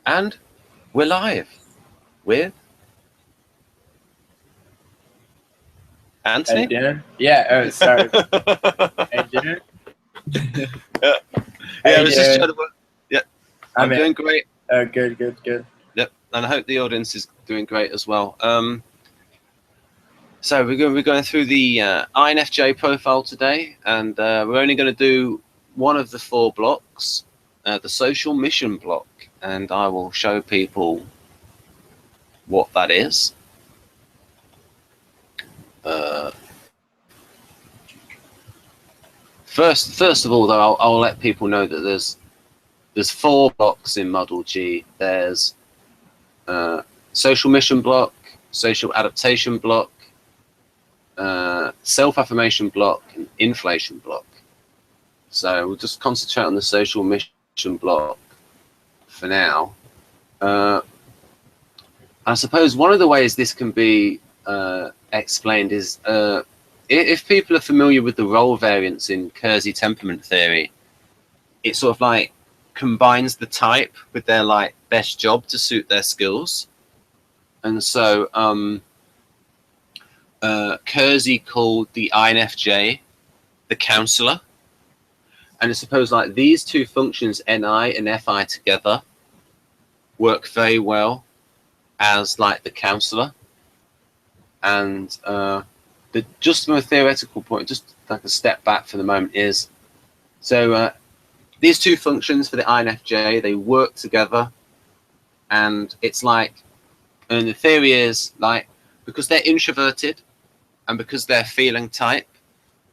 And we're live with Anthony. How you doing? Yeah. Oh, sorry. How you doing? Yeah, I was just trying to work. Yeah, I'm doing great. Oh, good, good, good. Yep, and I hope the audience is doing great as well. So we're going through the INFJ profile today, and we're only going to do one of the 4 blocks, the social mission block, and I will show people what that is. First of all, though, I'll let people know that there's 4 blocks in Model G. There's social mission block, social adaptation block, self-affirmation block, and inflation block. So we'll just concentrate on the social mission block for now. I suppose one of the ways this can be explained is if people are familiar with the role variants in Keirsey Temperament Theory, it sort of like combines the type with their like best job to suit their skills. And so Keirsey called the INFJ the counselor, and I suppose like these 2 functions, NI and FI together, work very well as like the counselor. And just from a theoretical point, just like a step back for the moment, is so these 2 functions for the INFJ, they work together, and it's like, and the theory is like, because they're introverted and because they're feeling type,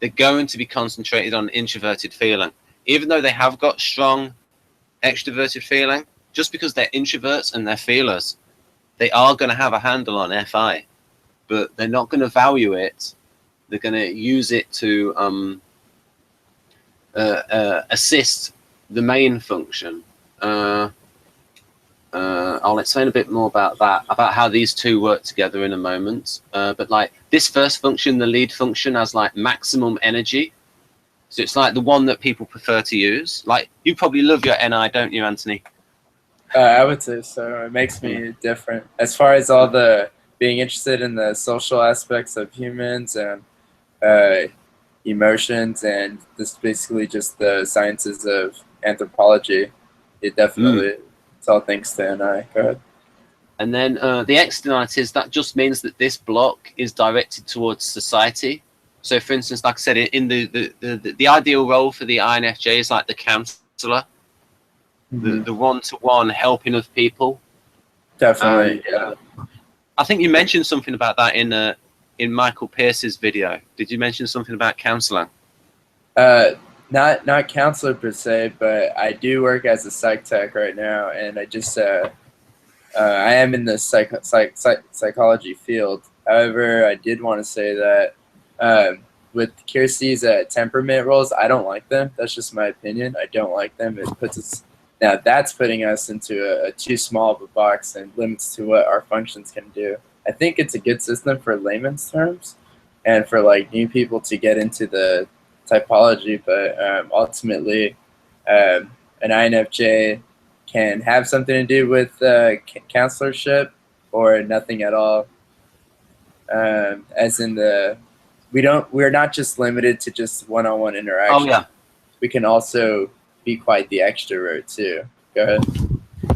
they're going to be concentrated on introverted feeling, even though they have got strong extroverted feeling. Just because they're introverts and they're feelers, they are going to have a handle on FI, but they're not going to value it. They're going to use it to assist the main function. I'll explain a bit more about that, about how these 2 work together in a moment. But like this first function, the lead function, has like maximum energy. So it's like the one that people prefer to use. Like you probably love your NI, don't you, Anthony? I would say so. It makes me different as far as all the being interested in the social aspects of humans and emotions, and this basically just the sciences of anthropology. It definitely, it's all thanks to NI. Go ahead. And then the externalities, that just means that this block is directed towards society. So for instance, like I said, in the ideal role for the INFJ is like the counselor, the one-to-one helping of people. Definitely, yeah. I think you mentioned something about that in Michael Pierce's video. Did you mention something about counseling? Not counselor per se, but I do work as a psych tech right now, and I just I am in the psychology field. However, I did want to say that with Keirsey's temperament roles, I don't like them. That's just my opinion. I don't like them. It puts us now. That's putting us into a too small of a box and limits to what our functions can do. I think it's a good system for layman's terms, and for like new people to get into the typology, but ultimately an INFJ can have something to do with counselorship or nothing at all. As in we're not just limited to just one-on-one interaction. Oh yeah. We can also be quite the extrovert too. Go ahead.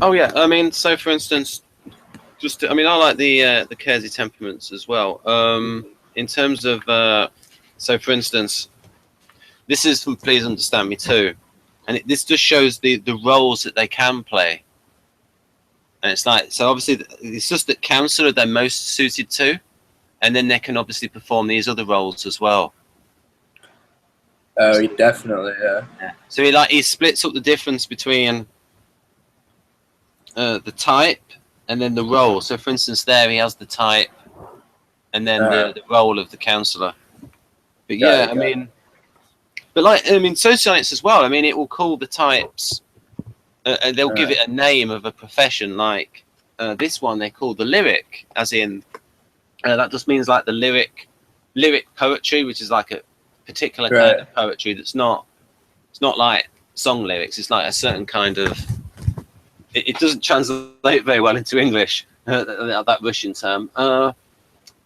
Oh yeah. I mean, so for instance, I like the Keirsey temperaments as well. In terms of so for instance, this is from Please Understand Me Too, and this just shows the roles that they can play. And it's like, so obviously it's just that counselor they're most suited to, and then they can obviously perform these other roles as well. Oh, definitely, yeah. So he splits up the difference between the type and then the role. So for instance, there he has the type, and then the role of the counselor. But yeah, I mean, Socionics as well. I mean, it will call the types, and they'll give it a name of a profession. Like this one, they call the lyric, as in that just means like the lyric poetry, which is like a particular kind of poetry that's not. It's not like song lyrics. It's like a certain kind of it doesn't translate very well into English, that Russian term. But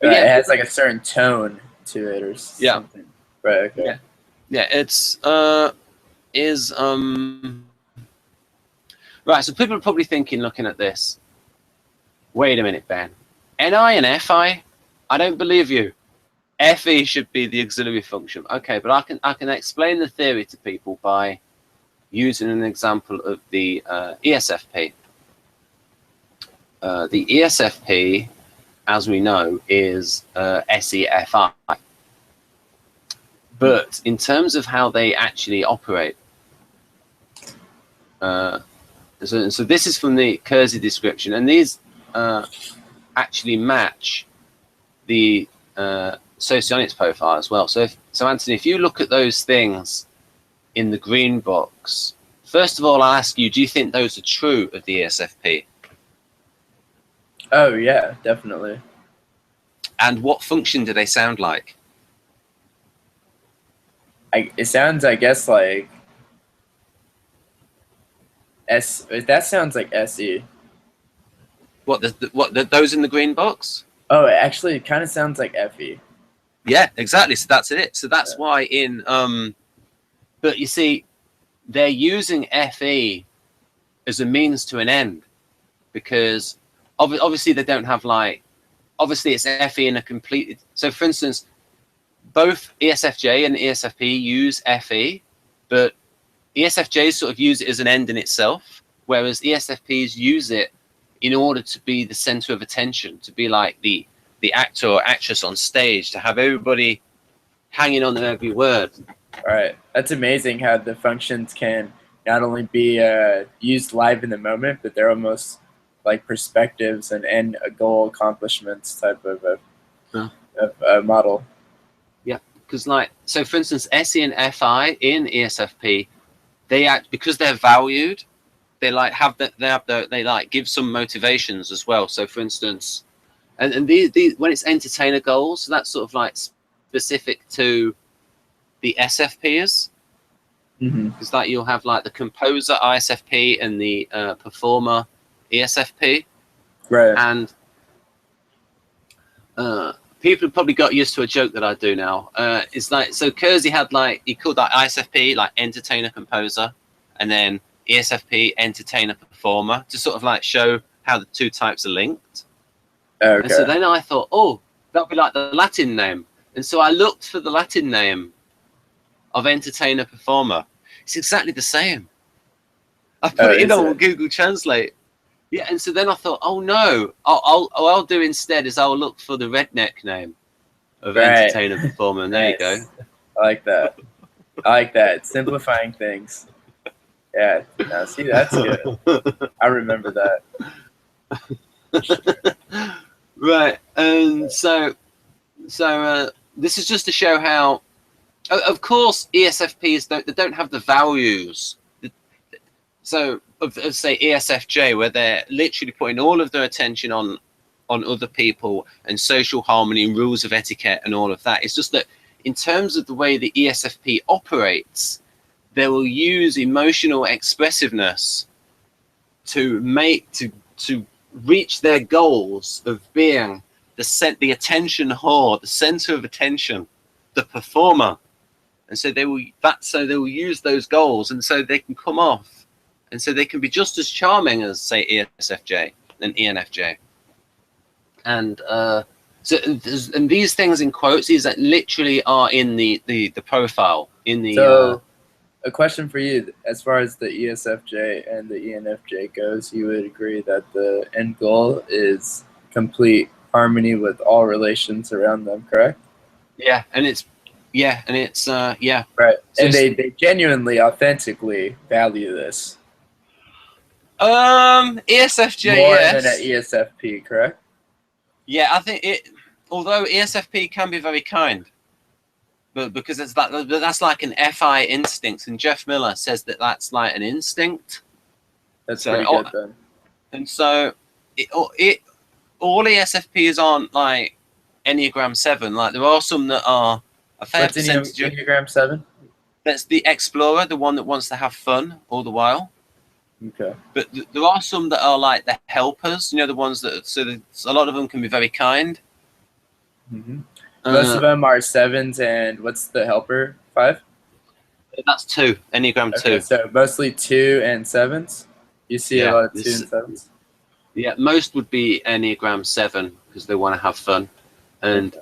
It has like a certain tone to it or something. Right, okay. Yeah, it's right, so people are probably thinking, looking at this, wait a minute, Ben. NI and FI? I don't believe you. FE should be the auxiliary function. Okay, but I can explain the theory to people by using an example of the ESFP. The ESFP, as we know, is SEFI. But in terms of how they actually operate, so this is from the Keirsey description, and these actually match the Socionics profile as well. So Anthony, if you look at those things in the green box, first of all, I'll ask you, do you think those are true of the ESFP? Oh, yeah, definitely. And what function do they sound like? It sounds, I guess, like that sounds like SE. Those in the green box? Oh, it actually kind of sounds like FE. Yeah, exactly. So that's it. So that's why but you see, they're using FE as a means to an end, because obviously they don't have obviously it's FE in a complete. So for instance, both ESFJ and ESFP use FE, but ESFJs sort of use it as an end in itself, whereas ESFPs use it in order to be the center of attention, to be like the actor or actress on stage, to have everybody hanging on their every word. All right, that's amazing how the functions can not only be used live in the moment, but they're almost like perspectives and end goal accomplishments type of a model. Yeah, because so for instance, SE and FI in ESFP, because they're valued, they give some motivations as well. So for instance, and these when it's entertainer goals, that's sort of like specific to the SFPs. Because you'll have like the composer ISFP and the performer ESFP, right? And people have probably got used to a joke that I do now. It's like, so Keirsey had he called that ISFP like entertainer composer, and then ESFP entertainer performer, to sort of show how the two types are linked. Okay. And so then I thought, oh, that'd be like the Latin name. And so I looked for the Latin name of entertainer performer. It's exactly the same. I put it in on Google Translate. Yeah, and so then I thought, oh no, I'll do instead is I'll look for the redneck name of entertainer performer, and there you go. I like that. I like that. Simplifying things. Yeah, now see, that's good. I remember that. Right, and so this is just to show how, of course, ESFPs don't have the values. So of say ESFJ, where they're literally putting all of their attention on other people and social harmony and rules of etiquette and all of that. It's just that in terms of the way the ESFP operates, they will use emotional expressiveness to reach their goals of being the attention whore, the center of attention, the performer. And so they will use those goals, and so they can come off, and so they can be just as charming as, say, ESFJ and ENFJ. And and these things in quotes, these that literally are in the profile in the. So, a question for you: as far as the ESFJ and the ENFJ goes, you would agree that the end goal is complete harmony with all relations around them, correct? Yeah, and it's yeah. Right, so and they genuinely, authentically value this. ESFJ, more yes. than an ESFP, correct? Yeah, I think it. Although ESFP can be very kind, but because that's like an FI instinct, and Jeff Miller says that that's like an instinct. That's pretty good then. And so all ESFPs aren't like Enneagram 7. Like there are some that are a fair percentage. Enneagram 7? That's the explorer, the one that wants to have fun all the while. Okay. But there are some that are like the helpers. You know, the ones that a lot of them can be very kind. Mm-hmm. Most of them are 7s, and what's the helper? 5? That's 2, Enneagram 2. Okay, so mostly 2 and 7s. You see a Yeah, lot of 2 and 7s. Yeah, most would be Enneagram 7 because they want to have fun, and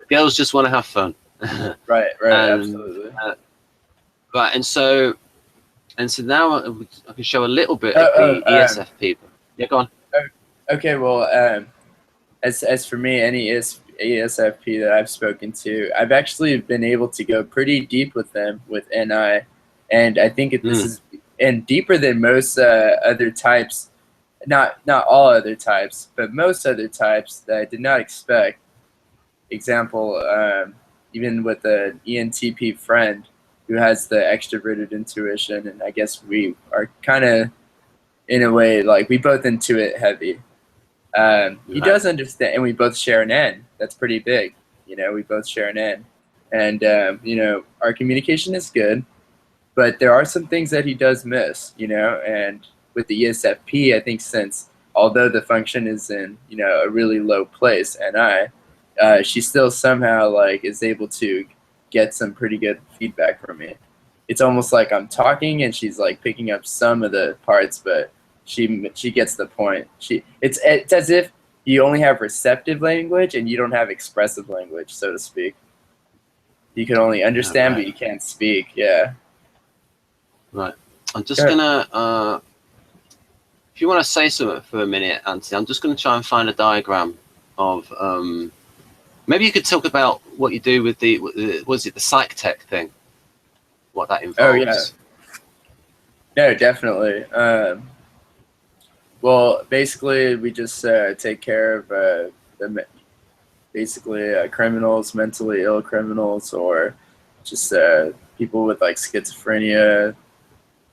girls just want to have fun. Right, and, absolutely. Right, and so now I can show a little bit of the ESFP. Yeah, go on. Okay, well, as for me, any ESFP that I've spoken to, I've actually been able to go pretty deep with them with NI, and I think this is deeper than most other types. Not all other types, but most other types that I did not expect. Example, even with an ENTP friend who has the extroverted intuition, and I guess we are kind of, in a way, like we both intuit heavy. He does understand, and we both share an N. That's pretty big. We both share an N. And, our communication is good, but there are some things that he does miss, and with the ESFP, I think since, although the function is in, a really low place, and she still somehow is able to get some pretty good feedback from me. It's almost like I'm talking and she's picking up some of the parts, but she gets the point. It's as if you only have receptive language and you don't have expressive language, so to speak. You can only understand, but you can't speak. Yeah. Right. I'm just gonna. If you want to say something for a minute, Anthony, I'm just going to try and find a diagram of. Maybe you could talk about what you do with the psych tech thing? What that involves. Oh yeah. No, definitely. Well, basically, we just take care of basically criminals, mentally ill criminals, or just people with schizophrenia,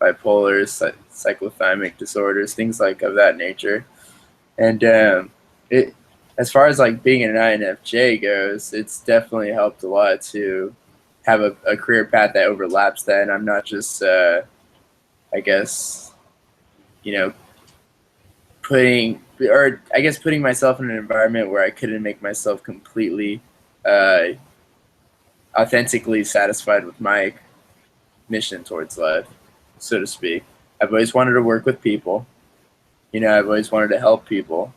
bipolar, cyclothymic disorders, things of that nature. And as far as being an INFJ goes, it's definitely helped a lot to have a career path that overlaps that, and I'm not just I guess putting myself in an environment where I couldn't make myself completely authentically satisfied with my mission towards life, so to speak. I've always wanted to work with people. I've always wanted to help people,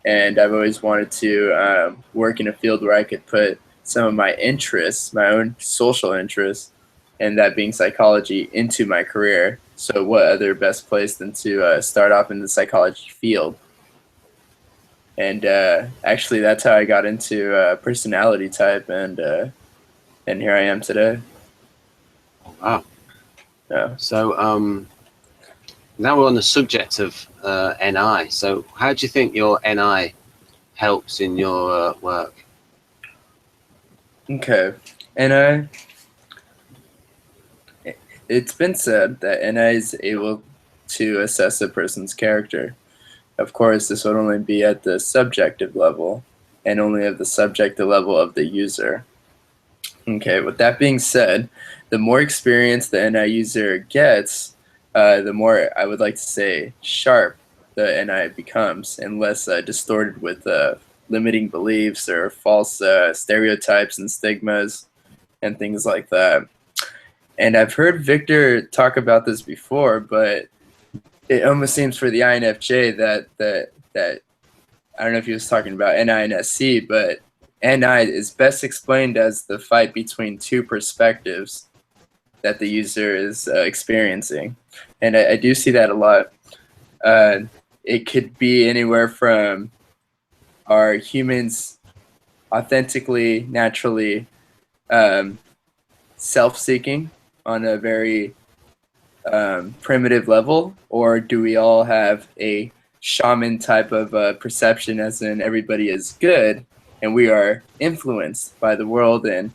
and I've always wanted to work in a field where I could put some of my interests, my own social interests, and that being psychology, into my career. So what other best place than to start off in the psychology field? And actually, that's how I got into personality type, and here I am today. Oh, wow. Yeah. So now we're on the subject of NI. So how do you think your NI helps in your work? Okay. NI. It's been said that NI is able to assess a person's character. Of course, this would only be at the subjective level, and only at the subjective level of the user. Okay, with that being said, the more experience the NI user gets, the more, I would like to say, sharp the NI becomes, and less distorted with limiting beliefs or false stereotypes and stigmas and things like that. And I've heard Victor talk about this before, but it almost seems for the INFJ that I don't know if he was talking about NI and SC, but NI is best explained as the fight between two perspectives that the user is experiencing. And I do see that a lot. It could be anywhere from, are humans authentically, naturally self-seeking on a very primitive level, or do we all have a shaman type of perception, as in everybody is good and we are influenced by the world and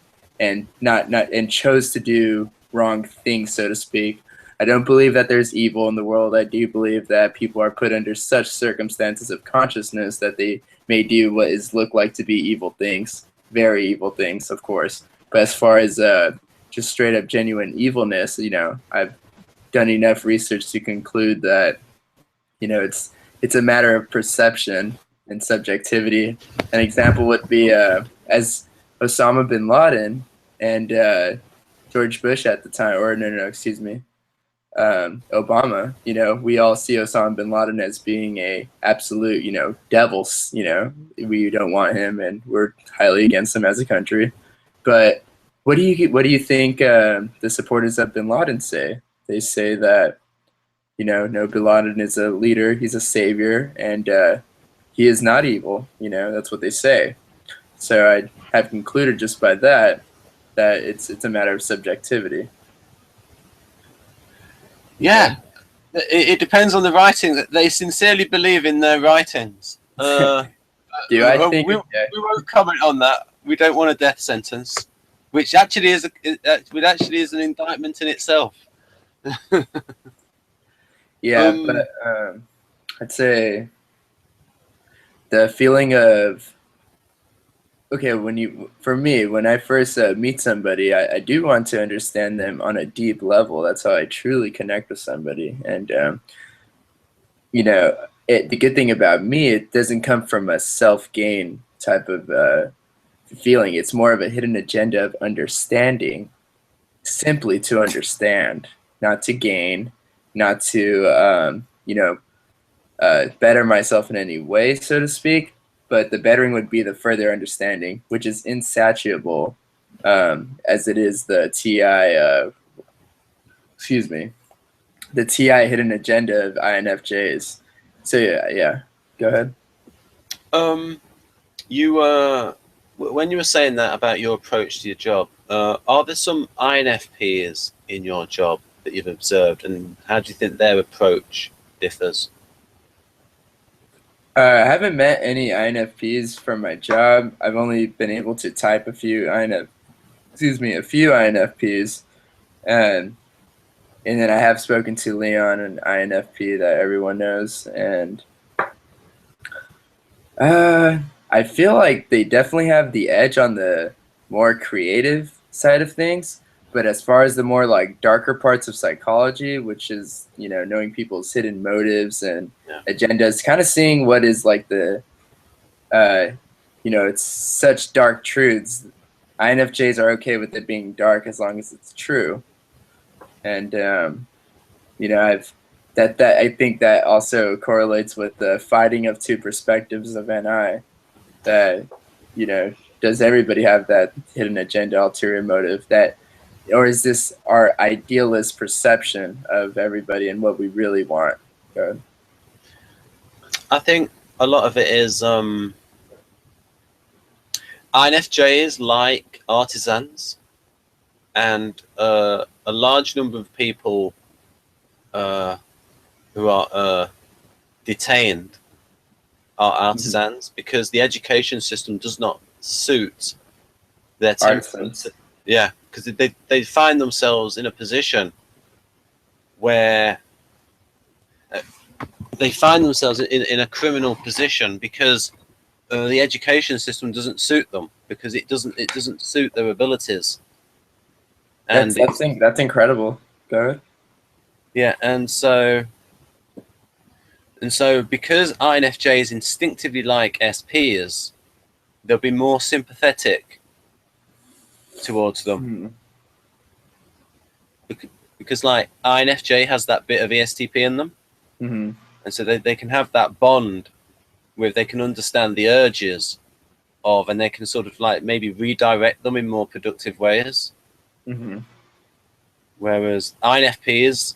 chose to do wrong things, so to speak. I don't believe that there's evil in the world. I do believe that people are put under such circumstances of consciousness that they may do what is look like to be evil things, very evil things, of course. But as far as just straight up genuine evilness, done enough research to conclude that, you know, it's a matter of perception and subjectivity. An example would be as Osama bin Laden and George Bush at the time, or no, excuse me, Obama. You know, we all see Osama bin Laden as being a absolute, you know, devil. You know, we don't want him, and we're highly against him as a country. But what do you think the supporters of bin Laden say? They say that, you know, no, bin Laden is a leader, he's a savior, and he is not evil. You know, that's what they say. So I have concluded just by that it's a matter of subjectivity. Yeah, it depends on the writing. They sincerely believe in their writings. Do I think we won't comment on that. We don't want a death sentence, which actually is an indictment in itself. Yeah, but I'd say the feeling of, okay, for me, when I first meet somebody, I do want to understand them on a deep level. That's how I truly connect with somebody. And, you know, the good thing about me, it doesn't come from a self-gain type of feeling. It's more of a hidden agenda of understanding, simply to understand, not to gain, not to, you know, better myself in any way, so to speak. But the bettering would be the further understanding, which is insatiable, as it is the TI, the TI hidden agenda of INFJs. So yeah, go ahead. When you were saying that about your approach to your job, are there some INFPs in your job that you've observed, and how do you think their approach differs? I haven't met any INFPs from my job. I've only been able to type a few INFPs, and then I have spoken to Leon, an INFP that everyone knows, and I feel like they definitely have the edge on the more creative side of things. But as far as the more like darker parts of psychology, which is, you know, knowing people's hidden motives and agendas, kind of seeing what is like the, you know, it's such dark truths. INFJs are okay with it being dark as long as it's true. And, you know, I think that also correlates with the fighting of two perspectives of NI. That, you know, does everybody have that hidden agenda, ulterior motive? That, or is this our idealist perception of everybody and what we really want? I think a lot of it is INFJs like artisans, and a large number of people who are detained are artisans, because the education system does not suit their temperament. Yeah, because they find themselves in a position where they find themselves in a criminal position because the education system doesn't suit them, because it doesn't suit their abilities. And that's incredible. Go ahead. Yeah, and so because INFJs instinctively like SPs, they'll be more sympathetic towards them. Because like INFJ has that bit of ESTP in them, and so they can have that bond where they can understand the urges of, and they can sort of like maybe redirect them in more productive ways. Whereas INFPs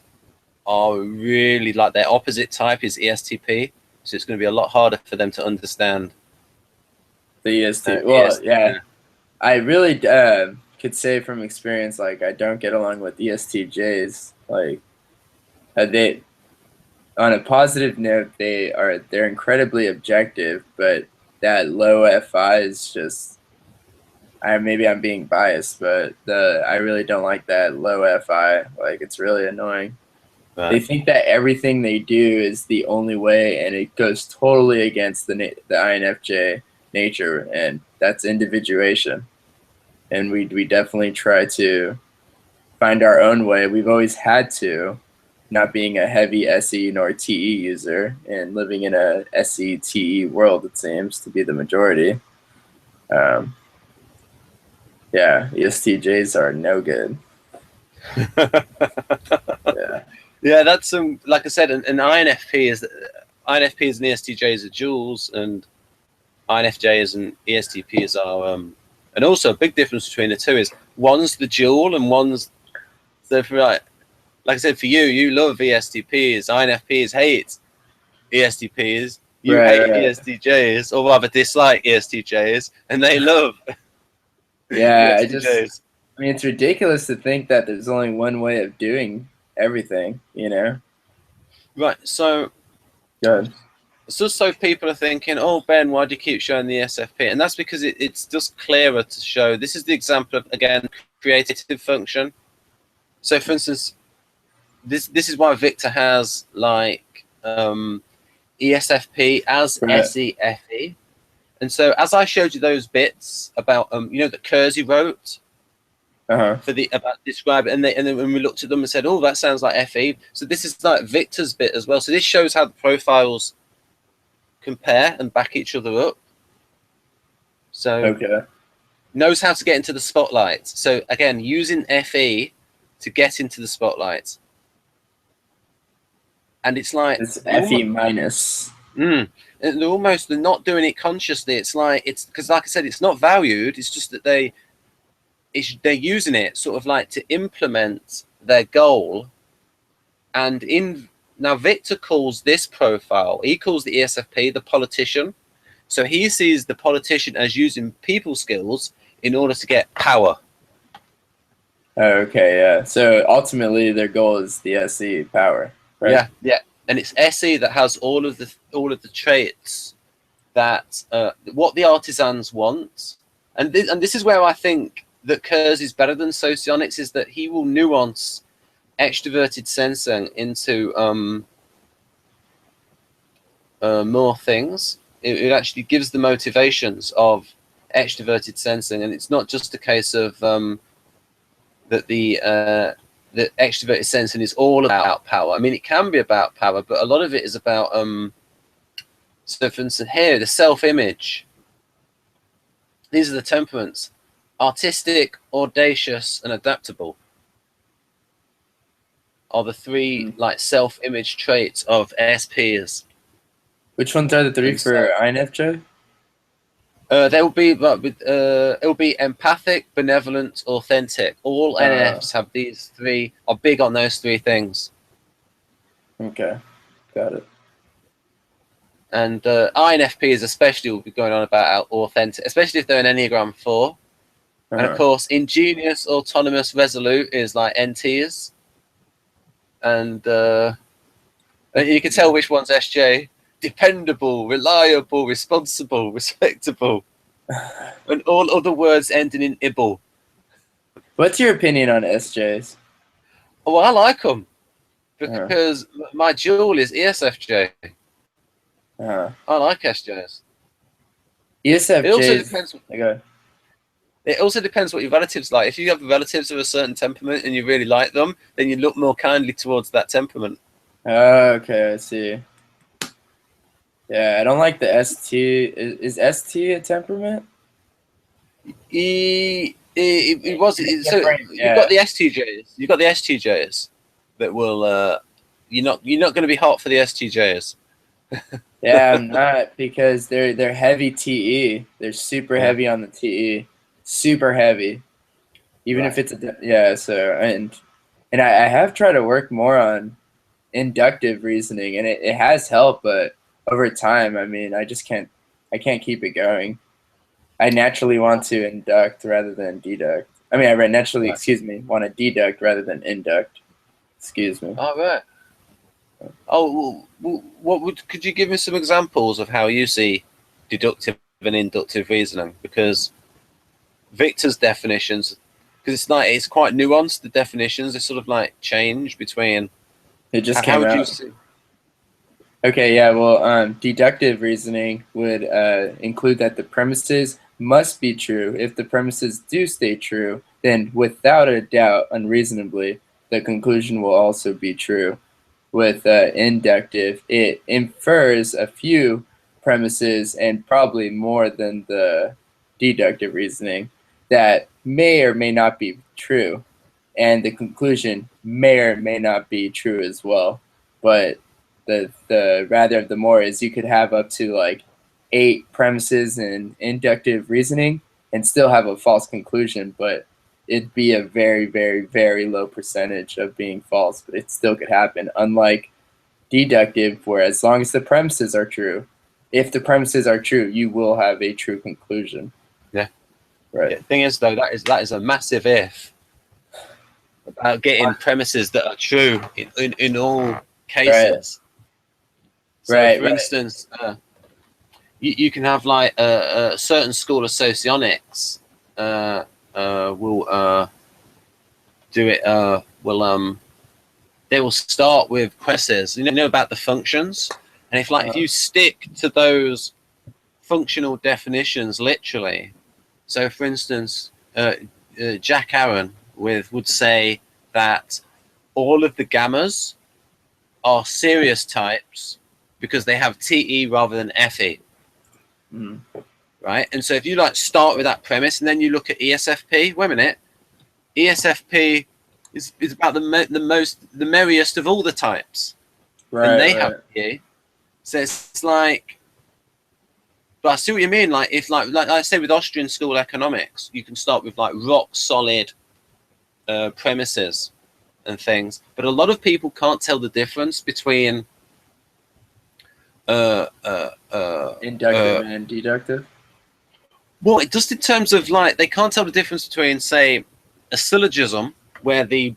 are really like, their opposite type is ESTP, so it's going to be a lot harder for them to understand the ESTP. Well, yeah, I really could say from experience, like, I don't get along with ESTJs. Like, they, on a positive note, they're incredibly objective, but that low FI is just, maybe I'm being biased, but I really don't like that low FI. Like, it's really annoying. Right. They think that everything they do is the only way, and it goes totally against the INFJ nature, and that's individuation. And we definitely try to find our own way. We've always had to, not being a heavy SE nor TE user and living in a SE TE world, it seems to be the majority. Yeah, ESTJs are no good. Yeah. Yeah, that's like I said, an INFPs and ESTJs are duals, and INFJs and ESTPs are and also a big difference between the two is one's the dual and one's the right. Like I said, for you, you love ESTPs, INFPs hate ESTPs, you hate Right. ESTJs, or rather dislike ESTJs, and they love Yeah, ESTJs. I mean, it's ridiculous to think that there's only one way of doing everything, you know? Right, so Good. it's just so people are thinking, oh, Ben, why do you keep showing the ESFP? And that's because it's just clearer to show. This is the example of, again, creative function. So, for instance, this is why Victor has, like, ESFP as Right. SEFE. And so, as I showed you those bits about, that Keirsey wrote for about describe it, and then when we looked at them and said, oh, that sounds like FE. So this is like Victor's bit as well. So this shows how the profiles compare and back each other up. So knows how to get into the spotlight. So again, using FE to get into the spotlight. And it's like it's FE minus. And they're not doing it consciously. It's because, like I said, it's not valued. It's just that they're using it sort of like to implement their goal. And now Victor calls this profile, he calls the ESFP the politician. So he sees the politician as using people skills in order to get power. Okay, yeah. So ultimately their goal is the SE power, right? Yeah. And it's SE that has all of the traits that what the artisans want. And this is where I think that Keirsey is better than Socionics, is that he will nuance extroverted sensing into more things. It actually gives the motivations of extroverted sensing, and it's not just a case of that the extroverted sensing is all about power. I mean, it can be about power, but a lot of it is about so for instance here, the self-image. These are the temperaments: artistic, audacious, and adaptable are the three like self-image traits of SPs. Which ones are the three for INFJ? It'll be empathic, benevolent, authentic. All NFs have these three, are big on those three things. Okay, got it. And INFPs especially will be going on about authentic, especially if they're an Enneagram 4. And of course, ingenious, autonomous, resolute is like NTs. And you can tell which one's SJ. Dependable, reliable, responsible, respectable. And all other words ending in -able. What's your opinion on SJs? Well, I like them because my dual is ESFJ. I like SJs. ESFJs. It also depends. It also depends what your relatives like. If you have relatives of a certain temperament and you really like them, then you look more kindly towards that temperament. Okay, I see. Yeah, I don't like the ST. Is ST a temperament? It was. So you've got the STJs. You've got the STJs that will. You're not going to be hot for the STJs. Yeah, I'm not, because they're heavy TE. They're super heavy on the TE. Super heavy. Even if it's so and I have tried to work more on inductive reasoning, and it has helped, but over time, I mean, I can't keep it going. I naturally want to induct rather than deduct. I mean, I naturally, want to deduct rather than induct. Excuse me. All right. Oh, could you give me some examples of how you see deductive and inductive reasoning? Because Victor's definitions, because it's quite nuanced. The definitions, they sort of like change between. It just came out. Okay, yeah, well, deductive reasoning would include that the premises must be true. If the premises do stay true, then without a doubt, unreasonably, the conclusion will also be true. with inductive, it infers a few premises and probably more than the deductive reasoning that may or may not be true, and the conclusion may or may not be true as well. But the more is you could have up to like 8 premises in inductive reasoning and still have a false conclusion, but it'd be a very, very, very low percentage of being false, but it still could happen. Unlike deductive, where as long as the premises are true, if the premises are true, you will have a true conclusion. Yeah. Right. The thing is, though, that is a massive if about getting premises that are true in all cases. Right. So, for instance, you can have like a certain school of Socionics will do it. They will start with premises. You know about the functions, and if you stick to those functional definitions literally. So, for instance, Jack Aaron would say that all of the gammas are serious types because they have TE rather than FE. Right? And so if you like start with that premise and then you look at ESFP, wait a minute, ESFP is about the merriest of all the types. Right. And they have TE. So it's like, but I see what you mean. Like if like I say with Austrian school economics, you can start with like rock solid premises and things, but a lot of people can't tell the difference between inductive and deductive. Well, just in terms of like they can't tell the difference between, say, a syllogism where the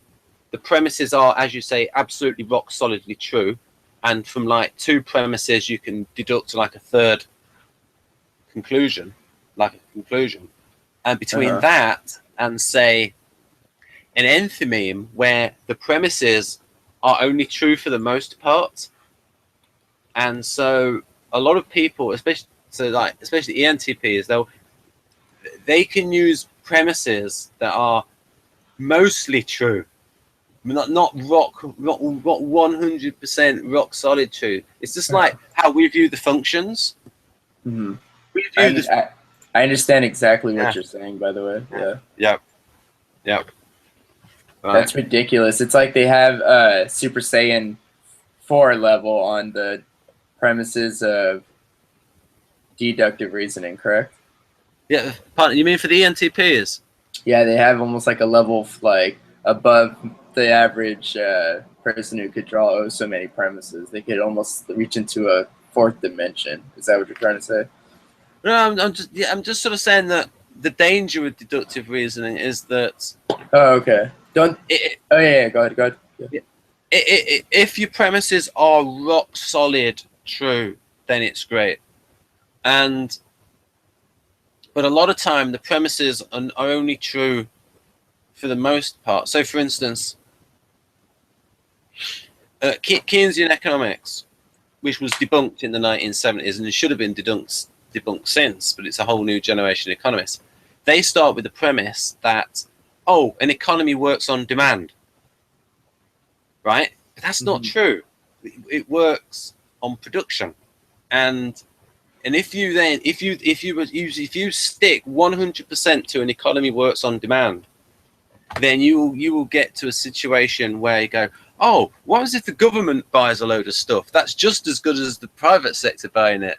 premises are, as you say, absolutely rock solidly true, and from like 2 premises you can deduct like a third conclusion, and between that and say an enthymeme where the premises are only true for the most part. And so a lot of people, especially ENTPs, they can use premises that are mostly true, not 100% rock solid true. It's just like how we view the functions. Mm-hmm. I understand exactly what you're saying, by the way. Yeah. Right. That's ridiculous. It's like they have Super Saiyan 4 level on the premises of deductive reasoning, correct? Yeah, partner, you mean for the ENTPs? Yeah, they have almost like a level like above the average person who could draw so many premises. They could almost reach into a 4th dimension. Is that what you're trying to say? No, I'm just sort of saying that the danger with deductive reasoning is that. Oh, okay. Go ahead. Yeah. If your premises are rock solid true, then it's great. But a lot of time the premises are only true for the most part. So, for instance, Keynesian economics, which was debunked in the 1970s and it should have been debunked since, but it's a whole new generation of economists. They start with the premise that, an economy works on demand, right? But that's not true. It works on production, and if you stick 100% to an economy works on demand, then you will get to a situation where you go, what was if the government buys a load of stuff? That's just as good as the private sector buying it,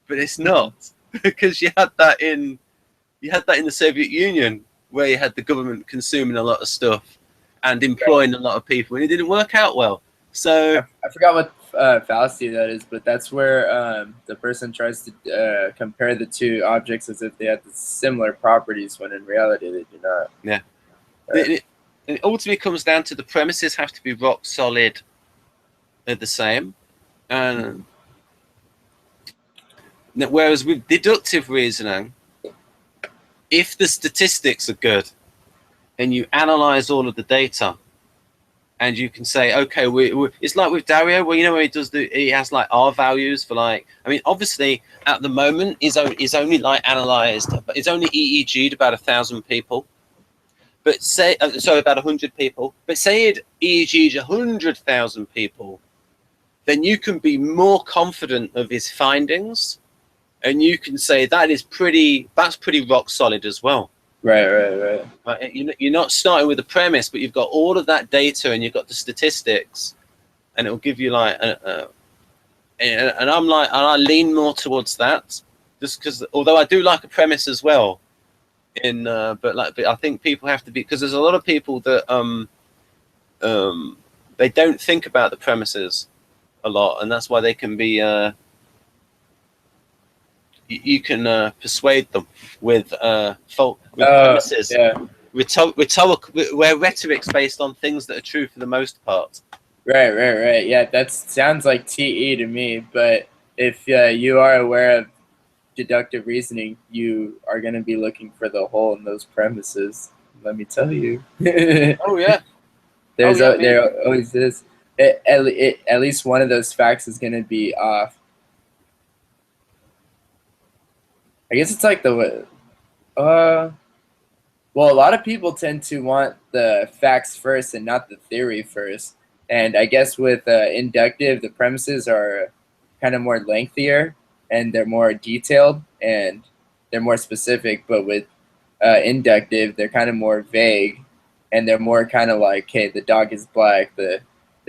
but it's not, because you had that in the Soviet Union, where you had the government consuming a lot of stuff and employing a lot of people, and it didn't work out well. So I forgot what fallacy that is, but that's where the person tries to compare the 2 objects as if they had similar properties, when in reality they do not. Yeah. It ultimately comes down to the premises have to be rock solid, the same, and whereas with deductive reasoning, if the statistics are good, then you analyze all of the data, and you can say, okay, it's like with Dario, where when he has like R values for like, I mean, obviously at the moment is only like analyzed, but it's only EEG'd about 1,000 people, but say so about 100 people. But say it EEGs 100,000 people, then you can be more confident of his findings, and you can say that's pretty rock solid as well. Right. You're not starting with a premise, but you've got all of that data and you've got the statistics, and it'll give you like, and I lean more towards that, just because although I do like a premise as well, but I think people have to be, because there's a lot of people that they don't think about the premises a lot, and that's why they can be you can persuade them with premises. Yeah. Where rhetoric's based on things that are true for the most part. Right. Yeah, that sounds like TE to me. But if you are aware of deductive reasoning, you are going to be looking for the hole in those premises. Let me tell you. Oh yeah. There always is. At least one of those facts is going to be off. I guess it's like well, a lot of people tend to want the facts first and not the theory first. And I guess with inductive, the premises are kind of more lengthier and they're more detailed and they're more specific. But with inductive, they're kind of more vague and they're more kind of like, hey, the dog is black, the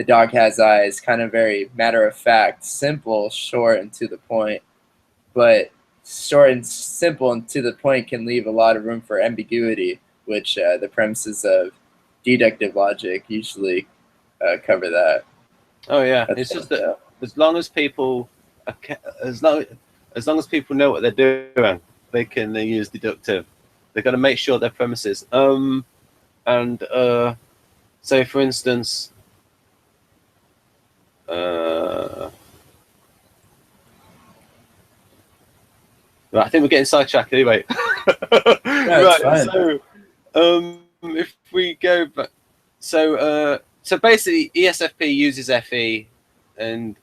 dog has eyes, kind of very matter of fact, simple, short, and to the point. But short and simple and to the point can leave a lot of room for ambiguity, which the premises of deductive logic usually cover that. Oh yeah, it's just that as long as people know what they're doing, they can use deductive. They've got to make sure their premises. So for instance, I think we're getting sidetracked anyway. Right. So, if we go back, so basically, ESFP uses FE, and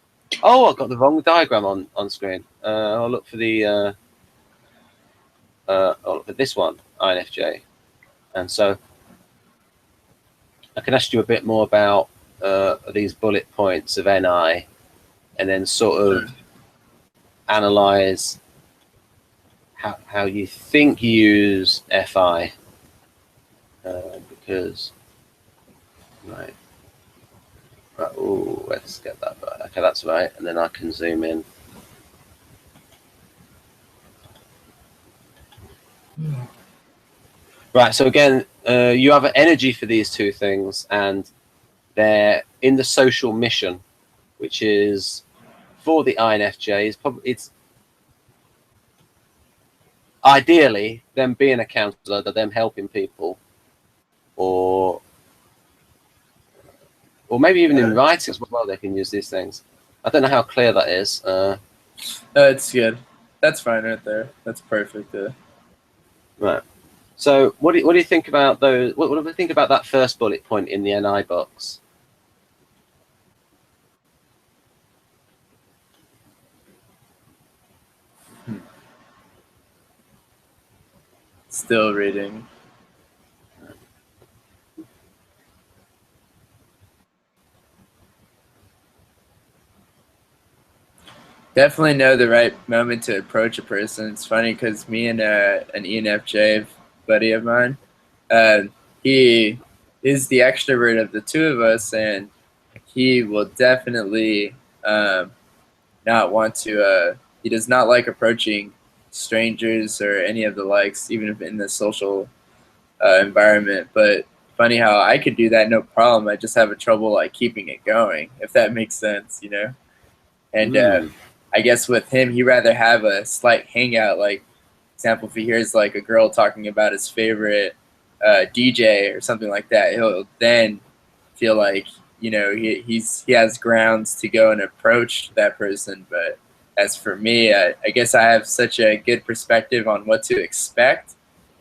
I got the wrong diagram on screen. I'll look for the I'll look for this one, INFJ, and so I can ask you a bit more about these bullet points of NI, and then sort of analyze how you think you use FI, because right. Oh, let's get that right. Okay, that's right, and then I can zoom in. Right. So again, you have an energy for these two things, and they're in the social mission, which is for the INFJs. It's ideally them being a counselor, them helping people, or maybe even in writing as well. They can use these things. I don't know how clear that is. It's good. That's fine right there. That's perfect. Right. So what do you think about those? What do you think about that first bullet point in the NI box? Still reading. Definitely know the right moment to approach a person. It's funny because me and an ENFJ buddy of mine, he is the extrovert of the two of us, and he will definitely not want to. He does not like approaching strangers or any of the likes, even if in the social environment. But funny how I could do that no problem. I just have a trouble like keeping it going, if that makes sense, you know. And I guess with him, he'd rather have a slight hangout. Like, example, if he hears like a girl talking about his favorite DJ or something like that, he'll then feel like, you know, he has grounds to go and approach that person. But as for me, I guess I have such a good perspective on what to expect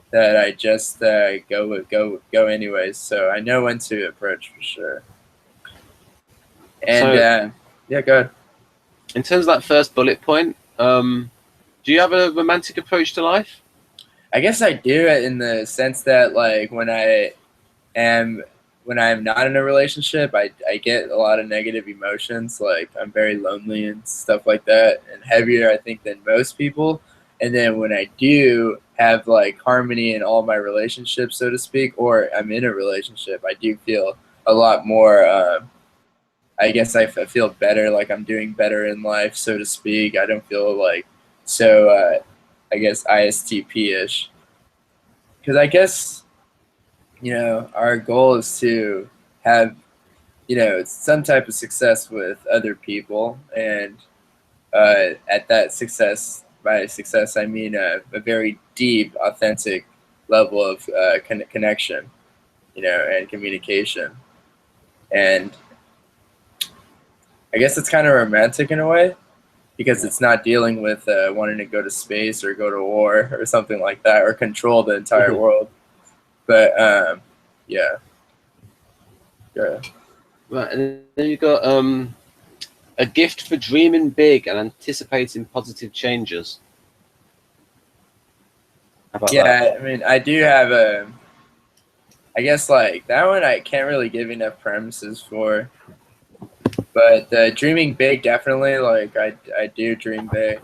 that I just go anyways. So I know when to approach for sure. And yeah, go ahead. In terms of that first bullet point, do you have a romantic approach to life? I guess I do, in the sense that like when I And when I'm not in a relationship, I get a lot of negative emotions. Like I'm very lonely and stuff like that, and heavier, I think, than most people. And then when I do have like harmony in all my relationships, so to speak, or I'm in a relationship, I do feel a lot more. I guess I feel better, like I'm doing better in life, so to speak. I don't feel like so, I guess, ISTP-ish. Because I guess, our goal is to have, some type of success with other people. And at that success, by success, I mean a very deep, authentic level of connection, and communication. And I guess it's kind of romantic in a way, because it's not dealing with wanting to go to space or go to war or something like that, or control the entire world. But yeah. Right, and then you got a gift for dreaming big and anticipating positive changes. How about that? I mean, I do have I guess like that one I can't really give enough premises for. But dreaming big, definitely. Like I do dream big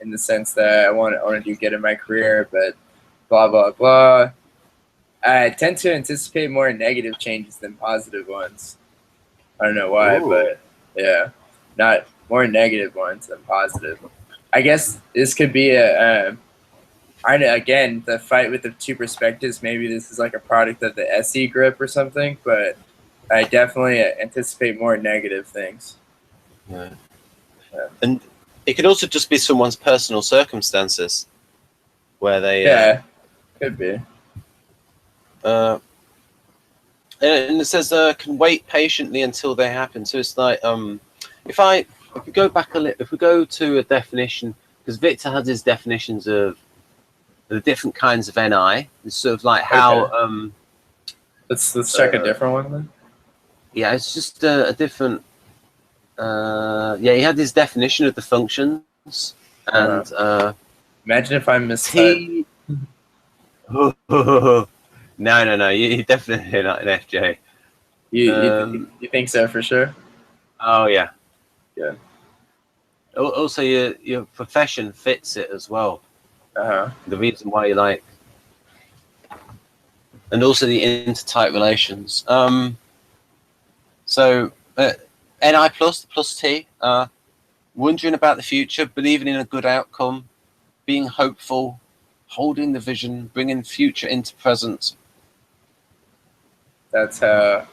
in the sense that I want to do good in my career, but blah blah blah. I tend to anticipate more negative changes than positive ones. I don't know why, Ooh. but yeah, not more negative ones than positive. I guess this could be again, the fight with the two perspectives. Maybe this is like a product of the SE grip or something, but I definitely anticipate more negative things. Yeah. And it could also just be someone's personal circumstances where they could be. And it says can wait patiently until they happen. So it's like if we go back a little, if we go to a definition, because Victor has his definitions of the different kinds of NI. It's sort of like how let's check a different one then. Yeah, it's just a different. Yeah, he had his definition of the functions, and imagine if I mistyped. No, you're definitely not an FJ. You think so for sure? Oh yeah. Yeah. Also, your profession fits it as well. The reason why you like, and also the intertype relations. So NI plus T. Wondering about the future, believing in a good outcome, being hopeful, holding the vision, bringing future into present. That's how.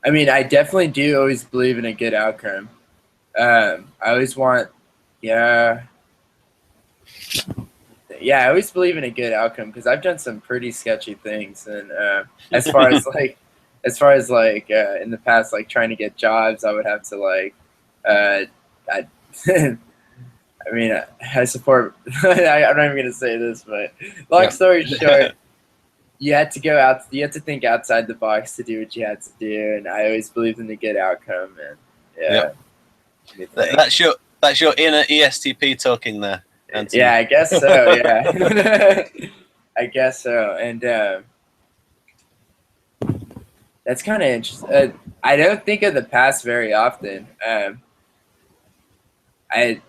I mean, I definitely do always believe in a good outcome. I always want, I always believe in a good outcome because I've done some pretty sketchy things, and as far as in the past, like trying to get jobs, I would have to like, I mean, I support. I'm not even gonna say this, but long story short, you had to go out. You had to think outside the box to do what you had to do, and I always believed in the good outcome. And that's your inner ESTP talking there, Anthony. Yeah, I guess so. Yeah, I guess so. And that's kind of interesting. I don't think of the past very often. That's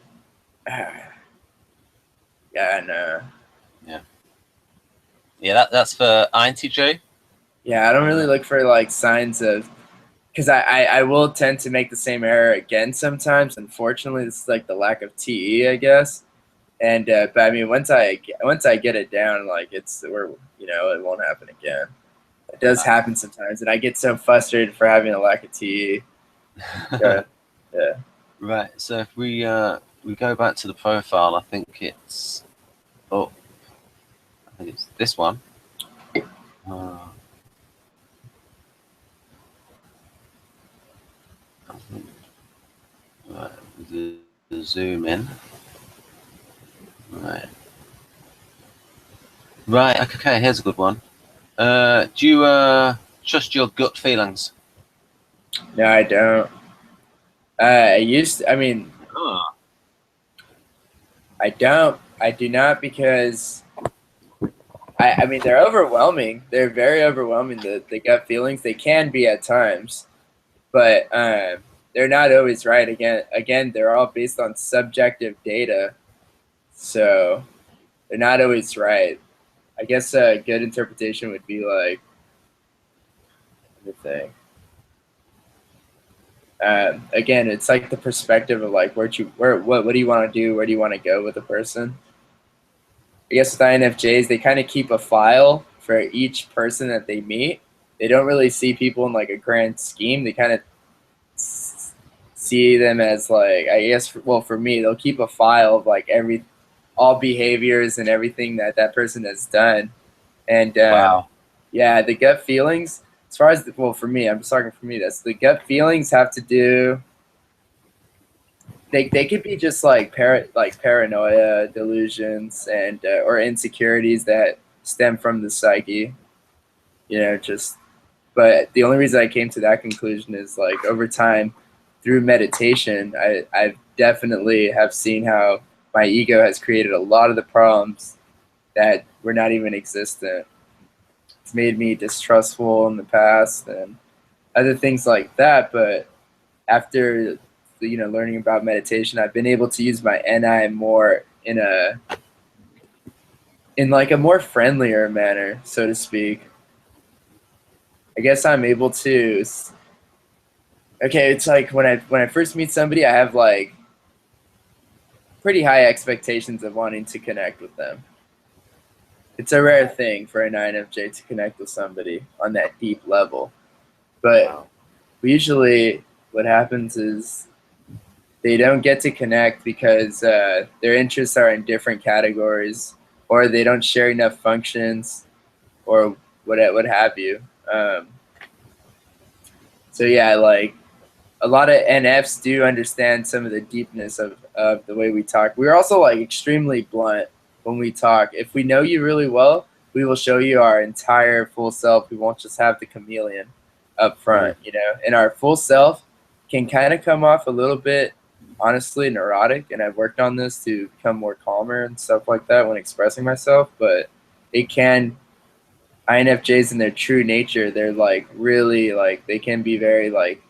for INTJ. Yeah, I don't really look for like signs of, because I will tend to make the same error again sometimes. Unfortunately, this is like the lack of TE, I guess. And but I mean, once I get it down, like it won't happen again. It does happen sometimes, and I get so frustrated for having a lack of TE. Yeah. Right. So if we go back to the profile, I think it's this one. Right, zoom in. Right. Okay. Here's a good one. Do you trust your gut feelings? No, I don't. I don't. I do not, because I mean, they're overwhelming. They're very overwhelming. The gut feelings, they can be at times, but they're not always right. Again, they're all based on subjective data, so they're not always right. I guess a good interpretation would be like, let me think. Again, it's like the perspective of like what do you want to do? Where do you want to go with a person? I guess with INFJs, they kind of keep a file for each person that they meet. They don't really see people in like a grand scheme. They kind of see them as like, I guess, well, for me, they'll keep a file of like all behaviors and everything that person has done. And Wow. yeah, the gut feelings, as far as, well, for me, I'm just talking for me, that's the gut feelings have to do, they could be just like paranoia, delusions, and or insecurities that stem from the psyche, just, but the only reason I came to that conclusion is like over time through meditation, I definitely have seen how my ego has created a lot of the problems that were not even existent. It's made me distrustful in the past and other things like that. But after learning about meditation, I've been able to use my NI more in like a more friendlier manner, so to speak. I guess I'm able to. Okay, it's like when I first meet somebody, I have like pretty high expectations of wanting to connect with them. It's a rare thing for an INFJ to connect with somebody on that deep level. But usually what happens is they don't get to connect because their interests are in different categories, or they don't share enough functions, or what have you. So yeah, like a lot of NFs do understand some of the deepness of the way we talk. We're also like extremely blunt when we talk. If we know you really well, we will show you our entire full self. We won't just have the chameleon up front, and our full self can kind of come off a little bit, honestly, neurotic. And I've worked on this to become more calmer and stuff like that when expressing myself, but it can, INFJs in their true nature, they're like really like, they can be very like,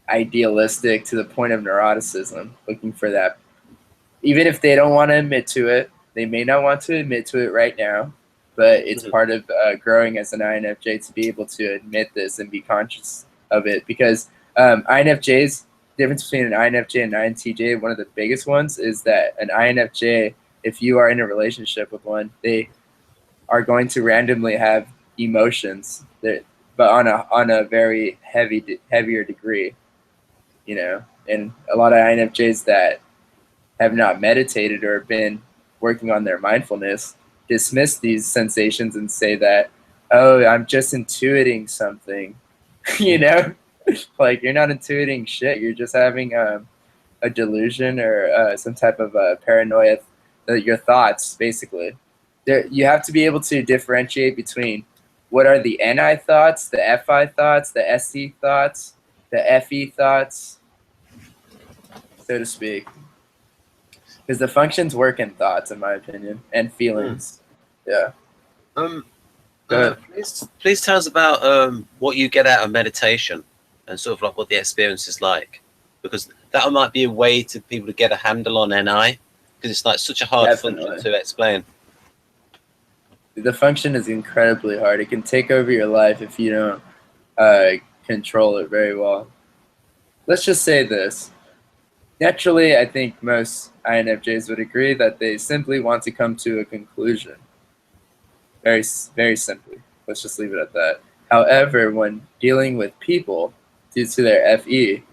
idealistic to the point of neuroticism, looking for that. Even if they don't want to admit to it, they may not want to admit to it right now, but it's part of growing as an INFJ to be able to admit this and be conscious of it. Because INFJs, difference between an INFJ and an INTJ, one of the biggest ones is that an INFJ, if you are in a relationship with one, they are going to randomly have emotions that, but on a very heavier degree, and a lot of INFJs that have not meditated or been working on their mindfulness dismiss these sensations and say that, oh, I'm just intuiting something, like you're not intuiting shit. You're just having a delusion or some type of paranoia, your thoughts, basically. You have to be able to differentiate between what are the NI thoughts, the FI thoughts, the SE thoughts, the FE thoughts, so to speak. Because the functions work in thoughts, in my opinion, and feelings. Yeah. Please tell us about what you get out of meditation and sort of like what the experience is like, because that might be a way to people to get a handle on NI, because it's like such a hard function to explain. The function is incredibly hard. It can take over your life if you don't control it very well. Let's just say this. Naturally, I think most INFJs would agree that they simply want to come to a conclusion. Very, very simply. Let's just leave it at that. However, when dealing with people, due to their FE,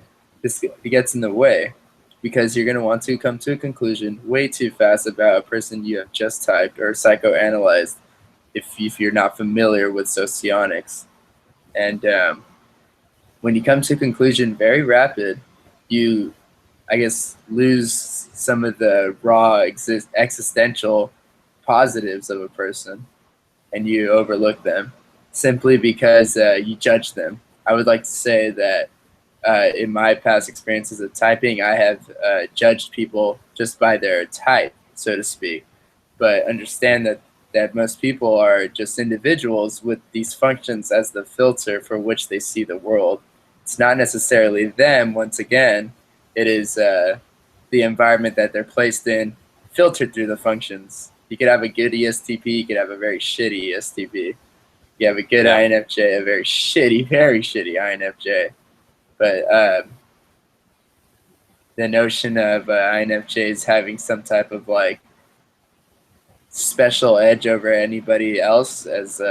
this gets in the way, because you're going to want to come to a conclusion way too fast about a person you have just typed or psychoanalyzed, if you're not familiar with Socionics. And when you come to a conclusion very rapid, you, I guess, lose some of the raw existential positives of a person, and you overlook them simply because you judge them. I would like to say that in my past experiences of typing, I have judged people just by their type, so to speak. but understand that most people are just individuals with these functions as the filter for which they see the world. It's not necessarily them, once again. It is the environment that they're placed in, filtered through the functions. You could have a good ESTP, you could have a very shitty ESTP. You have a good INFJ, a very shitty INFJ. But the notion of INFJs having some type of like special edge over anybody else as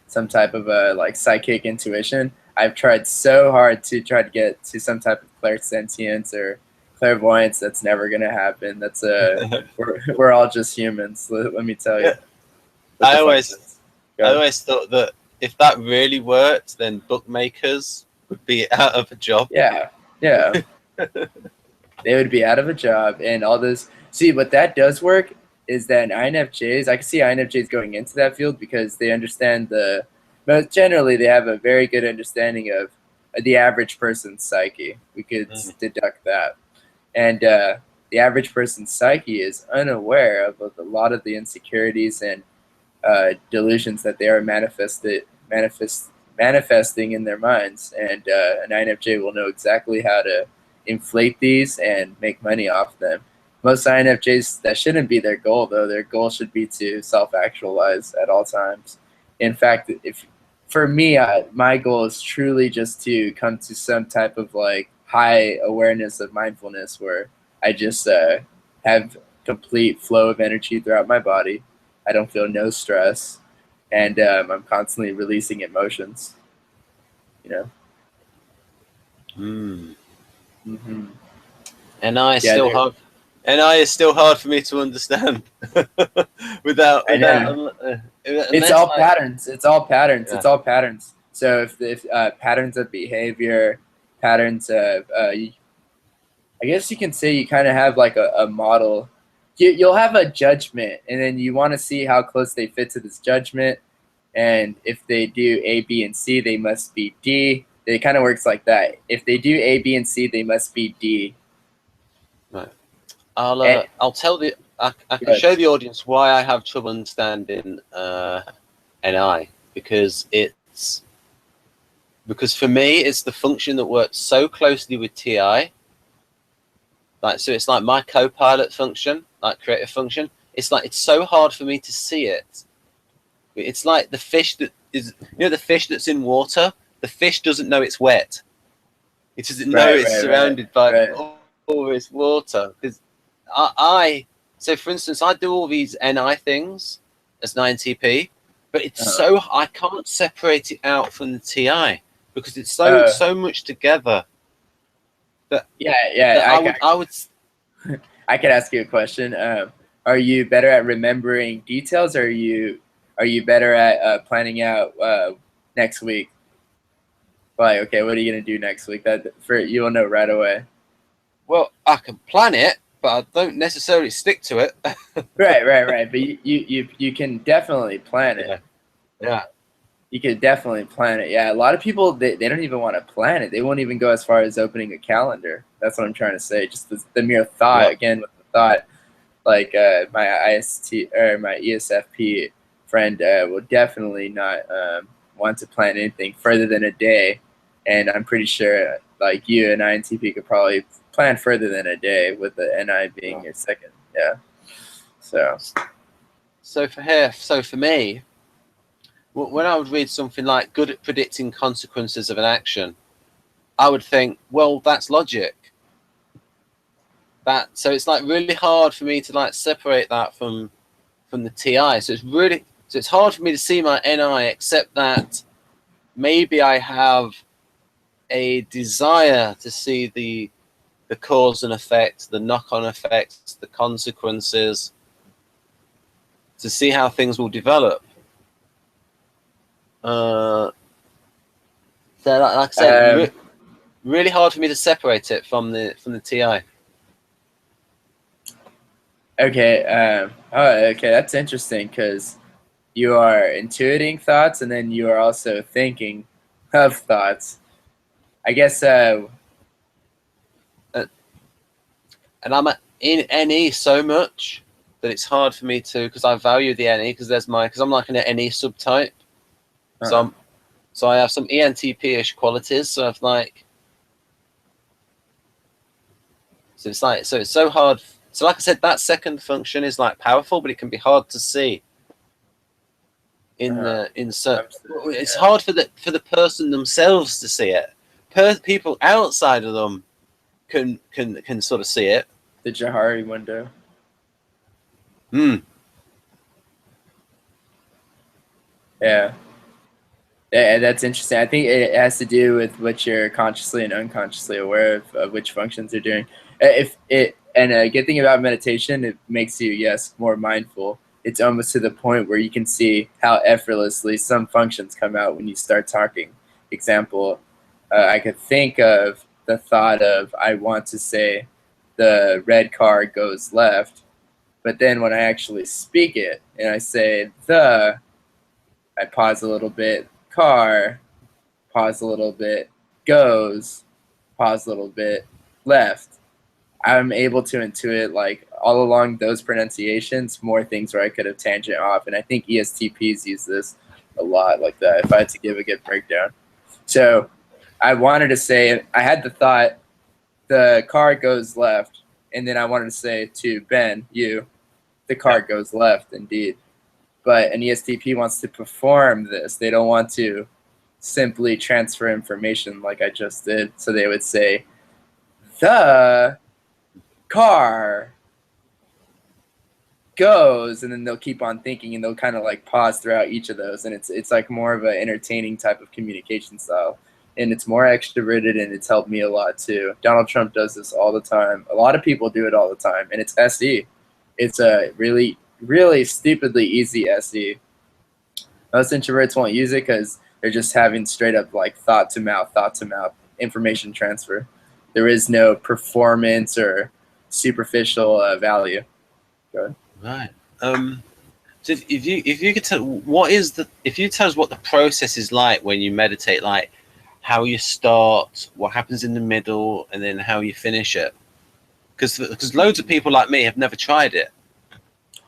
some type of like psychic intuition. I've tried so hard to try to get to some type of clairsentience or clairvoyance. That's never gonna happen. That's we're all just humans. Let me tell you. I always thought that if that really worked, then bookmakers would be out of a job. Yeah. They would be out of a job, and all this. See, what that does work is that INFJs, I can see INFJs going into that field because they understand most generally they have a very good understanding of the average person's psyche. We could deduct that. And the average person's psyche is unaware of a lot of the insecurities and delusions that they are manifesting in their minds. And an INFJ will know exactly how to inflate these and make money off them. Most INFJs, that shouldn't be their goal, though. Their goal should be to self-actualize at all times. In fact, for me, my goal is truly just to come to some type of like high awareness of mindfulness where I just have complete flow of energy throughout my body. I don't feel no stress, and I'm constantly releasing emotions. You know. Mm-hmm. NI is still hard for me to understand. It's all patterns. It's all patterns. It's all patterns. So if patterns of behavior, patterns of, I guess you can say you kind of have like a model. You'll have a judgment, and then you want to see how close they fit to this judgment. And if they do A, B, and C, they must be D. It kind of works like that. If they do A, B, and C, they must be D. Right. I'll tell I can show the audience why I have trouble understanding NI because for me it's the function that works so closely with TI. So it's like my co-pilot function, like creative function. It's like it's so hard for me to see it. It's like the fish that is, the fish that's in water. The fish doesn't know it's wet. It doesn't know it's surrounded by all this water. Because so for instance, I do all these NI things as an INTP, but it's so I can't separate it out from the TI because it's so much together. That I would. I could ask you a question. Are you better at remembering details, or are you better at planning out next week? Like, okay, what are you gonna do next week? You will know right away. Well, I can plan it, but I don't necessarily stick to it. Right. But you can definitely plan it. Yeah. You could definitely plan it. Yeah, a lot of people they don't even want to plan it. They won't even go as far as opening a calendar. That's what I'm trying to say. Just the mere thought. Again, with the thought, like my IST or my ESFP friend will definitely not want to plan anything further than a day. And I'm pretty sure, like you and INTP could probably plan further than a day, with the NI being your second. Yeah. So for me, when I would read something like good at predicting consequences of an action, I would think, well, that's logic. So it's like really hard for me to like separate that from the TI. So it's hard for me to see my NI, except that maybe I have a desire to see the cause and effect, the knock-on effects, the consequences, to see how things will develop. So like I said, really hard for me to separate it from the TI. Okay. Okay. That's interesting because you are intuiting thoughts, and then you are also thinking of thoughts. I guess. And I'm in NE so much that it's hard for me to, because I value the NE, because I'm like an NE subtype. Uh-huh. So I have some ENTP-ish qualities. So I've like, so it's so hard. So like I said, that second function is like powerful, but it can be hard to see in certain. It's Yeah. hard for the person themselves to see it. People outside of them can sort of see it. The Johari window. Yeah. Yeah, that's interesting. I think it has to do with what you're consciously and unconsciously aware of which functions you're doing. A good thing about meditation, it makes you, yes, more mindful. It's almost to the point where you can see how effortlessly some functions come out when you start talking. Example, I could think of the thought of, I want to say the red car goes left, but then when I actually speak it and I say I pause a little bit, car, pause a little bit, goes, pause a little bit, left. I'm able to intuit, like, all along those pronunciations, more things where I could have tangent off. And I think ESTPs use this a lot like that, if I had to give a good breakdown. So I wanted to say, I had the thought, the car goes left. And then I wanted to say to Ben, you, the car goes left, indeed. But an ESTP wants to perform this. They don't want to simply transfer information like I just did. So they would say, the car goes, and then they'll keep on thinking, and they'll kind of like pause throughout each of those. And it's like more of an entertaining type of communication style. And it's more extroverted, and it's helped me a lot too. Donald Trump does this all the time. A lot of people do it all the time, and it's SE. It's a really, really stupidly easy SE. Most introverts won't use it because they're just having straight up like thought to mouth information transfer. There is no performance or superficial value. Go ahead. Right. So if you could tell if you tell us what the process is like when you meditate, like how you start, what happens in the middle, and then how you finish it, because loads of people like me have never tried it.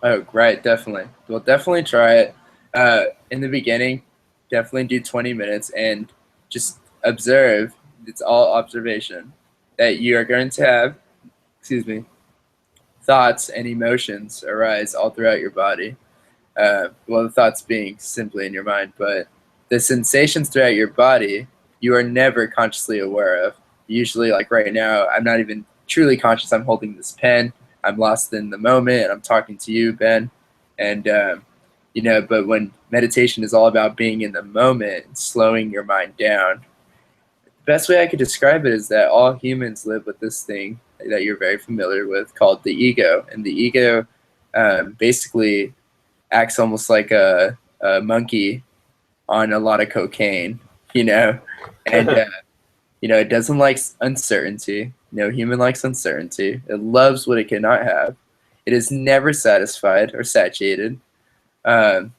Oh, right, definitely. We'll definitely try it. In the beginning, definitely do 20 minutes and just observe. It's all observation that you are going to have, thoughts and emotions arise all throughout your body. Well, the thoughts being simply in your mind, but the sensations throughout your body, you are never consciously aware of. Usually, like right now, I'm not even truly conscious. I'm holding this pen. I'm lost in the moment, and I'm talking to you, Ben. And, but when meditation is all about being in the moment and slowing your mind down, the best way I could describe it is that all humans live with this thing that you're very familiar with called the ego. And the ego basically acts almost like a monkey on a lot of cocaine, and it doesn't like uncertainty. No human likes uncertainty. It loves what it cannot have. It is never satisfied or satiated, unless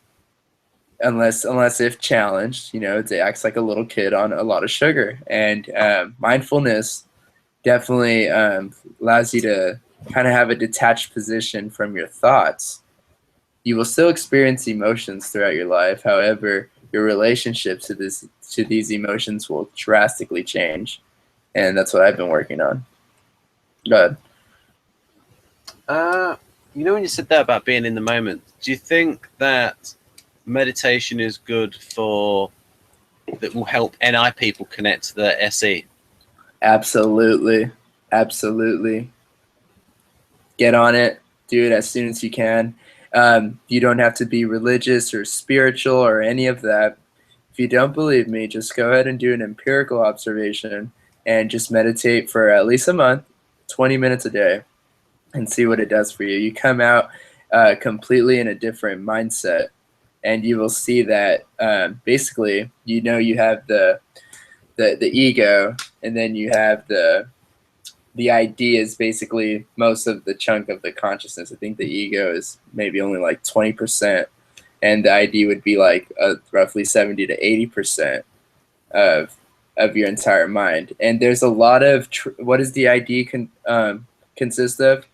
if challenged. It acts like a little kid on a lot of sugar. And mindfulness definitely allows you to kind of have a detached position from your thoughts. You will still experience emotions throughout your life. However, your relationship to these emotions will drastically change. And that's what I've been working on. Go ahead. When you said that about being in the moment, do you think that meditation is good that will help NI people connect to the SE? Absolutely. Get on it. Do it as soon as you can. You don't have to be religious or spiritual or any of that. If you don't believe me, just go ahead and do an empirical observation and just meditate for at least a month, 20 minutes a day, and see what it does for you. You come out completely in a different mindset, and you will see that basically, you have the ego, and then you have the idea is basically most of the chunk of the consciousness. I think the ego is maybe only like 20%, and the idea would be like roughly 70 to 80% of your entire mind. And there's a lot of what does the idea consist of?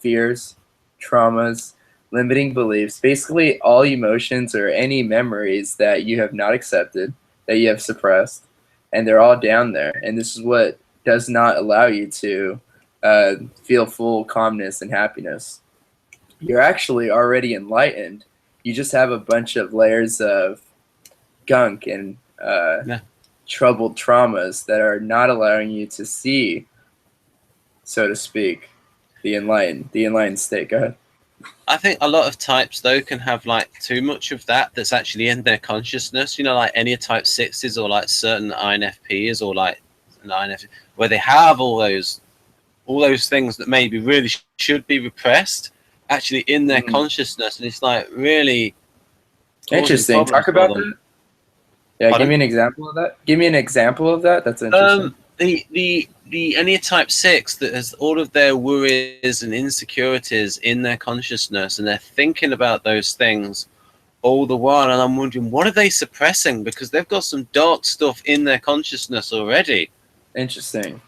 Fears, traumas, limiting beliefs, basically all emotions or any memories that you have not accepted, that you have suppressed, and they're all down there. And this is what does not allow you to feel full calmness and happiness. You're actually already enlightened. You just have a bunch of layers of gunk and troubled traumas that are not allowing you to see, so to speak, the enlightened state. Go ahead. I think a lot of types though can have like too much of that's actually in their consciousness, you know, like any type 6s or like certain INFPs or like an INFJ, where they have all those things that maybe really should be repressed actually in their consciousness, and it's like really interesting. Talk about that. Yeah, Pardon? give me an example of that. Give me an example of that. That's interesting. The any type 6 that has all of their worries and insecurities in their consciousness, and they're thinking about those things all the while, and I'm wondering, what are they suppressing? Because they've got some dark stuff in their consciousness already. Interesting.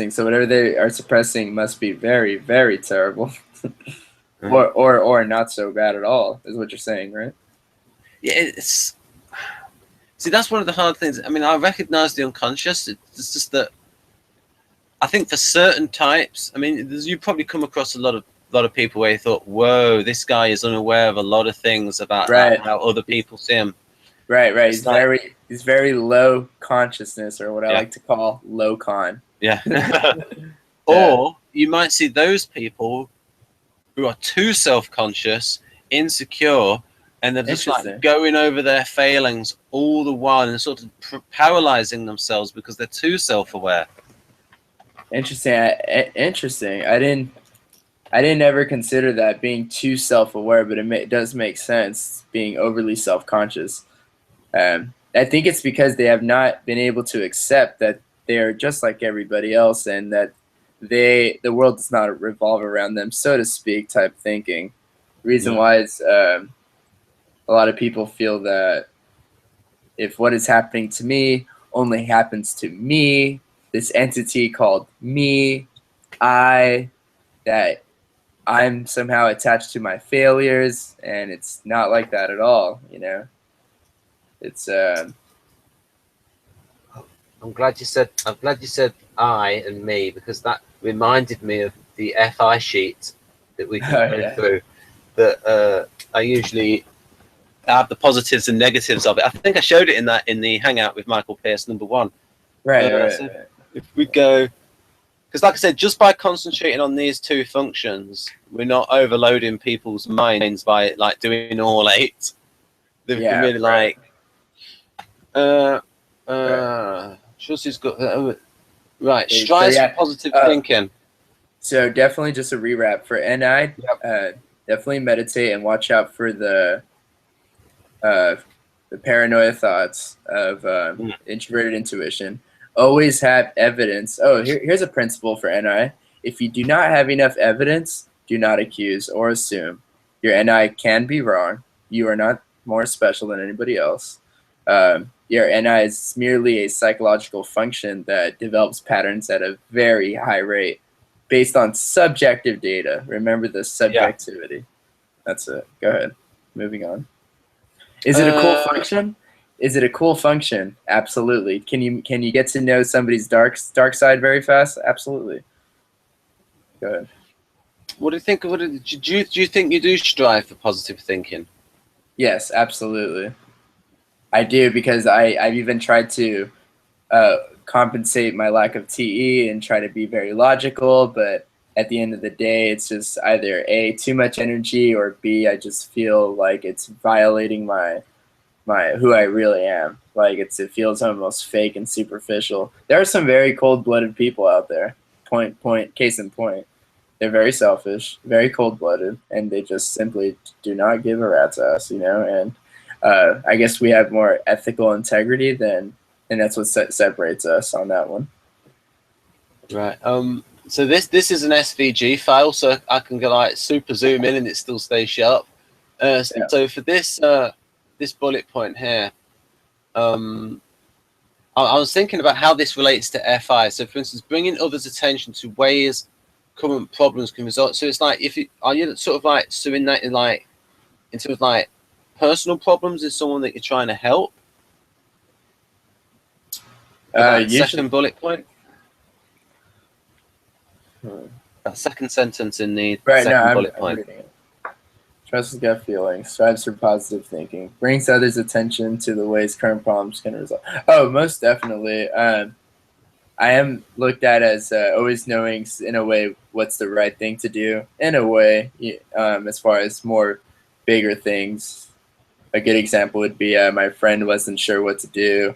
So whatever they are suppressing must be very, very terrible. or not so bad at all, is what you're saying, right? Yeah, see, that's one of the hard things. I mean, I recognize the unconscious. It's just that I think for certain types, I mean, you probably come across a lot of people where you thought, whoa, this guy is unaware of a lot of things about how other people see him. Right. He's very low consciousness, or what I like to call low con. Yeah. Or you might see those people who are too self-conscious, insecure, and they're just like going over their failings all the while and sort of paralyzing themselves because they're too self-aware. Interesting. I didn't ever consider that, being too self-aware, but it does make sense, being overly self-conscious. I think it's because they have not been able to accept that they are just like everybody else, and that the world does not revolve around them, so to speak, type thinking. Reason why is a lot of people feel that if what is happening to me only happens to me, this entity called me, that I'm somehow attached to my failures, and it's not like that at all, you know? It's I'm glad you said I and me, because that reminded me of the FI sheet that we can go through. That I usually have the positives and negatives of it. I think I showed it in the Hangout with Michael Pierce #1. Right. So if we go, because like I said, just by concentrating on these two functions, we're not overloading people's minds by like doing all 8. They can really like. Chelsea's got right. Strives for positive thinking. So definitely just a rewrap for NI. Definitely meditate and watch out for the paranoia thoughts of introverted intuition. Always have evidence. Oh, here's a principle for NI. If you do not have enough evidence, do not accuse or assume. Your NI can be wrong. You are not more special than anybody else. Your NI is merely a psychological function that develops patterns at a very high rate based on subjective data. Remember the subjectivity. That's it. Go ahead. Moving on. Is it a cool function? Is it a cool function? Absolutely. Can you get to know somebody's dark side very fast? Absolutely. Go ahead. What do you think? Do you think you do strive for positive thinking? Yes, absolutely. I do, because I've even tried to compensate my lack of TE and try to be very logical, but at the end of the day, it's just either A, too much energy, or B, I just feel like it's violating my who I really am. Like it feels almost fake and superficial. There are some very cold-blooded people out there. Case in point. They're very selfish, very cold-blooded, and they just simply do not give a rat's ass, you know. And I guess we have more ethical integrity and that's what separates us on that one. Right. So this is an SVG file, so I can go like super zoom in and it still stays sharp. So for this this bullet point here, I was thinking about how this relates to FI. So for instance, bringing others' attention to ways current problems can result. So it's like, are you sort of like suing that in like into like personal problems is someone that you're trying to help? That second bullet point. That second sentence in the second bullet point. Reading it. Trust his gut feelings, strives for positive thinking, brings others' attention to the ways current problems can resolve. Oh, most definitely. I am looked at as always knowing, in a way, what's the right thing to do, in a way, as far as more bigger things. A good example would be my friend wasn't sure what to do.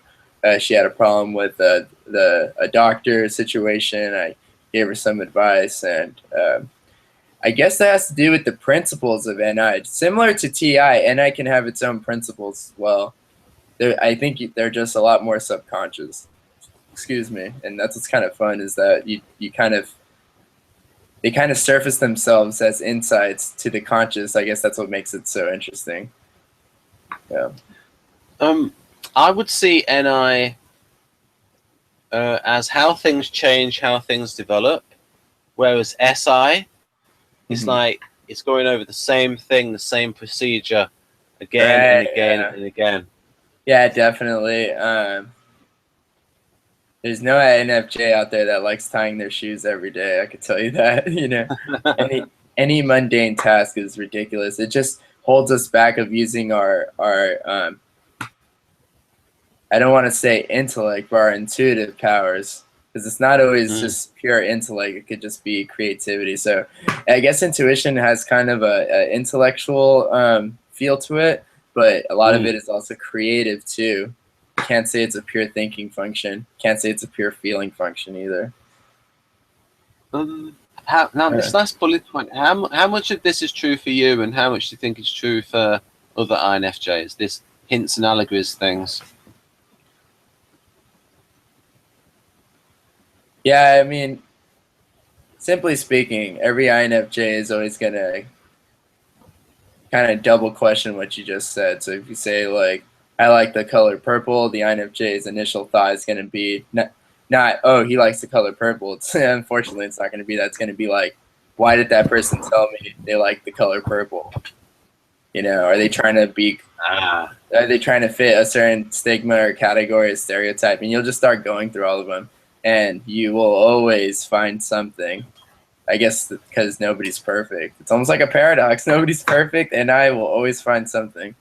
She had a problem with a doctor situation. I gave her some advice, and I guess that has to do with the principles of NI. Similar to TI, NI can have its own principles as well. I think they're just a lot more subconscious. Excuse me. And that's what's kind of fun, is that they kind of surface themselves as insights to the conscious. I guess that's what makes it so interesting. Yeah. I would see NI as how things change, how things develop, whereas SI is like it's going over the same thing, the same procedure again and again and again. Yeah, definitely. There's no INFJ out there that likes tying their shoes every day. I could tell you that. You know, any mundane task is ridiculous. It just holds us back of using our I don't want to say intellect, but our intuitive powers, because it's not always just pure intellect. It could just be creativity. So I guess intuition has kind of a intellectual feel to it, but a lot of it is also creative too. Can't say it's a pure thinking function. Can't say it's a pure feeling function either. This last bullet point, how much of this is true for you, and how much do you think is true for other INFJs? This hints and allegories things. Yeah, I mean, simply speaking, every INFJ is always going to kind of double question what you just said. So if you say, like, I like the color purple, the INFJ's initial thought is going to be not, oh, he likes the color purple. Unfortunately, it's not going to be that. It's going to be like, why did that person tell me they like the color purple? You know, are they trying to be, are they trying to fit a certain stigma or category or stereotype? And you'll just start going through all of them. And you will always find something, I guess, because nobody's perfect. It's almost like a paradox. Nobody's perfect, and I will always find something.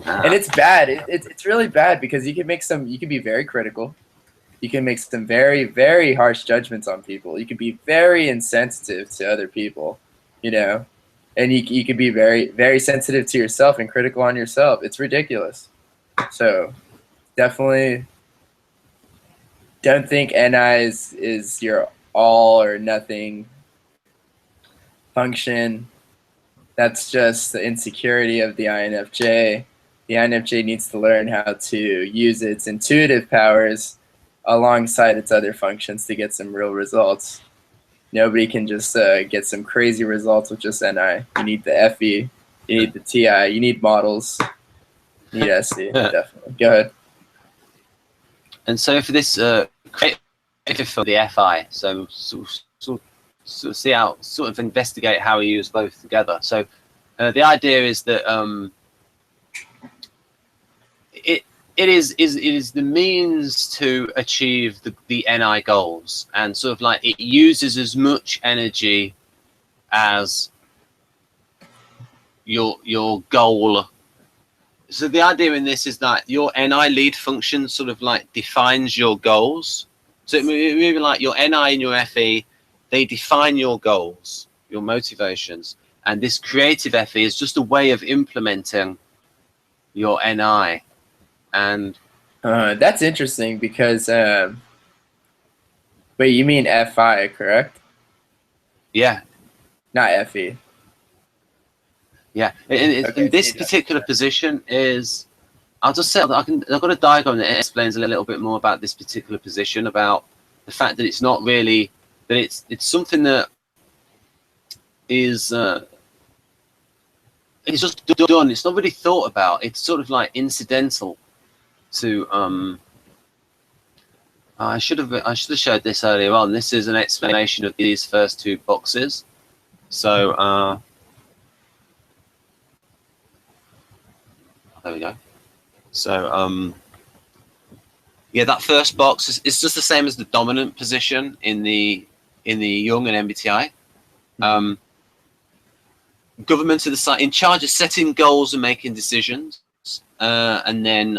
And it's bad. It's really bad, because you can be very critical. You can make some very, very harsh judgments on people. You can be very insensitive to other people, you know. And you can be very, very sensitive to yourself and critical on yourself. It's ridiculous. So definitely don't think NI is your all or nothing function. That's just the insecurity of the INFJ. The INFJ needs to learn how to use its intuitive powers alongside its other functions to get some real results. Nobody can just get some crazy results with just NI. You need the FE, you need the TI, you need models, you need SC, definitely. Go ahead. And so for this creative for the FI, so see how sort of investigate how we use both together. So the idea is that it is the means to achieve the NI goals, and sort of like it uses as much energy as your goal. So the idea in this is that your NI lead function sort of like defines your goals. So it maybe like your NI and your FE, they define your goals, your motivations, and this creative FE is just a way of implementing your NI. And that's interesting, because wait, you mean FI, correct? Yeah. Not FE. Yeah, in this particular position is, I'll just say I've got a diagram that explains a little bit more about this particular position, about the fact that it's not really, that it's something that is it's just done. It's not really thought about. It's sort of like incidental to I should have showed this earlier on. This is an explanation of these first two boxes. So there we go. So yeah, that first box is just the same as the dominant position in the Jung and MBTI. Government are the site in charge of setting goals and making decisions, and then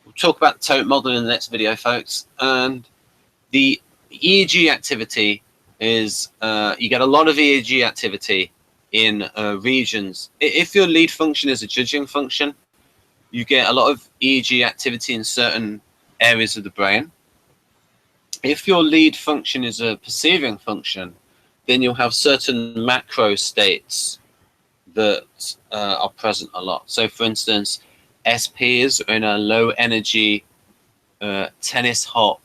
we'll talk about the tote model in the next video, folks. And the EEG activity is you get a lot of EEG activity in regions. If your lead function is a judging function, you get a lot of EEG activity in certain areas of the brain. If your lead function is a perceiving function, then you'll have certain macro states that are present a lot. So, for instance, SPs are in a low energy tennis hop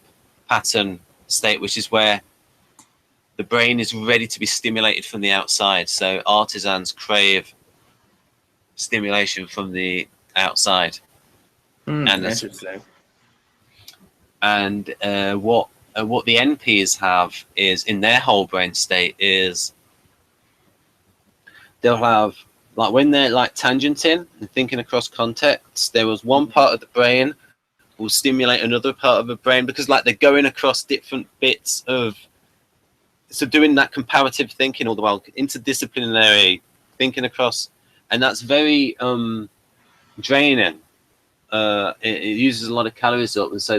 pattern state, which is where the brain is ready to be stimulated from the outside. So artisans crave stimulation from the outside. Interesting. And what the NPs have is in their whole brain state is they'll have, like, when they're like tangenting and thinking across contexts, there was one part of the brain will stimulate another part of the brain, because like they're going across different bits of, so doing that comparative thinking all the while, interdisciplinary thinking across, and that's very draining. It uses a lot of calories up, and so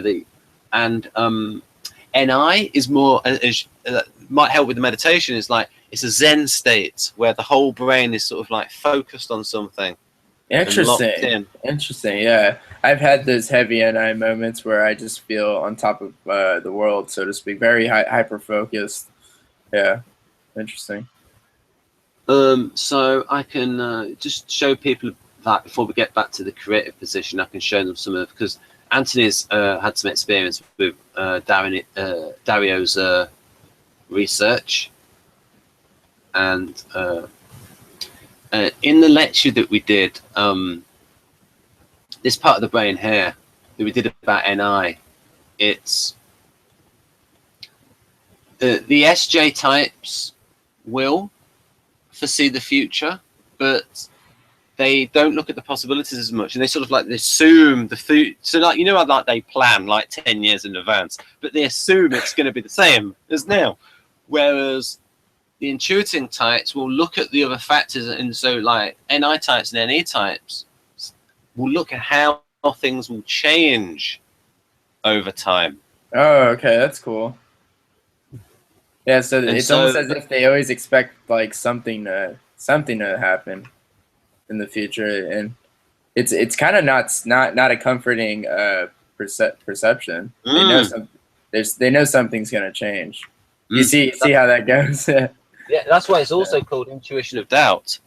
NI is more, might help with the meditation, is like it's a Zen state where the whole brain is sort of like focused on something. Interesting. Interesting. Yeah, I've had those heavy NI moments where I just feel on top of the world, so to speak, very hyper focused. Yeah, interesting. So I can just show people that before we get back to the creative position. I can show them some of, because Anthony's had some experience with Dario's research, and in the lecture that we did, this part of the brain here that we did about NI, it's the SJ types will foresee the future, but they don't look at the possibilities as much, and they sort of like assume the future. So like, you know, like they plan like 10 years in advance, but they assume it's going to be the same as now. Whereas the intuiting types will look at the other factors, and so like NI types and NE types will look at how things will change over time. Oh, okay, that's cool. Yeah, so it's almost as if they always expect like something to happen in the future, and it's kind of not a comforting perception. They know something's gonna change. You see how that goes. Yeah, that's why it's also called intuition of doubt.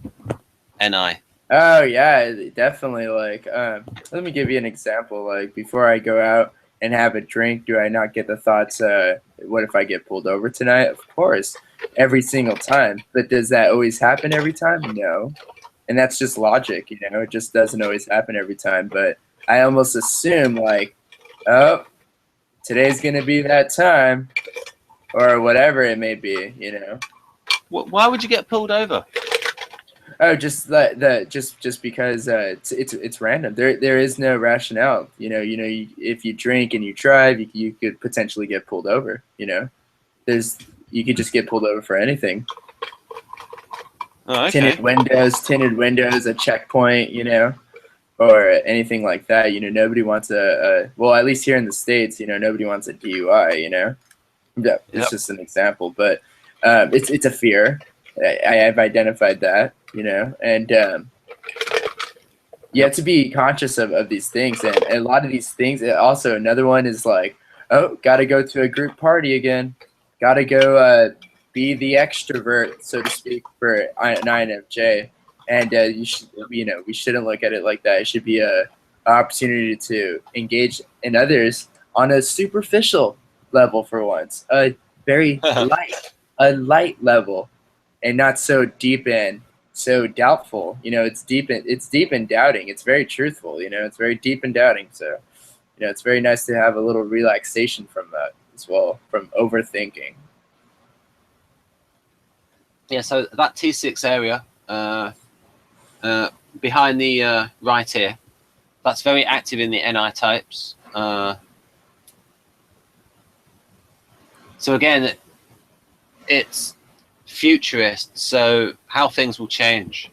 NI. Oh yeah, definitely. Like, let me give you an example. Like, before I go out and have a drink, do I not get the thoughts, what if I get pulled over tonight? Of course, every single time. But does that always happen every time? No. And that's just logic, you know, it just doesn't always happen every time. But I almost assume, like, oh, today's going to be that time, or whatever it may be, you know. Why would you get pulled over? Oh, just just because it's random. There is no rationale. You know, if you drink and you drive, you could potentially get pulled over. You know, you could just get pulled over for anything. Oh, okay. Tinted windows, a checkpoint, you know, or anything like that. You know, nobody wants well, at least here in the States, you know, nobody wants a DUI. You know, it's just an example, but it's a fear. I've identified that, you know, and you have to be conscious of these things, and a lot of these things. Also, another one is like, oh, gotta go to a group party again, gotta go be the extrovert, so to speak, for an INFJ, and we shouldn't look at it like that. It should be an opportunity to engage in others on a superficial level for once, a very light level. And not so deep and so doubtful. You know, it's deep and doubting. It's very truthful. You know, it's very deep and doubting. So, you it's very nice to have a little relaxation from that as well, from overthinking. Yeah, so that T6 area behind the right ear, that's very active in the NI types. So again, it's futurist, so how things will change.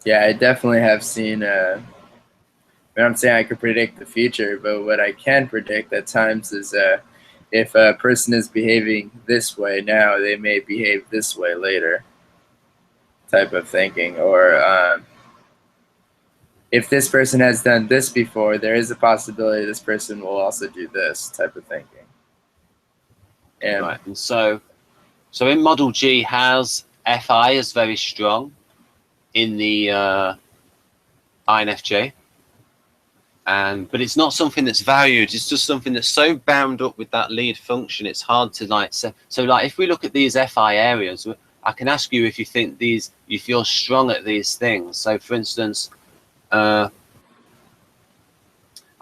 Yeah, I definitely have seen, I'm saying I could predict the future, but what I can predict at times is if a person is behaving this way now, they may behave this way later, type of thinking. Or if this person has done this before, there is a possibility this person will also do this, type of thinking. And right, and so in Model G has FI is very strong in the INFJ, but it's not something that's valued. It's just something that's so bound up with that lead function. It's hard to like say. So like if we look at these FI areas, I can ask you if you think you feel strong at these things. So for instance, oh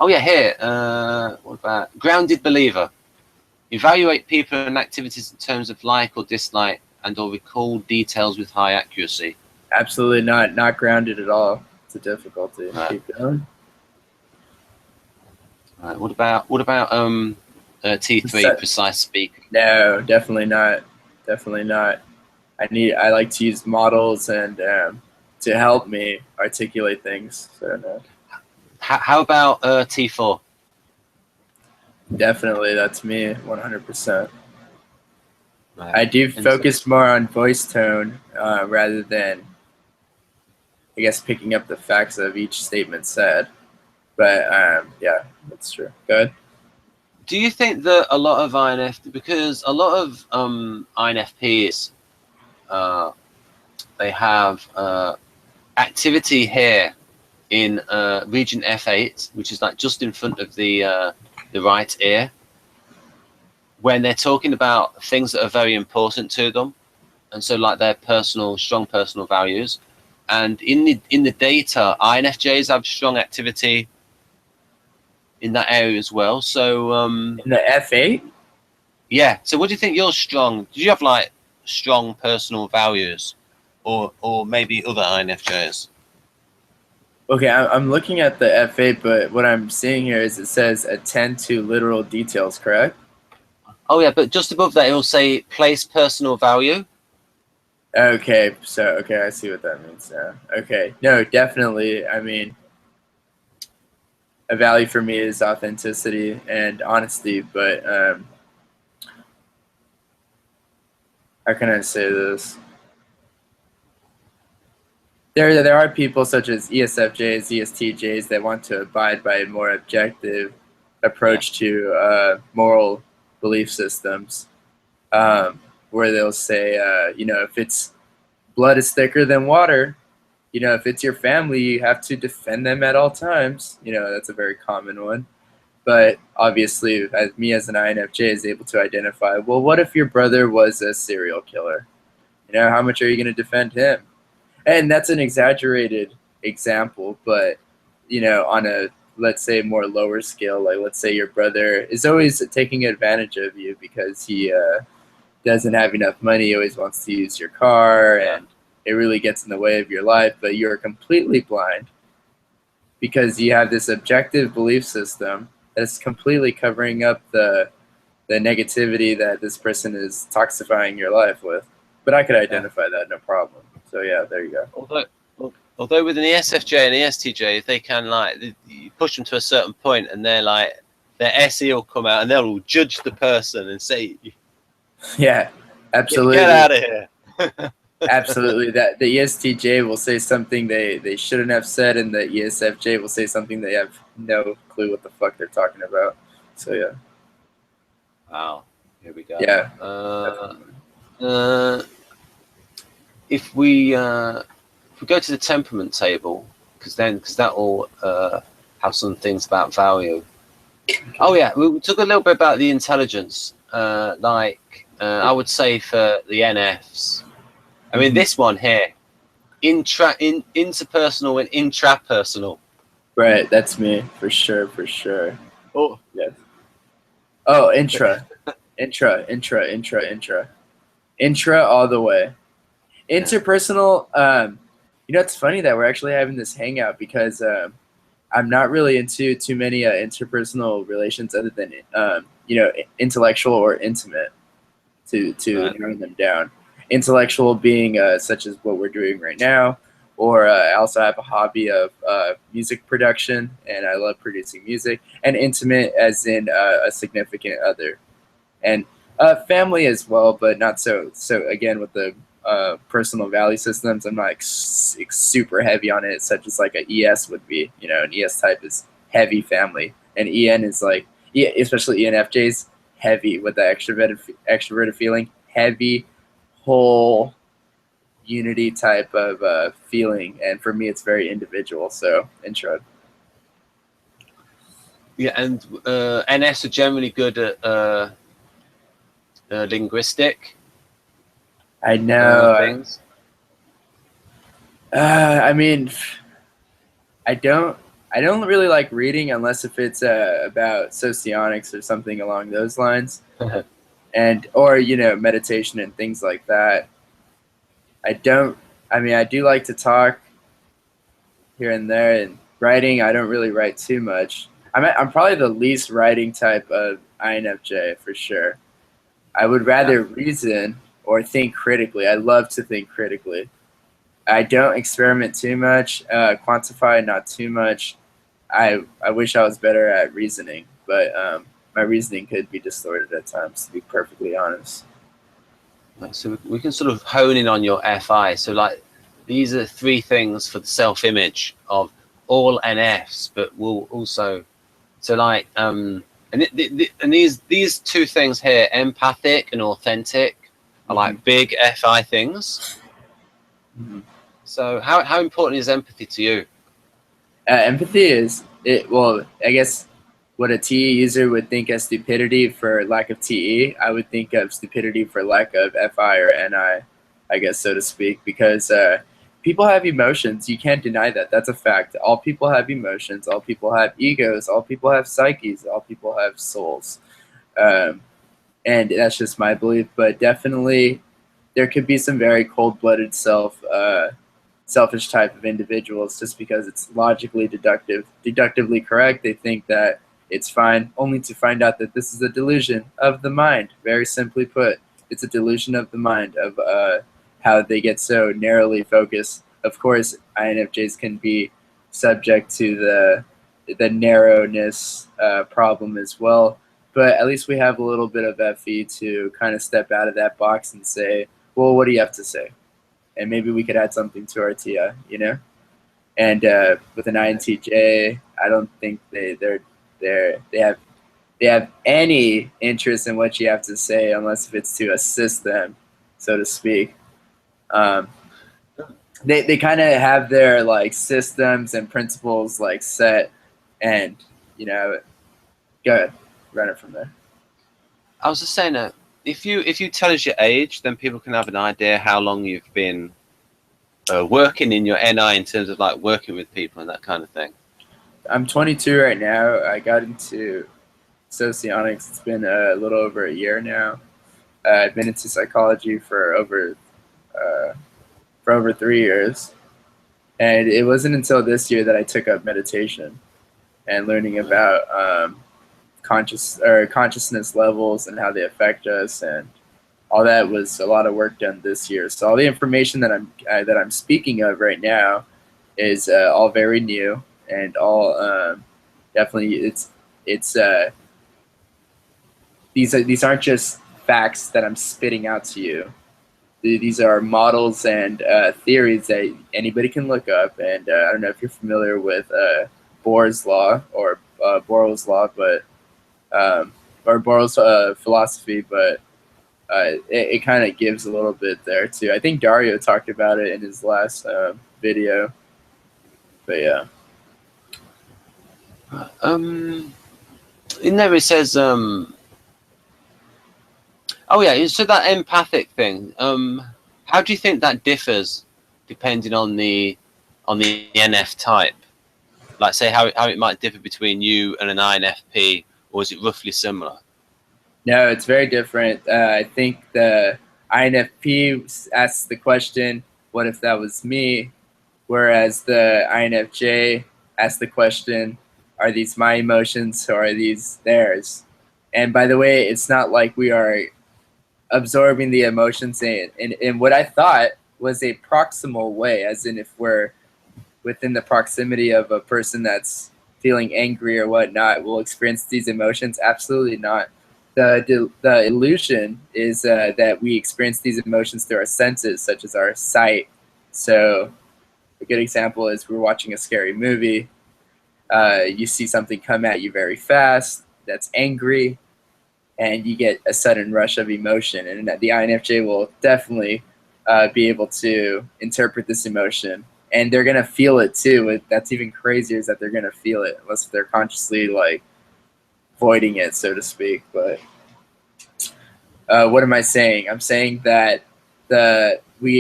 yeah, here, what about grounded believer? Evaluate people and activities in terms of like or dislike and or recall details with high accuracy. absolutely not grounded at all. It's a difficulty. Right. Keep going. Right. What about T3 precise speak? No, definitely not. Definitely not. I like to use models and to help me articulate things. So no. How about T4? Definitely, that's me, 100%. Right. I do focus more on voice tone rather than, I guess, picking up the facts of each statement said. But yeah, that's true. Go ahead. Do you think that a lot of because a lot of INFPs, they have activity here in region F8, which is like just in front of the right ear, when they're talking about things that are very important to them, and so like their strong personal values, and in the data, INFJs have strong activity in that area as well. So In the F8? yeah. So what do you think you're strong? Do you have like strong personal values, or maybe other INFJs? Okay, I'm looking at the F8, but what I'm seeing here is it says attend to literal details, correct? Oh yeah, but just above that it will say place personal value. Okay, so okay, I see what that means now. Okay, no, definitely. I mean, a value for me is authenticity and honesty, but how can I say this? There are people such as ESFJs, ESTJs that want to abide by a more objective approach to moral belief systems, where they'll say, if it's blood is thicker than water, if it's your family, you have to defend them at all times. That's a very common one. But obviously, me as an INFJ is able to identify, well, what if your brother was a serial killer? How much are you going to defend him? And that's an exaggerated example, but, on a, let's say, more lower scale, like let's say your brother is always taking advantage of you because he doesn't have enough money, he always wants to use your car, and it really gets in the way of your life, but you're completely blind because you have this objective belief system that's completely covering up the negativity that this person is toxifying your life with. But I could identify that, no problem. So yeah, there you go. Although with an ESFJ and ESTJ, if they can you push them to a certain point, and they're like their SE will come out and they'll judge the person and say, yeah, absolutely, get out of here. Absolutely, that the ESTJ will say something they shouldn't have said, and the ESFJ will say something they have no clue what the fuck they're talking about. So yeah. Wow. Here we go. Yeah. If we go to the temperament table, because that will have some things about value. Oh yeah, we took a little bit about the intelligence. I would say for the NFs. I mean, this one here, interpersonal and intrapersonal. Right, that's me for sure, for sure. Oh, Yes. Oh, intra, intra, intra, intra, intra, intra all the way. Interpersonal. You know, it's funny that we're actually having this hangout because I'm not really into too many interpersonal relations other than you know, intellectual or intimate. To right. narrow them down. Intellectual being such as what we're doing right now, or I also have a hobby of music production, and I love producing music. And intimate, as in a significant other, and family as well, but not so. So again, with the personal value systems, I'm not like super heavy on it, such as like a ES would be. You know, an ES type is heavy family, and EN is like, yeah, especially ENFJs, heavy with the extroverted feeling, heavy, whole unity type of feeling. And for me, it's very individual. So intro. Yeah, and NS are generally good at linguistic I know. things. I mean, I don't. I don't really like reading unless if it's about socionics or something along those lines, and or you know, meditation and things like that. I don't. I mean, I do like to talk here and there, and writing. I don't really write too much. I'm probably the least writing type of INFJ for sure. I would Yeah. rather reason or think critically. I love to think critically. I don't experiment too much, quantify not too much. I wish I was better at reasoning, but my reasoning could be distorted at times, to be perfectly honest. So we can sort of hone in on your FI. So like these are 3 things for the self-image of all NFs, but we'll also so like and these 2 things here, empathic and authentic, are like big FI things. Mm-hmm. So how important is empathy to you? Empathy is it. Well, I guess what a TE user would think as stupidity for lack of TE, I would think of stupidity for lack of FI or NI, I guess so to speak, because people have emotions. You can't deny that. That's a fact. All people have emotions. All people have egos. All people have psyches. All people have souls. Um, and that's just my belief. But definitely, there could be some very cold-blooded selfish type of individuals just because it's logically deductively correct. They think that it's fine, only to find out that this is a delusion of the mind. Very simply put, it's a delusion of the mind of how they get so narrowly focused. Of course, INFJs can be subject to the narrowness problem as well, but at least we have a little bit of FE to kind of step out of that box and say, well, what do you have to say? And maybe we could add something to our TIA, you know. And with an INTJ, I don't think they have any interest in what you have to say unless if it's to assist them, so to speak. Um, they kind of have their like systems and principles like set, and you know, go ahead, run it from there. I was just saying that if you tell us your age, then people can have an idea how long you've been working in your NI in terms of like working with people and that kind of thing. I'm 22 right now. I got into Socionics. It's been a little over a year now. I've been into psychology for over 3 years, and it wasn't until this year that I took up meditation and learning about consciousness levels and how they affect us, and all that was a lot of work done this year. So all the information that I'm speaking of right now is all very new and all definitely it's these aren't just facts that I'm spitting out to you. These are models and theories that anybody can look up. And I don't know if you're familiar with Bohr's law or Borel's law, but or Borel's philosophy, but it kind of gives a little bit there too. I think Dario talked about it in his last video. But yeah. In there it says oh yeah, so that empathic thing, how do you think that differs depending on the NF type? Like, say how it might differ between you and an INFP, or is it roughly similar? No, it's very different. I think the INFP asks the question, what if that was me? Whereas the INFJ asks the question, are these my emotions or are these theirs? And by the way, it's not like we are absorbing the emotions in what I thought was a proximal way, as in if we're within the proximity of a person that's feeling angry or whatnot, we'll experience these emotions. Absolutely not. The illusion is that we experience these emotions through our senses, such as our sight. So a good example is we're watching a scary movie. You see something come at you very fast that's angry, and you get a sudden rush of emotion. And the INFJ will definitely be able to interpret this emotion. And they're going to feel it too. That's even crazier, is that they're going to feel it, unless they're consciously like voiding it, so to speak. But what am I saying? I'm saying that we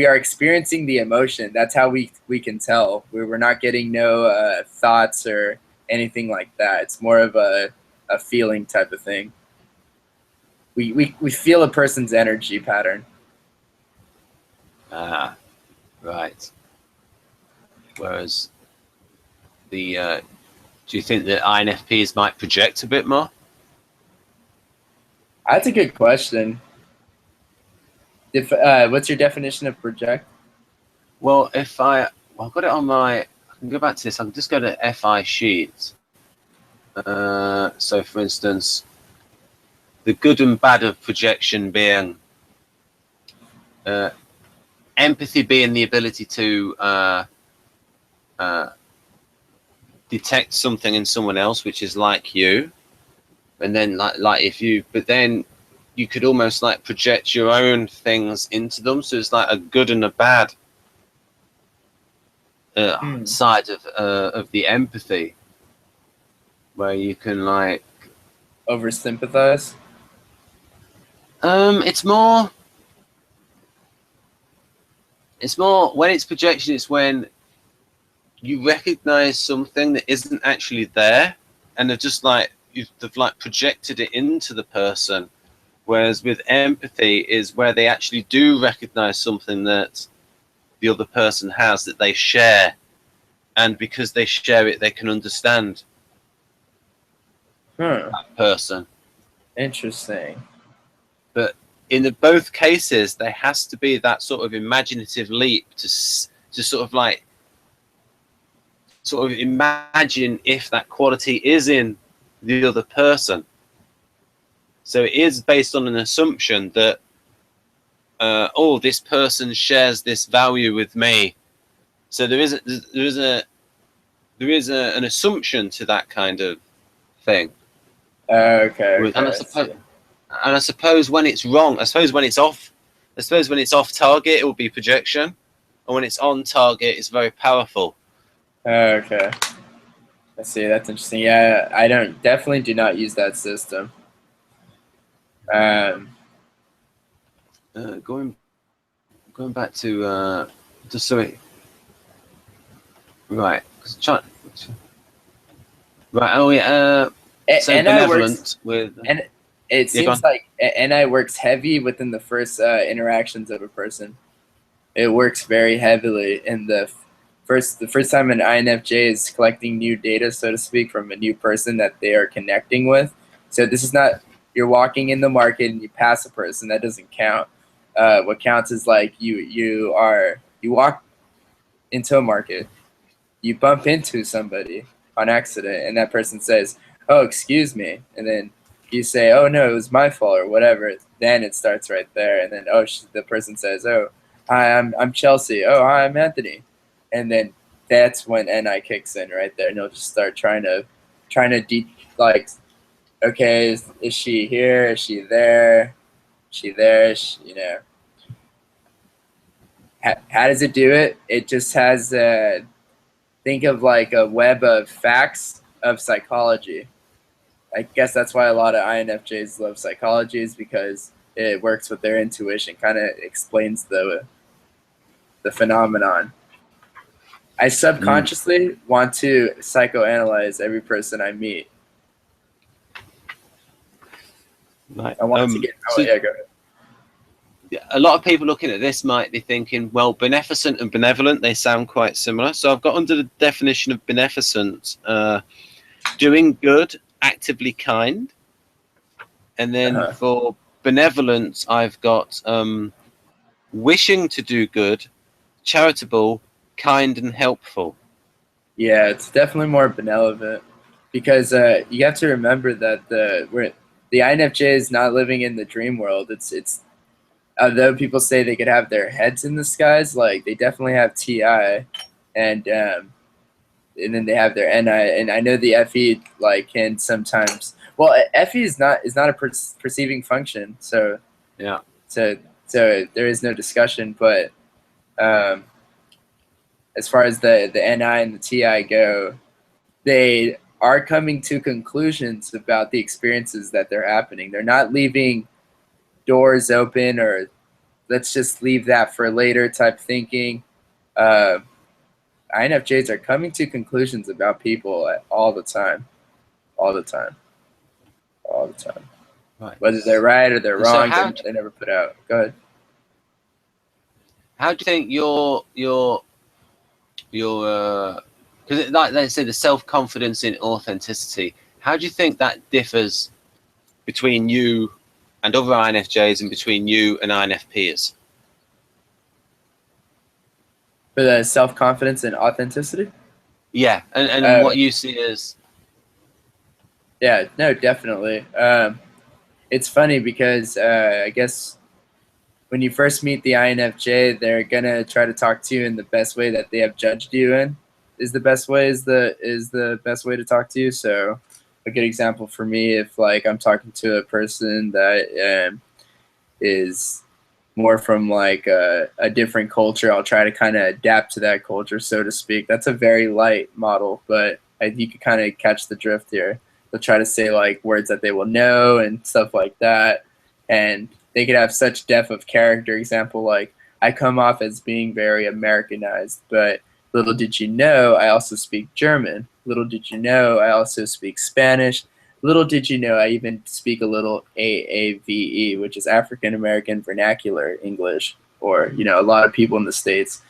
are experiencing the emotion. That's how we can tell. We're not getting no thoughts or anything like that. It's more of a feeling type of thing. We feel a person's energy pattern. Ah, right. Whereas the do you think that INFPs might project a bit more? That's a good question. What's your definition of project? Well, I've got it on my, I can go back to this. I can just go to FI sheet. So, for instance, the good and bad of projection being empathy being the ability to detect something in someone else which is like you, and then like if you, but then you could almost like project your own things into them. So it's like a good and a bad side of the empathy, where you can like Over sympathize. it's more when it's projection, it's when you recognize something that isn't actually there, and they're just like they've like projected it into the person. Whereas with empathy is where they actually do recognize something that the other person has that they share, and because they share it, they can understand that person. Interesting. But in both cases, there has to be that sort of imaginative leap to sort of imagine if that quality is in the other person. So it is based on an assumption that this person shares this value with me. So there is an assumption to that kind of thing. Okay. And I suppose when it's wrong, I suppose when it's off target, it will be projection, and when it's on target, it's very powerful. Okay. I see. That's interesting. Yeah, I definitely do not use that system. Going back to just so it right. Right. Oh yeah. So benevolent with and it seems like NI works heavy within the first interactions of a person. It works very heavily in the first time an INFJ is collecting new data, so to speak, from a new person that they are connecting with. So this is not you're walking in the market and you pass a person. That doesn't count. What counts is like you walk into a market, you bump into somebody on accident, and that person says, "Oh, excuse me," and then you say, "Oh no, it was my fault," or whatever. Then it starts right there, and then the person says, "Oh, hi, I'm Chelsea. Oh, hi, I'm Anthony," and then that's when NI kicks in right there, and you'll just start trying to okay, is she here? Is she there? Is she there? How does it do it? It just has think of like a web of facts of psychology. I guess that's why a lot of INFJs love psychology, is because it works with their intuition, kind of explains the phenomenon. I subconsciously want to psychoanalyze every person I meet. Right. I want to get. So Yeah, go ahead. a lot of people looking at this might be thinking, well, beneficent and benevolent, they sound quite similar. So I've got under the definition of beneficent, doing good, actively kind. And then for benevolence, I've got wishing to do good, charitable, kind, and helpful. Yeah, it's definitely more benevolent because you have to remember that the INFJ is not living in the dream world. It's although people say they could have their heads in the skies, like they definitely have TI, and then they have their NI, and I know the FE like can sometimes. Well, FE is not a perceiving function, so Yeah. so there is no discussion. But as far as the NI and the TI go, they are coming to conclusions about the experiences that they're happening. They're not leaving doors open or let's just leave that for later type thinking. INFJs are coming to conclusions about people all the time. Right. Whether they're right or they're wrong, So they never put out. Go ahead. How do you think your because like they say the self-confidence in authenticity, how do you think that differs between you and other INFJs and between you and INFPs? For the self-confidence and authenticity? Yeah, and what you see as... Yeah, no, definitely. It's funny because I guess when you first meet the INFJ, they're gonna try to talk to you in the best way that they have judged you in. Is the best way to talk to you. So a good example for me, if like I'm talking to a person that is more from like a different culture, I'll try to kind of adapt to that culture, so to speak. That's a very light model, but you can kind of catch the drift here. They'll try to say like words that they will know and stuff like that, and they could have such depth of character. Example, like I come off as being very Americanized, but little did you know I also speak German. Little did you know I also speak Spanish. Little did you know I even speak a little AAVE, which is African American Vernacular English, or a lot of people in the States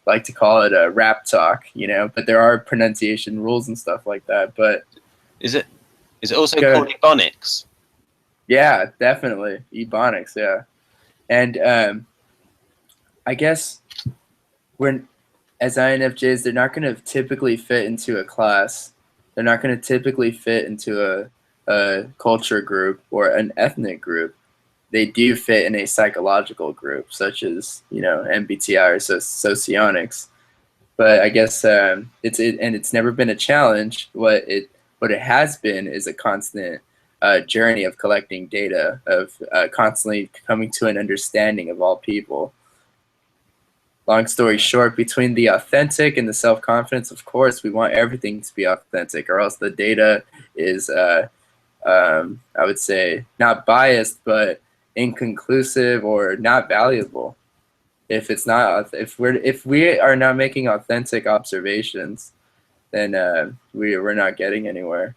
like to call it a rap talk, but there are pronunciation rules and stuff like that. But Is it also called Ebonics? Yeah, definitely. Ebonics, yeah. And I guess as INFJs, they're not going to typically fit into a class. They're not going to typically fit into a culture group or an ethnic group. They do fit in a psychological group, such as, MBTI or Socionics. But I guess it's never been a challenge. What it has been is a constant journey of collecting data, of constantly coming to an understanding of all people. Long story short, between the authentic and the self-confidence, of course, we want everything to be authentic, or else the data is, I would say, not biased, but inconclusive or not valuable. If we are not making authentic observations, then we're not getting anywhere.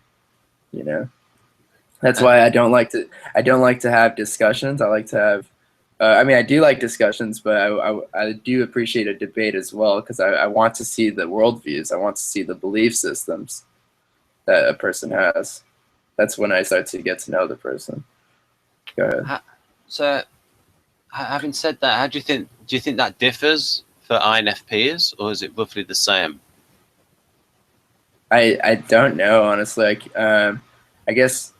That's why I don't like to have discussions. I like to have. I do like discussions, but I do appreciate a debate as well, because I want to see the worldviews. I want to see the belief systems that a person has. That's when I start to get to know the person. Go ahead. So, having said that, do you think that differs for INFPs, or is it roughly the same? I don't know, honestly. I guess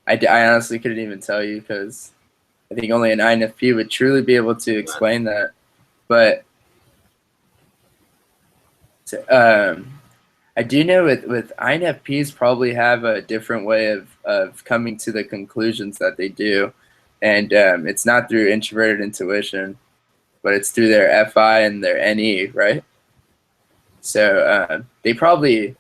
I honestly couldn't even tell you, because I think only an INFP would truly be able to explain that. But I do know with INFPs probably have a different way of coming to the conclusions that they do. And it's not through introverted intuition, but it's through their FI and their NE, right? So they probably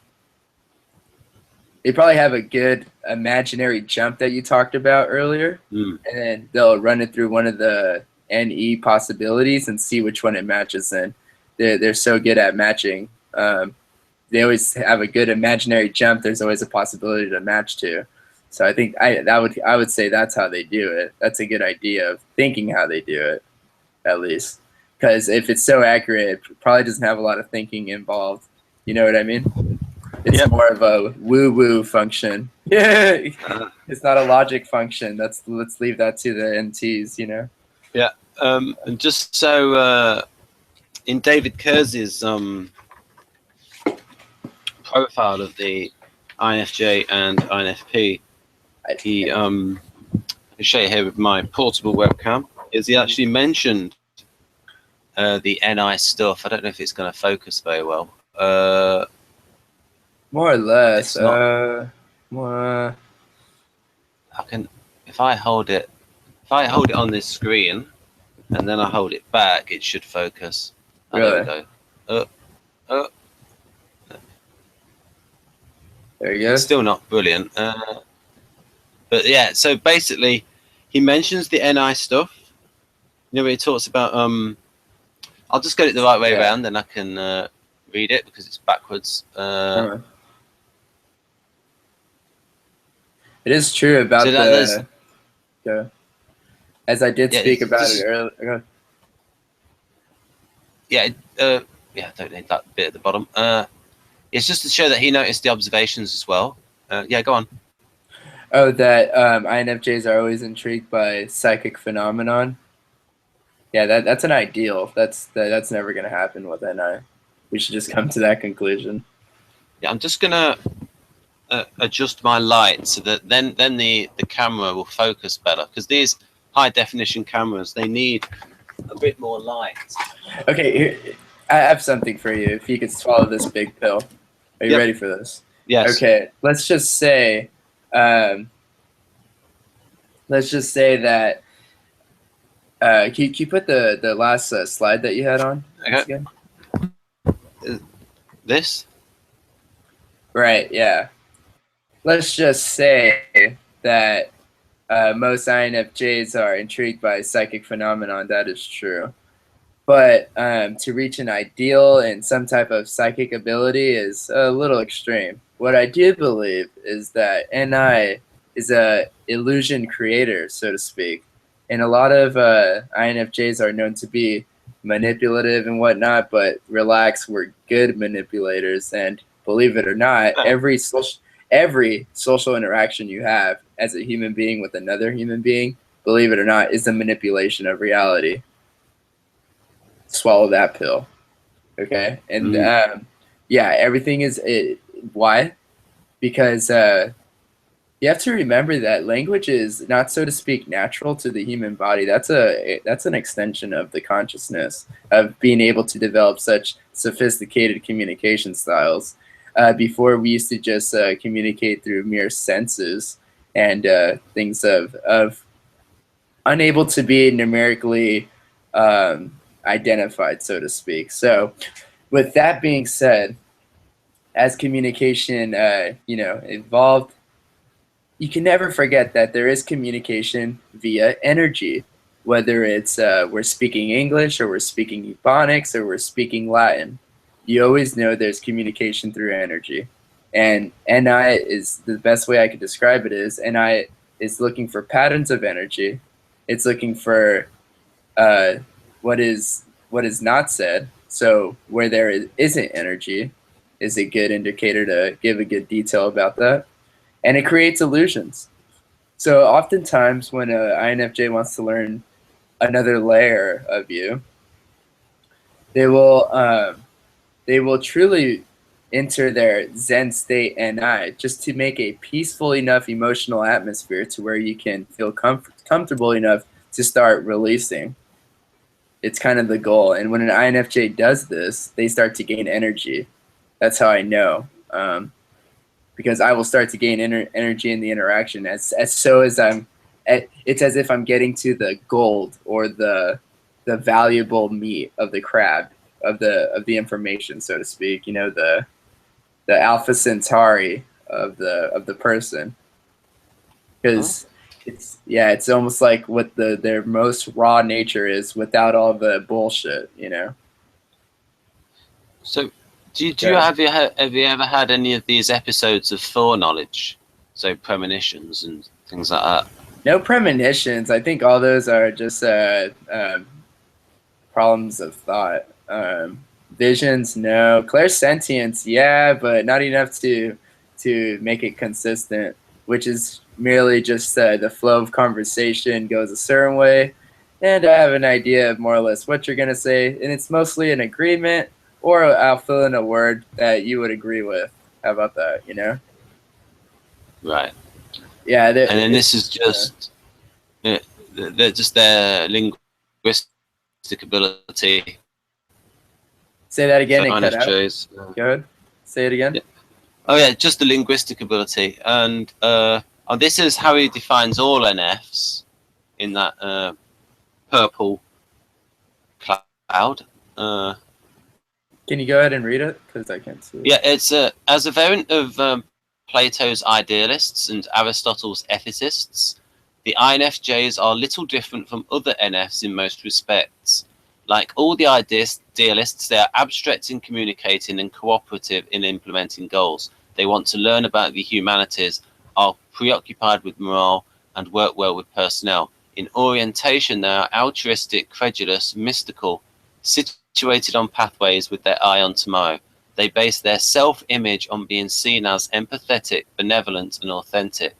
have a good imaginary jump that you talked about earlier, and then they'll run it through one of the NE possibilities and see which one it matches in. They're so good at matching They always have a good imaginary jump. There's always a possibility to match to. So I think I would say that's how they do it. That's a good idea of thinking how they do it, at least. Because if it's so accurate, it probably doesn't have a lot of thinking involved. You know what I mean? It's more of a woo-woo function. Yeah, it's not a logic function. Let's leave that to the NTs. You know. Yeah, and just so in David Keirsey's profile of the INFJ and INFP, he I'll show you here with my portable webcam. Is he actually mentioned the NI stuff? I don't know if it's going to focus very well. More or less. I can, if I hold it on this screen, and then I hold it back, it should focus. Oh, really? There we go. There you go. It's still not brilliant. But yeah, so basically, he mentions the NI stuff. You know, where he talks about, I'll just get it the right way around, then I can read it because it's backwards. It is true about as I did speak about it earlier. Yeah, I don't need that bit at the bottom. It's just to show that he noticed the observations as well. Yeah, go on. Oh, that INFJs are always intrigued by psychic phenomenon. Yeah, that's an ideal. That's never going to happen with NI. We should just come to that conclusion. Yeah, I'm just gonna adjust my light so that then the camera will focus better, because these high definition cameras, they need a bit more light. Okay, here, I have something for you. If you could swallow this big pill, are you ready for this? Yes. Okay, let's just say that. Can you put the last slide that you had on? Okay. This? Right. Yeah. Let's just say that most INFJs are intrigued by psychic phenomenon. That is true. But to reach an ideal in some type of psychic ability is a little extreme. What I do believe is that NI is a illusion creator, so to speak. And a lot of INFJs are known to be manipulative and whatnot, but relax, we're good manipulators. And believe it or not, every social interaction you have as a human being with another human being, believe it or not, is a manipulation of reality. Swallow that pill. Okay? And yeah, everything is why? Because you have to remember that language is not, so to speak, natural to the human body. That's an extension of the consciousness of being able to develop such sophisticated communication styles. Before, we used to just communicate through mere senses and things of unable to be numerically identified, so to speak. So with that being said, as communication evolved, you can never forget that there is communication via energy, whether it's we're speaking English or we're speaking Ebonics or we're speaking Latin. You always know there's communication through energy. And NI is the best way I could describe it is NI is looking for patterns of energy. It's looking for what is not said. So where there isn't energy is a good indicator to give a good detail about that. And it creates illusions. So oftentimes when an INFJ wants to learn another layer of you, they will truly enter their Zen state NI just to make a peaceful enough emotional atmosphere to where you can feel comfortable enough to start releasing. It's kind of the goal. And when an INFJ does this, they start to gain energy. That's how I know. Because I will start to gain energy in the interaction it's as if I'm getting to the gold or the valuable meat of the crab of the information, so to speak. You know, the Alpha Centauri of the person, because it's almost like what their most raw nature is without all the bullshit. You know. So Have you ever had any of these episodes of foreknowledge, so premonitions and things like that? No premonitions. I think all those are just problems of thought. Visions, no. Clairsentience, yeah, but not enough to make it consistent, which is merely just the flow of conversation goes a certain way, and I have an idea of more or less what you're going to say, and it's mostly an agreement, or I'll fill in a word that you would agree with. How about that, you know? Right. Yeah. And then this is just just their linguistic ability. Say that again. So It cut out. INFJs. Go ahead. Say it again. Yeah. Oh yeah, just the linguistic ability, and this is how he defines all NFs in that purple cloud. Can you go ahead and read it? Because I can't see it. Yeah, it's as a variant of Plato's idealists and Aristotle's ethicists, the INFJs are little different from other NFs in most respects. Like all the idealists, they are abstract in communicating and cooperative in implementing goals. They want to learn about the humanities, are preoccupied with morale, and work well with personnel. In orientation, they are altruistic, credulous, mystical, situated on pathways with their eye on tomorrow. They base their self-image on being seen as empathetic, benevolent, and authentic.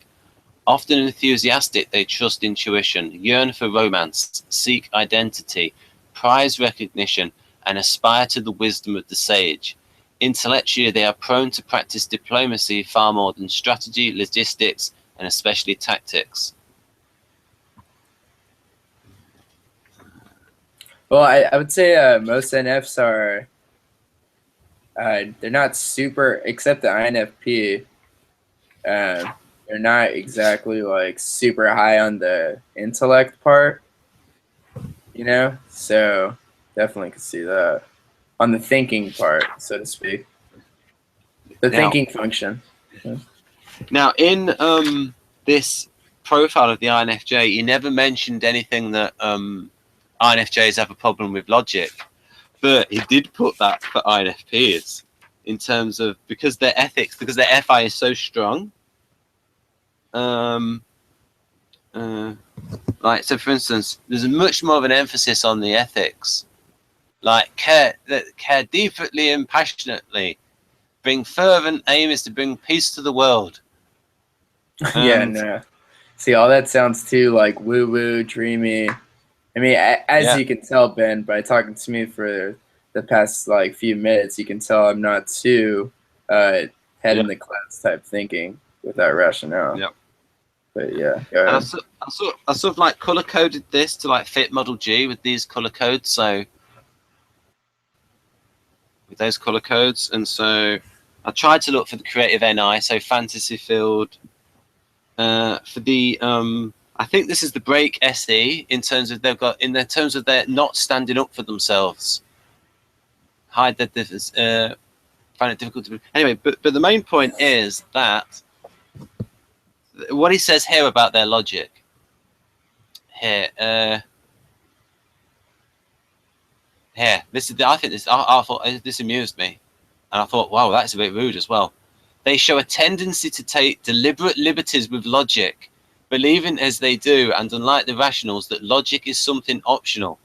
Often enthusiastic, they trust intuition, yearn for romance, seek identity, prize recognition, and aspire to the wisdom of the sage. Intellectually, they are prone to practice diplomacy far more than strategy, logistics, and especially tactics. Well, I would say most NFs are they're not super, except the INFP. They're not exactly like super high on the intellect part, you know. So definitely could see that on the thinking part, so to speak, the thinking function. Now, in this profile of the INFJ, he never mentioned anything that INFJs have a problem with logic, but he did put that for INFPs in terms of because their ethics, because their FI is so strong. Like, so for instance, there's much more of an emphasis on the ethics, like care deeply and passionately, bring fervent aim is to bring peace to the world. Yeah, no. See, all that sounds too like woo-woo, dreamy. I mean, as you can tell, Ben, by talking to me for the past like few minutes, you can tell I'm not too head in the clouds type thinking with that rationale. Yep. But yeah, and I sort of like color coded this to like fit Model G with these color codes. So with those color codes, and so I tried to look for the creative NI, so fantasy field. For the I think this is the break SE in terms of they're not standing up for themselves. Hide that this find it difficult to anyway. But the main point is that what he says here about their logic. Here, this is I think this. I thought this amused me, and I thought, wow, that's a bit rude as well. They show a tendency to take deliberate liberties with logic, believing as they do, and unlike the rationals, that logic is something optional.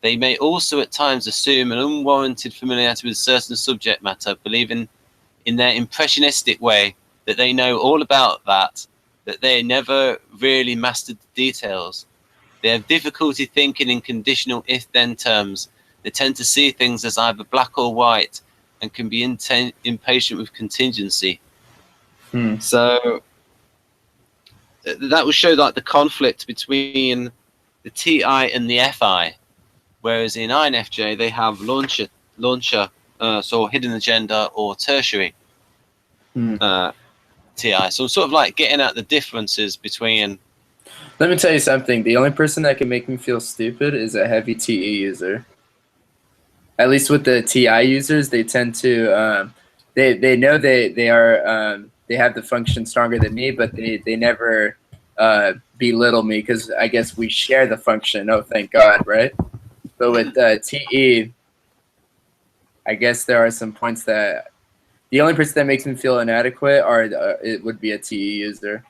They may also at times assume an unwarranted familiarity with certain subject matter, believing in their impressionistic way that they know all about that they never really mastered the details. They have difficulty thinking in conditional if-then terms. They tend to see things as either black or white, and can be impatient with contingency. So that will show like the conflict between the TI and the FI, whereas in INFJ they have launcher, so hidden agenda or tertiary TI. So I'm sort of like getting at the differences between. Let me tell you something. The only person that can make me feel stupid is a heavy TE user. At least with the TI users, they tend to they know they are they have the function stronger than me, but they never belittle me because I guess we share the function. Oh, thank God, right? But with TE, I guess there are some points that the only person that makes me feel inadequate it would be a TE user,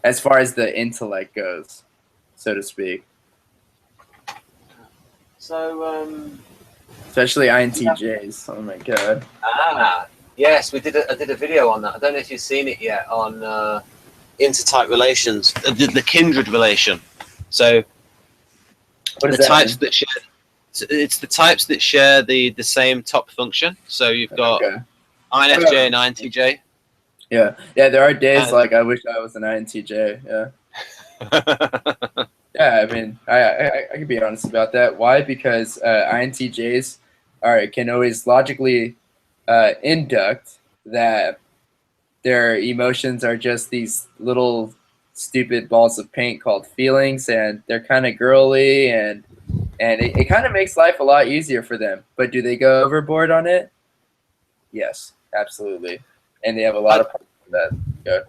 as far as the intellect goes, so to speak. So, especially INTJs. Oh my god. Yes, I did a video on that. I don't know if you've seen it yet on intertype relations, the kindred relation. So What is the that types mean? that share, it's the types that share the same top function. So you've got INFJ and INTJ. Yeah, there are days And like I wish I was an INTJ. Yeah. Yeah, I mean, I can be honest about that. Why? Because INTJs can always logically induct that their emotions are just these little stupid balls of paint called feelings, and they're kind of girly, and it kind of makes life a lot easier for them. But do they go overboard on it? Yes, absolutely, and they have a lot of problems with that. Go.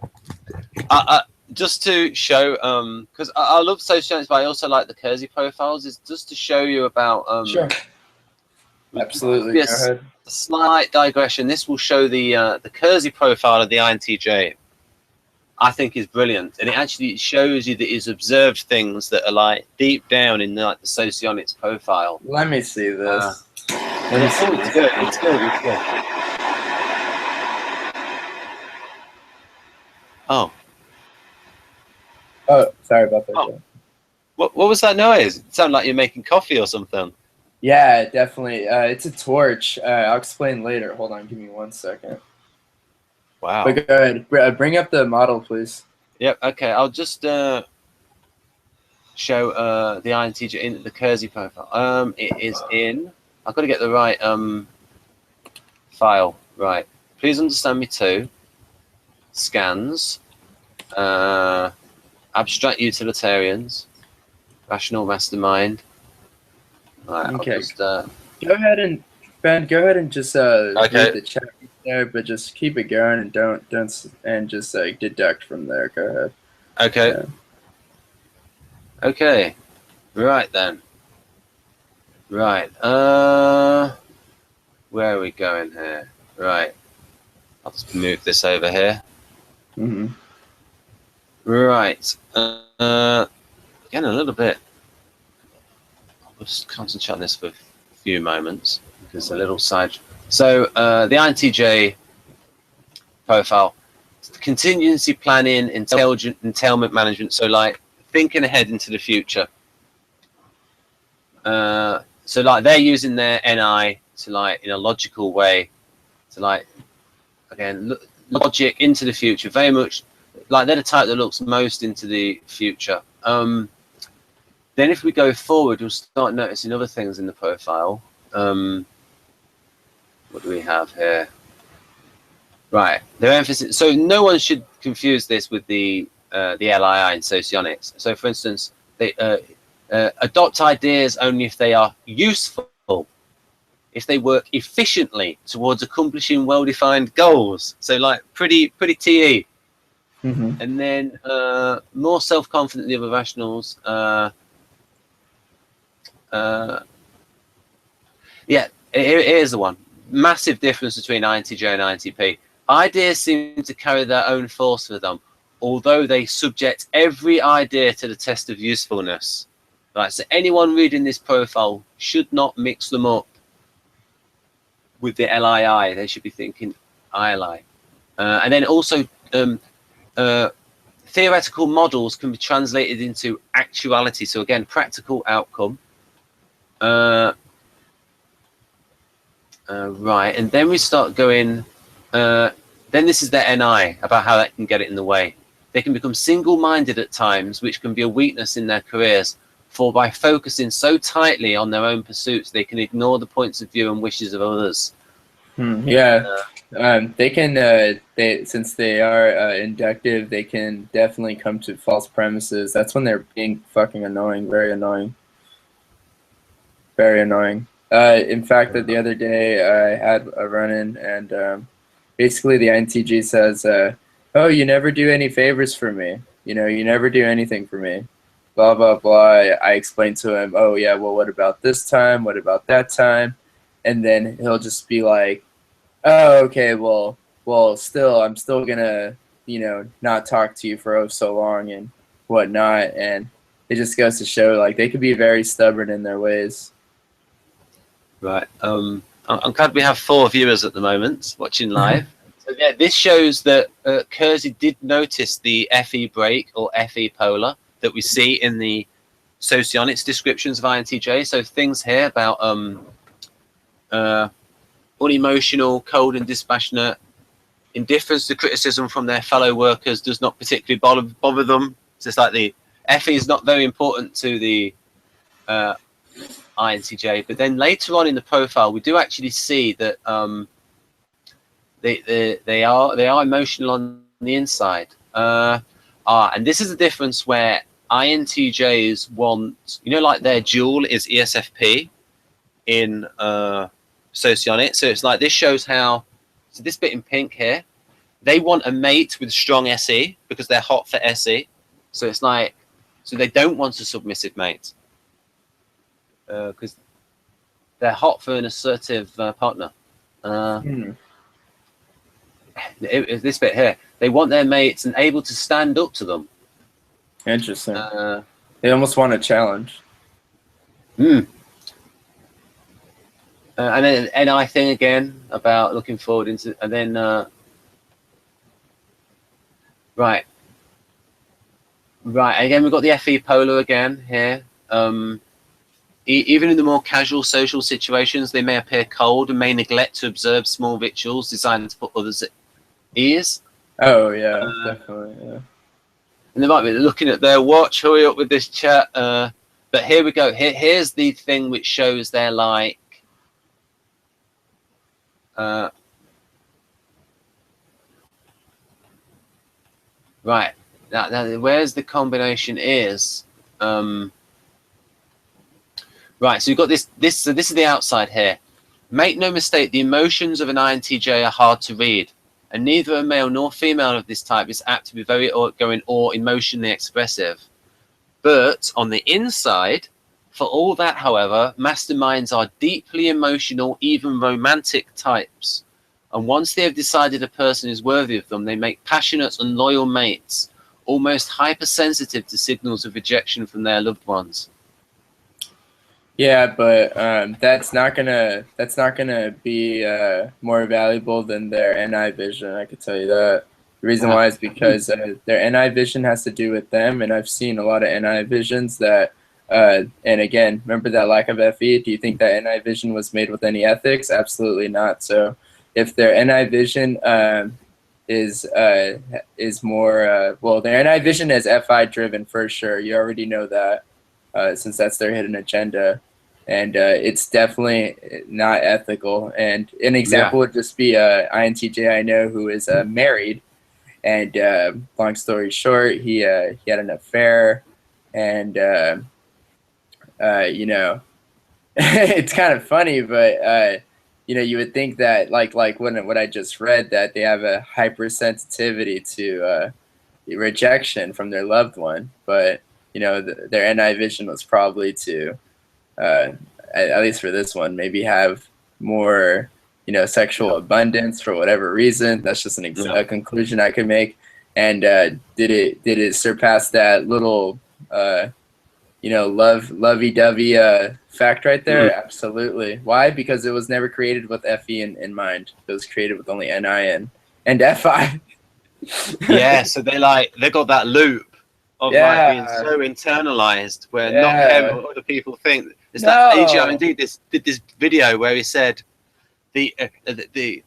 Just to show, because I love Socionics, but I also like the Keirsey profiles, is just to show you about. Sure. Absolutely. Go ahead. A slight digression. This will show the Keirsey profile of the INTJ. I think is brilliant, and it actually shows you that he's observed things that are like deep down in like the Socionics profile. Let me see this. It's good. It's good. It's good. Oh. Oh, sorry about that. Oh. What was that noise? It sounded like you're making coffee or something. Yeah, definitely. It's a torch. I'll explain later. Hold on, give me 1 second. Wow. But go ahead. Bring up the model, please. Yep. Okay. I'll just show the INTJ in the Keirsey profile. It is in. I've got to get the right file. Right. Please understand me too. Scans. Abstract utilitarians. Rational mastermind. Right, Okay. I'll just, go ahead and Ben. Go ahead and just read the chat there, but just keep it going and don't and just deduct from there. Go ahead. Okay. Yeah. Okay. Right then. Right. Where are we going here? Right. I'll just move this over here. Mm-hmm. Right. Again, a little bit. I'll just concentrate on this for a few moments because a little side. So the INTJ profile, contingency planning, entailment management. So like thinking ahead into the future. So like they're using their NI to like in a logical way to like again logic into the future. Very much like they're the type that looks most into the future. Then if we go forward, we'll start noticing other things in the profile. What do we have here? Right, their emphasis. So no one should confuse this with the LII in Socionics. So for instance, they adopt ideas only if they are useful, if they work efficiently towards accomplishing well-defined goals. So like pretty TE. Mm-hmm. And then more self-confident than the other rationals. Yeah, here's the one. Massive difference between INTJ and INTP. Ideas seem to carry their own force for them, although they subject every idea to the test of usefulness. Right, so anyone reading this profile should not mix them up with the LII. They should be thinking I.E.I. And then also theoretical models can be translated into actuality. So again, practical outcome. Right, and then we start going. Then this is their NI about how that can get it in the way. They can become single-minded at times, which can be a weakness in their careers. For by focusing so tightly on their own pursuits, they can ignore the points of view and wishes of others. Yeah, they can. Since they are inductive, they can definitely come to false premises. That's when they're being fucking annoying, very annoying, very annoying. In fact, the other day I had a run-in, and basically the INTJ says, "Oh, you never do any favors for me. You know, you never do anything for me." Blah blah blah. I explained to him, "Oh yeah, well, what about this time? What about that time?" and then he'll just be like, oh, okay, well, still, I'm still gonna, not talk to you for so long and whatnot. And it just goes to show, like, they could be very stubborn in their ways. Right. I'm glad we have 4 viewers at the moment watching live. So yeah, this shows that Keirsey did notice the FE break or FE polar that we see in the Socionics descriptions of INTJ. So things here about unemotional, cold and dispassionate, indifference to criticism from their fellow workers does not particularly bother them. So it's like the FE is not very important to the INTJ, but then later on in the profile, we do actually see that they are emotional on the inside. And this is the difference where INTJs want, like their jewel is ESFP in Socionics. So it's like this shows how. So this bit in pink here, they want a mate with strong SE because they're hot for SE. So it's like, so they don't want a submissive mate because they're hot for an assertive partner. This bit here, they want their mates and able to stand up to them. Interesting. They almost want a challenge. And then an NI thing again about looking forward into, and then right. Again, we've got the FE polar again here. Even in the more casual social situations, they may appear cold and may neglect to observe small rituals designed to put others at ease. Oh yeah, definitely. Yeah. And they might be looking at their watch. Hurry up with this chat. But here we go. Here's the thing which shows they're like. Right. Now, where's the combination is? Right. So you've got this. So this is the outside here. Make no mistake, the emotions of an INTJ are hard to read, and neither a male nor female of this type is apt to be very outgoing or emotionally expressive. But on the inside, for all that, however, masterminds are deeply emotional, even romantic types. And once they have decided a person is worthy of them, they make passionate and loyal mates, almost hypersensitive to signals of rejection from their loved ones. Yeah, but that's not gonna be more valuable than their NI vision. I could tell you that. The reason why is because their NI vision has to do with them, and I've seen a lot of NI visions that. And again, remember that lack of FE? Do you think that NI vision was made with any ethics? Absolutely not. So if their NI vision is more well, their NI vision is FI driven for sure. You already know that since that's their hidden agenda, and it's definitely not ethical. And an example would just be INTJ I know who is married, and long story short, he had an affair, and it's kind of funny, but you would think that like what I just read, that they have a hypersensitivity to rejection from their loved one, but their NI vision was probably to at least for this one, maybe have more sexual abundance for whatever reason. That's just a conclusion I could make. And did it surpass that little lovey-dovey fact right there? Absolutely. Why? Because it was never created with FE in mind. It was created with only NI and FI. Yeah, so they got that loop of like being so internalized where not caring what other people think. It's that ACDR indeed did this video where he said the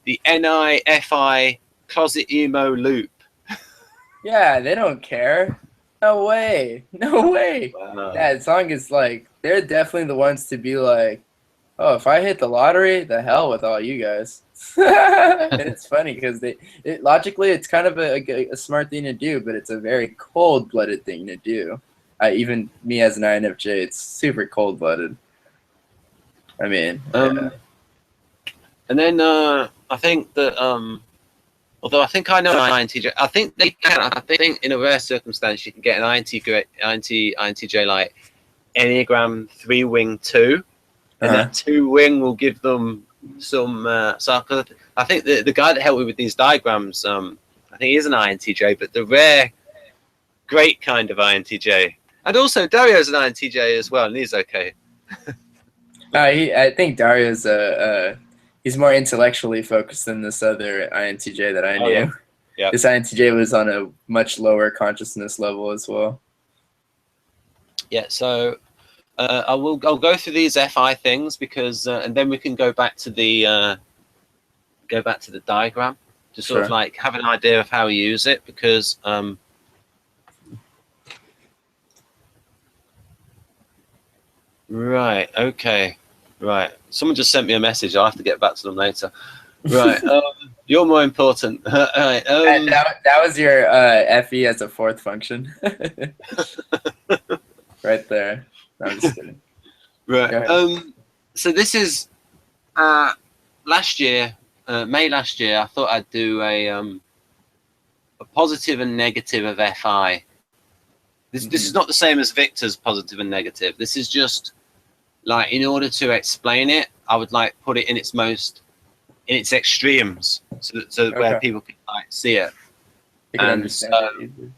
NI FI closet emo loop. Yeah, they don't care. No way. No way. Wow. That song is like, they're definitely the ones to be like, oh, if I hit the lottery, the hell with all you guys. And it's funny because logically it's kind of a smart thing to do, but it's a very cold-blooded thing to do. Even me as an INFJ, it's super cold-blooded. I mean, and then I think that although I think I know an INTJ, I think they can. I think in a rare circumstance you can get an INTJ like Enneagram 3 wing 2, and that 2 wing will give them some. I think the guy that helped me with these diagrams, I think he's an INTJ, but the rare, great kind of INTJ. And also Dario's an INTJ as well, and he's okay. I think Dario's he's more intellectually focused than this other INTJ that I knew. Yeah. Yeah. This INTJ was on a much lower consciousness level as well. Yeah. So I'll go through these FI things because, and then we can go back to the diagram to sort of like have an idea of how we use it because. Right. Okay. Right. Someone just sent me a message. I'll have to get back to them later. Right. You're more important. Right. That was your FE as a fourth function. Right there. No, I'm just kidding. Right. So this is last year, May last year. I thought I'd do a positive and negative of FI. This is not the same as Victor's positive and negative. This is just like in order to explain it, I would like put it in its extremes, so where people can like see it. You can understand it easily.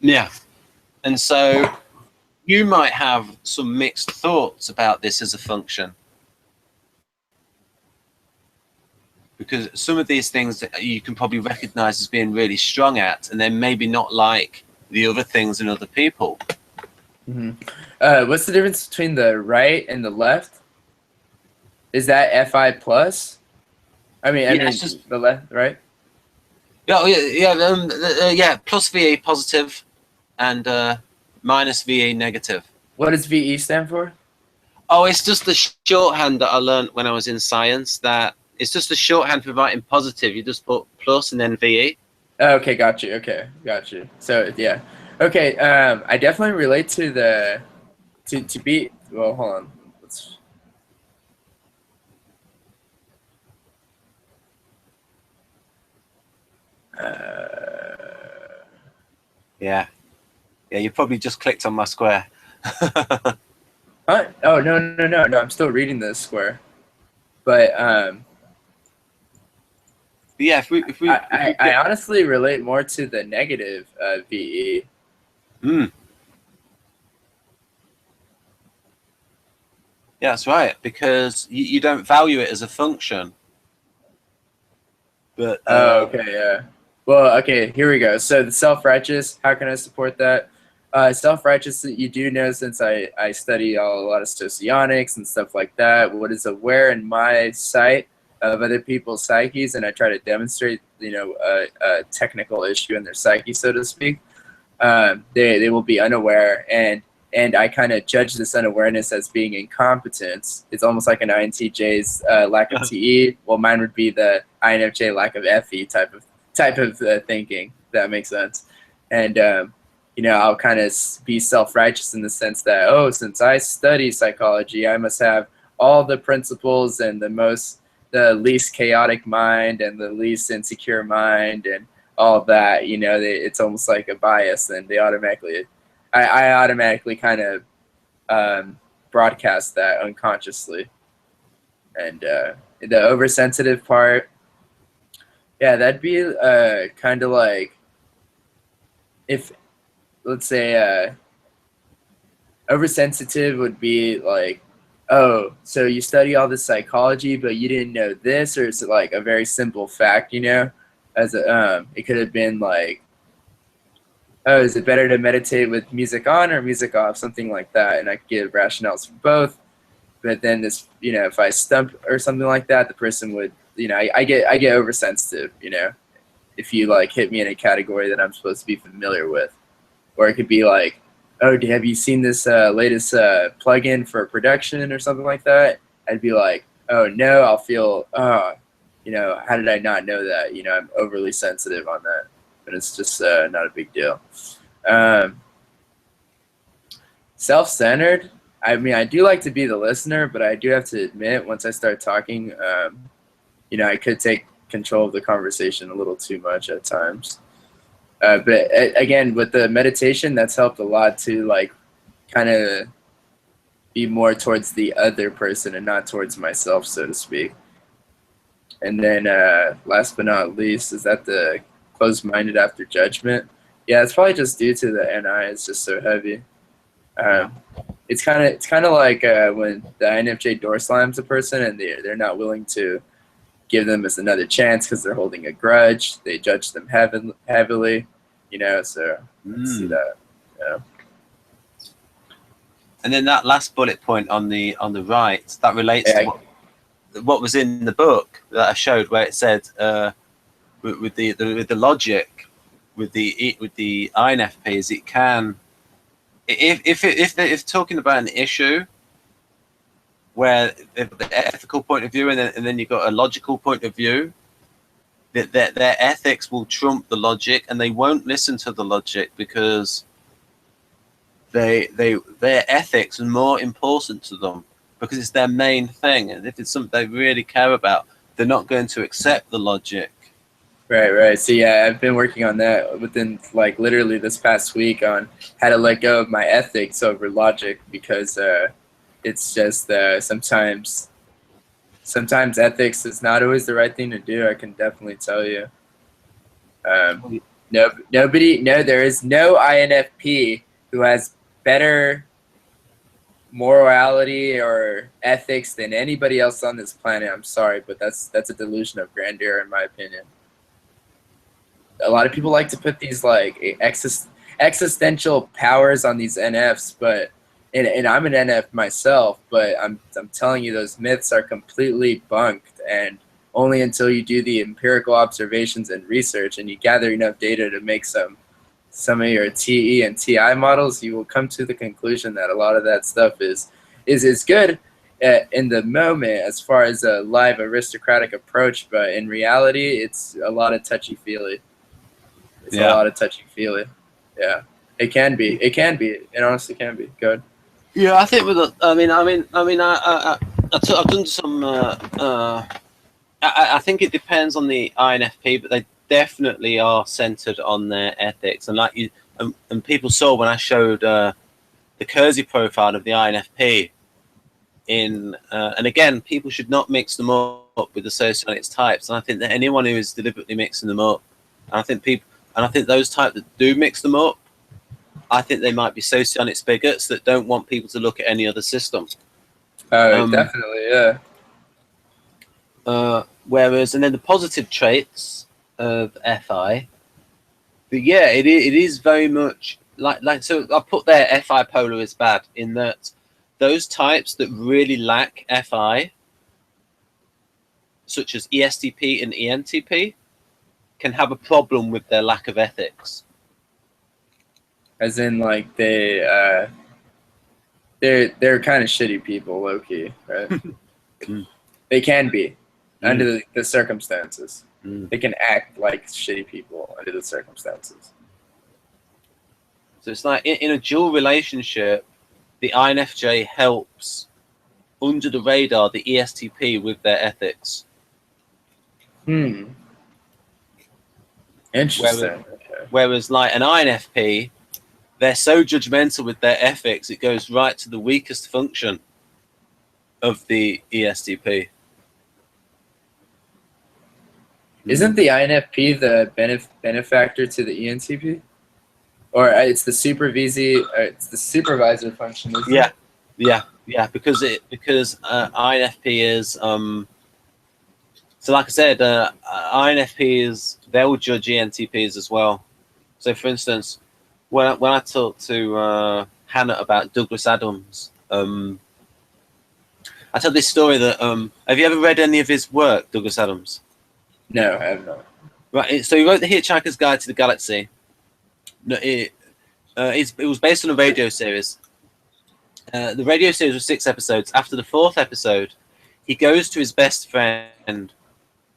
Yeah, and so you might have some mixed thoughts about this as a function, because some of these things that you can probably recognize as being really strong at, and then maybe not like the other things in other people. What's the difference between the right and the left? Is that FI plus? I mean, just the left, right? Yeah. Plus VE positive, and minus VE negative. What does VE stand for? Oh, it's just the shorthand that I learned when I was in science. That it's just a shorthand for writing positive. You just put plus and then VE. Okay, got you. Okay, got you. So yeah, okay. I definitely relate to the to be. Well, hold on. Let's. Yeah. You probably just clicked on my square. Huh? Oh no! I'm still reading this square, but yeah. I honestly relate more to the negative VE. Yeah, that's right, because you don't value it as a function. But okay, yeah. Well, okay, here we go. So the self-righteous, how can I support that? Self-righteous, you do know, since I study a lot of socionics and stuff like that, what is aware in my sight of other people's psyches, and I try to demonstrate, a technical issue in their psyche, so to speak. They will be unaware, and I kind of judge this unawareness as being incompetence. It's almost like an INTJ's lack of TE. Well, mine would be the INFJ lack of FE type of thinking. If that makes sense. And I'll kind of be self-righteous in the sense that, oh, since I study psychology, I must have all the principles and the least chaotic mind and the least insecure mind and all that. It's almost like a bias, and they automatically. I automatically kind of broadcast that unconsciously. And the oversensitive part, yeah, that'd be kind of like if, let's say, oversensitive would be like, oh, so you study all this psychology, but you didn't know this, or it's like a very simple fact, as it could have been like, oh, is it better to meditate with music on or music off? Something like that. And I could give rationales for both. But then this, if I stump or something like that, the person would, I get oversensitive, if you like hit me in a category that I'm supposed to be familiar with. Or it could be like, oh, have you seen this latest plugin for production or something like that? I'd be like, oh, no, I'll feel, how did I not know that? I'm overly sensitive on that. But it's just not a big deal. Self-centered. I mean, I do like to be the listener, but I do have to admit, once I start talking, I could take control of the conversation a little too much at times. But again, with the meditation, that's helped a lot to like kind of be more towards the other person and not towards myself, so to speak. And then last but not least, is that the closed-minded after judgment. Yeah, it's probably just due to the NI. It's just so heavy. It's kind of like when the INFJ door slams a person and they're not willing to give them as another chance because they're holding a grudge. They judge them heavily, you know. So I see that. Yeah. And then that last bullet point on the right, that relates to what was in the book that I showed, where it said with the logic with the INFPs, it can, if talking about an issue where the ethical point of view and then you've got a logical point of view, that their ethics will trump the logic, and they won't listen to the logic because their ethics are more important to them because it's their main thing, and if it's something they really care about, they're not going to accept the logic. Right. So yeah, I've been working on that within like literally this past week on how to let go of my ethics over logic, because it's just sometimes ethics is not always the right thing to do. I can definitely tell you. There is no INFP who has better morality or ethics than anybody else on this planet. I'm sorry, but that's a delusion of grandeur, in my opinion. A lot of people like to put these like existential powers on these NFs, but and I'm an NF myself, but I'm telling you, those myths are completely bunked, and only until you do the empirical observations and research and you gather enough data to make some of your TE and TI models, you will come to the conclusion that a lot of that stuff is good in the moment as far as a live aristocratic approach, but in reality, it's a lot of touchy-feely. It's a lot of touchy-feely. Yeah, it can be. It honestly can be. Good. Yeah, I think with I've done some. I think it depends on the INFP, but they definitely are centered on their ethics, and like you and people saw when I showed the Keirsey profile of the INFP. And again, people should not mix them up with the Socionics types, and I think that anyone who is deliberately mixing them up, and I think those types that do mix them up, I think they might be Socionics bigots that don't want people to look at any other system. Definitely, yeah. Whereas, and then the positive traits of FI, but yeah, it is very much like so. I put there FI polar is bad in that those types that really lack FI, such as ESTP and ENTP, can have a problem with their lack of ethics. As in, like they're kind of shitty people, low key, right? They can be under the circumstances. They can act like shitty people under the circumstances. So it's like in a dual relationship, the INFJ helps under the radar the ESTP with their ethics. Interesting. Whereas like an INFP, they're so judgmental with their ethics, it goes right to the weakest function of the ESTP. Isn't the INFP the benefactor to the ENTP? Or it's the it's the supervisor function, isn't it? Yeah, because INFP is so like I said, INFPs, they'll judge ENTPs as well. So for instance, when I talked to Hannah about Douglas Adams, I told this story that have you ever read any of his work, Douglas Adams? No, I have not. Right, so he wrote The Hitchhiker's Guide to the Galaxy. No, it was based on a radio series. The radio series was 6 episodes. After the 4th episode, he goes to his best friend,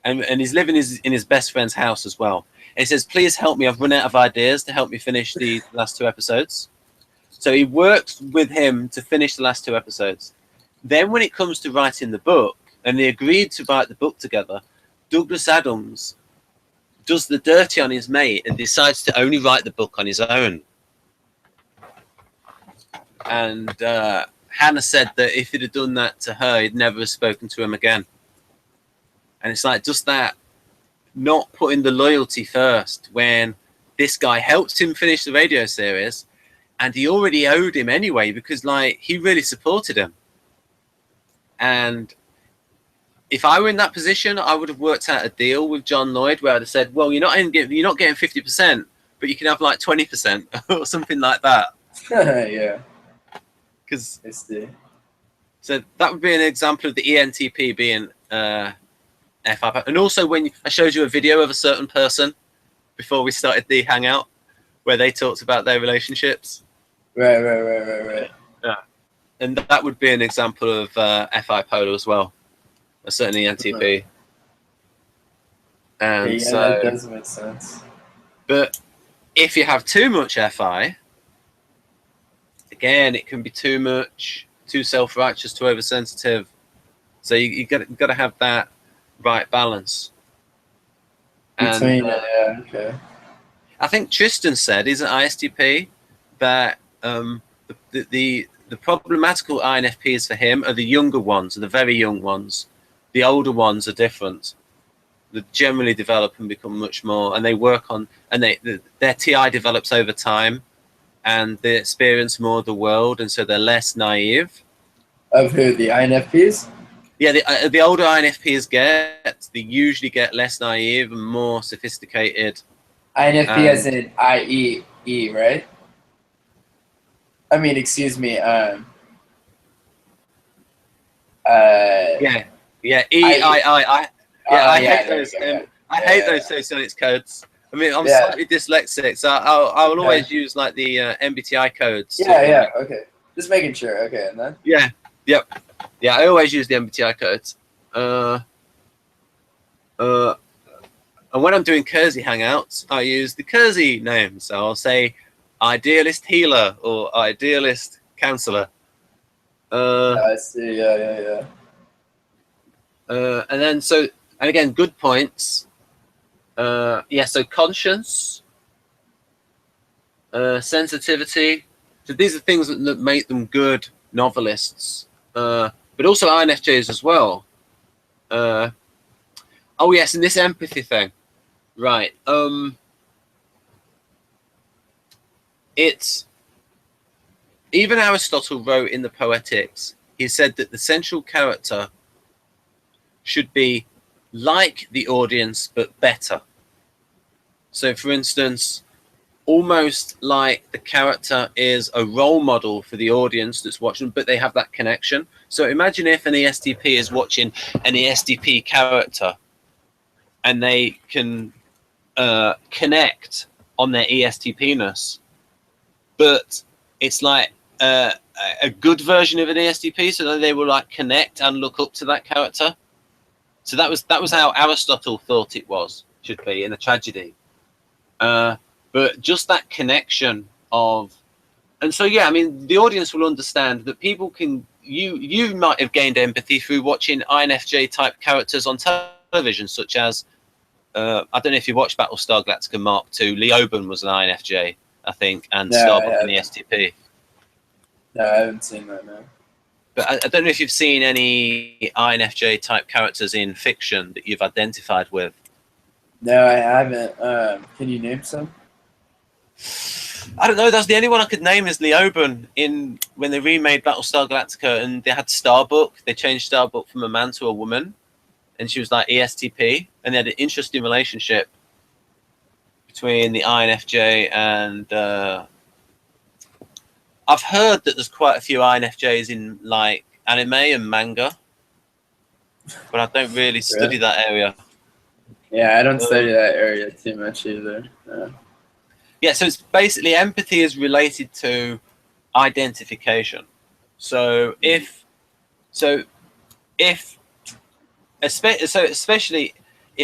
and he's living in his best friend's house as well. And he says, "Please help me. I've run out of ideas to help me finish the last 2 episodes." So he works with him to finish the last 2 episodes. Then when it comes to writing the book, and they agreed to write the book together, Douglas Adams does the dirty on his mate and decides to only write the book on his own. And Hannah said that if he'd have done that to her, he'd never have spoken to him again. And it's like just that not putting the loyalty first when this guy helped him finish the radio series, and he already owed him anyway because like he really supported him. And if I were in that position, I would have worked out a deal with John Lloyd where I'd have said, well, you're not getting 50%, but you can have like 20% or something like that. Yeah. Because so that would be an example of the ENTP being FI. And also when I showed you a video of a certain person before we started the hangout where they talked about their relationships. Right. Yeah. And that would be an example of FI polar as well. Certainly ENTP. And yeah, so that does make sense. But if you have too much FI, again, it can be too much, too self-righteous, too oversensitive. So you got to have that right balance. Between, and, okay. I think Tristan said, he's an ISTP, that the problematical INFPs for him are the younger ones, the very young ones. The older ones are different. They generally develop and become much more, and they work on, and their TI develops over time, and they experience more of the world, and so they're less naive. Of who, the INFPs? Yeah, the older INFPs they usually get less naive and more sophisticated. INFP as in I.E.I, right? I mean, excuse me. Yeah, E.I. I hate those. I hate those Socionics codes. I mean, I'm slightly dyslexic, so I will always use like the MBTI codes. Okay. Just making sure. Okay, and then? Yeah, I always use the MBTI codes. And when I'm doing Keirsey hangouts, I use the Keirsey name. So I'll say idealist healer or idealist counselor. I see. Yeah. And then and again, good points. So conscience, sensitivity. So these are things that make them good novelists. But also INFJs as well. Oh yes, and this empathy thing, right? It's even Aristotle wrote in the Poetics. He said that the central character should be like the audience but better. So, for instance, almost like the character is a role model for the audience that's watching, but they have that connection. So imagine if an ESTP is watching an ESTP character and they can connect on their ESTP-ness, but it's like a good version of an ESTP, so that they will like connect and look up to that character. So that was how Aristotle thought it should be in a tragedy. But just that connection of, and so yeah, I mean, the audience will understand that people can. You might have gained empathy through watching INFJ type characters on television, such as I don't know if you watched Battlestar Galactica Mark II. Leoben was an INFJ, I think, and Starbuck an ESTP. No, I haven't seen that, no. But I don't know if you've seen any INFJ type characters in fiction that you've identified with. No, I haven't. Can you name some? I don't know. That's the only one I could name is Leoben when they remade Battlestar Galactica, and they had Starbuck. They changed Starbuck from a man to a woman, and she was like ESTP, and they had an interesting relationship between the INFJ and. I've heard that there's quite a few INFJs in like anime and manga, but I don't really study that area. Yeah, I don't study that area too much either. Yeah, so it's basically empathy is related to identification. So especially if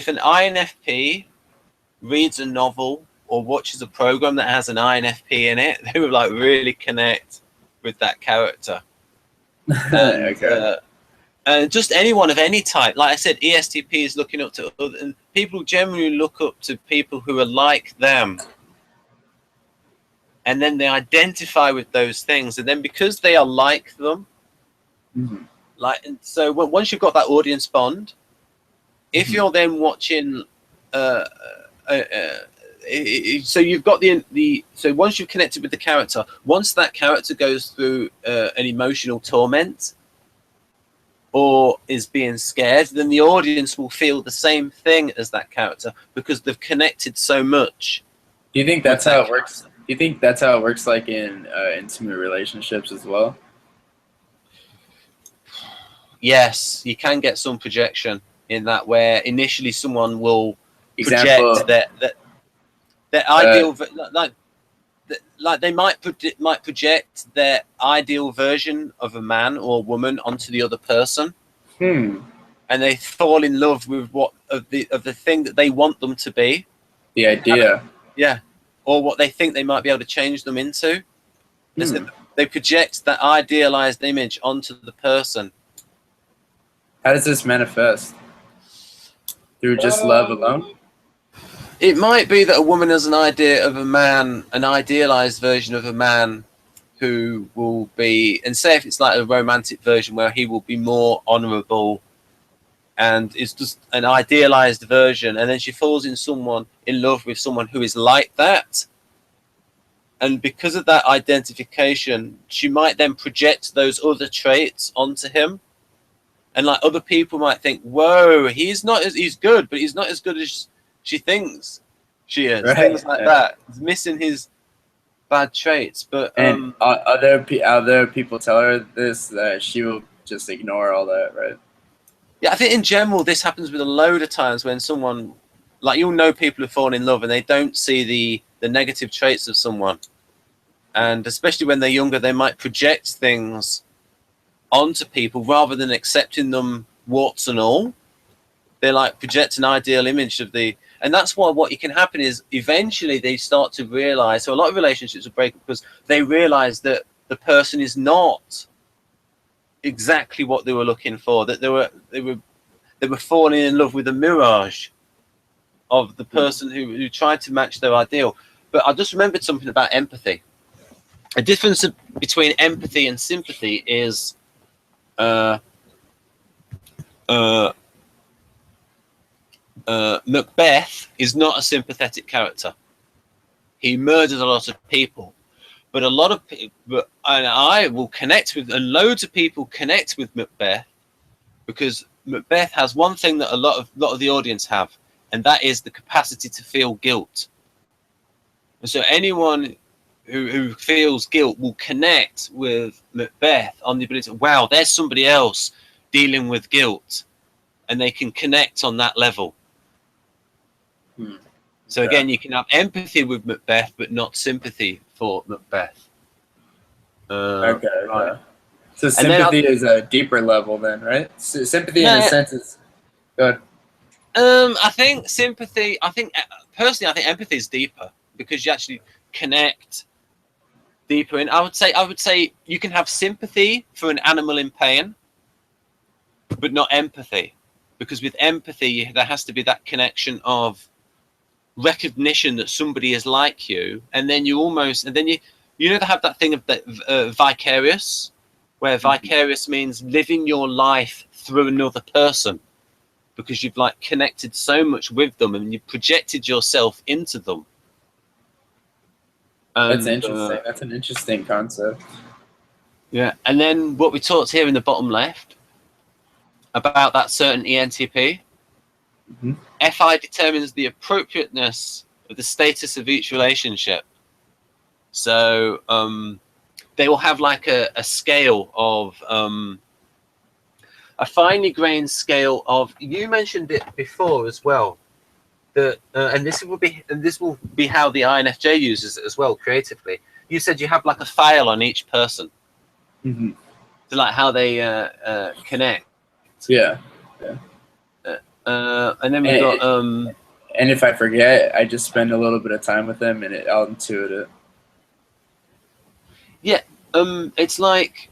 an INFP reads a novel or watches a program that has an INFP in it, they would like really connect with that character. And just anyone of any type, like I said, ESTP is looking up to other, and people generally look up to people who are like them. And then they identify with those things, and then because they are like them, so once you've got that audience bond, if you're then watching, so you've got so once you've connected with the character, once that character goes through an emotional torment or is being scared, then the audience will feel the same thing as that character because they've connected so much. Do you think that's how it works? Do you think that's how it works, like in intimate relationships as well? Yes, you can get some projection in that, where initially someone will project their ideal, like they might project their ideal version of a man or woman onto the other person, and they fall in love with what of the thing that they want them to be, the idea, or what they think they might be able to change them into. So they project that idealized image onto the person. How does this manifest? Through just love alone? It might be that a woman has an idea of a man, an idealized version of a man who will be, and say if it's like a romantic version where he will be more honorable and it's just an idealized version, and then she falls in love with someone who is like that. And because of that identification, she might then project those other traits onto him. And like other people might think, whoa, he's good, but he's not as good as she thinks she is. Right. Things like that. He's missing his bad traits. But and other people tell her this, that she will just ignore all that, right? Yeah, I think in general this happens with a load of times when someone, like, you'll know people who fall in love and they don't see the negative traits of someone. And especially when they're younger, they might project things onto people rather than accepting them warts and all. They like project an ideal image of and that's why what can happen is eventually they start to realize. So a lot of relationships will break because they realize that the person is not exactly what they were looking for, that they were falling in love with a mirage of the person who tried to match their ideal. But I just remembered something about empathy. A difference between empathy and sympathy is Macbeth is not a sympathetic character. He murdered a lot of people, but a lot of people, and I will connect with, and loads of people connect with Macbeth because Macbeth has one thing that a lot of the audience have, and that is the capacity to feel guilt. And so anyone who feels guilt will connect with Macbeth on the ability to, wow, there's somebody else dealing with guilt, and they can connect on that level. So again, you can have empathy with Macbeth, but not sympathy for Macbeth. Okay. So sympathy is a deeper level then, right? Sympathy in a sense is good. I think sympathy, personally, I think empathy is deeper because you actually connect deeper in. I would say you can have sympathy for an animal in pain, but not empathy, because with empathy there has to be that connection of recognition that somebody is like you, and then you have that thing of the vicarious, where vicarious means living your life through another person because you've like connected so much with them and you've projected yourself into them. That's interesting. That's an interesting concept. Yeah, and then what we talked here in the bottom left about that certain ENTP. FI determines the appropriateness of the status of each relationship. So they will have like a scale of a finely grained scale of. You mentioned it before as well. And this will be how the INFJ uses it as well creatively. You said you have like a file on each person, to like how they connect. Yeah. And then we've got and if I forget, I just spend a little bit of time with them and I'll intuit it. Yeah, it's like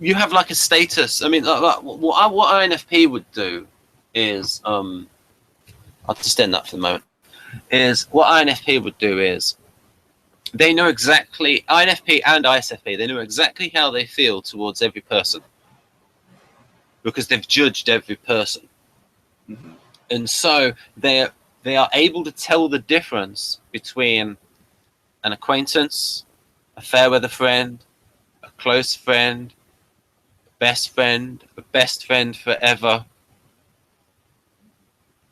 you have like a status. I mean, like what INFP would do is I'll just end that for the moment. Is what INFP would do is they know exactly, INFP and ISFP, they know exactly how they feel towards every person because they've judged every person. Mm-hmm. And so they are able to tell the difference between an acquaintance, a fair weather friend, a close friend, a best friend forever.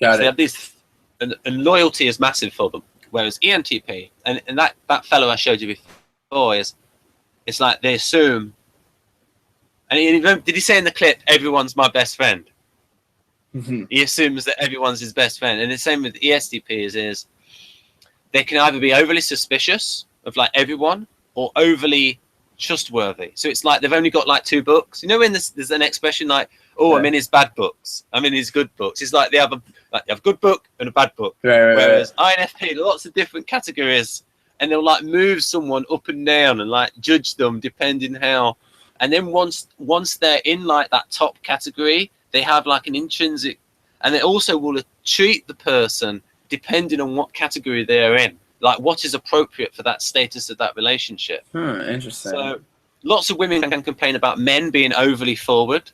Got So they it. have these, and loyalty is massive for them. Whereas ENTP, and that fellow I showed you before, it's like they assume, and did he say in the clip, everyone's my best friend? Mm-hmm. He assumes that everyone's his best friend. And the same with ESTPs is they can either be overly suspicious of like everyone or overly trustworthy. So it's like they've only got like 2 books. You know when there's an expression like, oh, Yeah. I'm in his bad books, I'm in his good books. It's like they have a good book and a bad book. Right, Whereas INFP, lots of different categories, and they'll like move someone up and down and like judge them depending how. And then once they're in like that top category, they have like an intrinsic, and they also will treat the person depending on what category they're in, like what is appropriate for that status of that relationship. Interesting. So lots of women can complain about men being overly forward,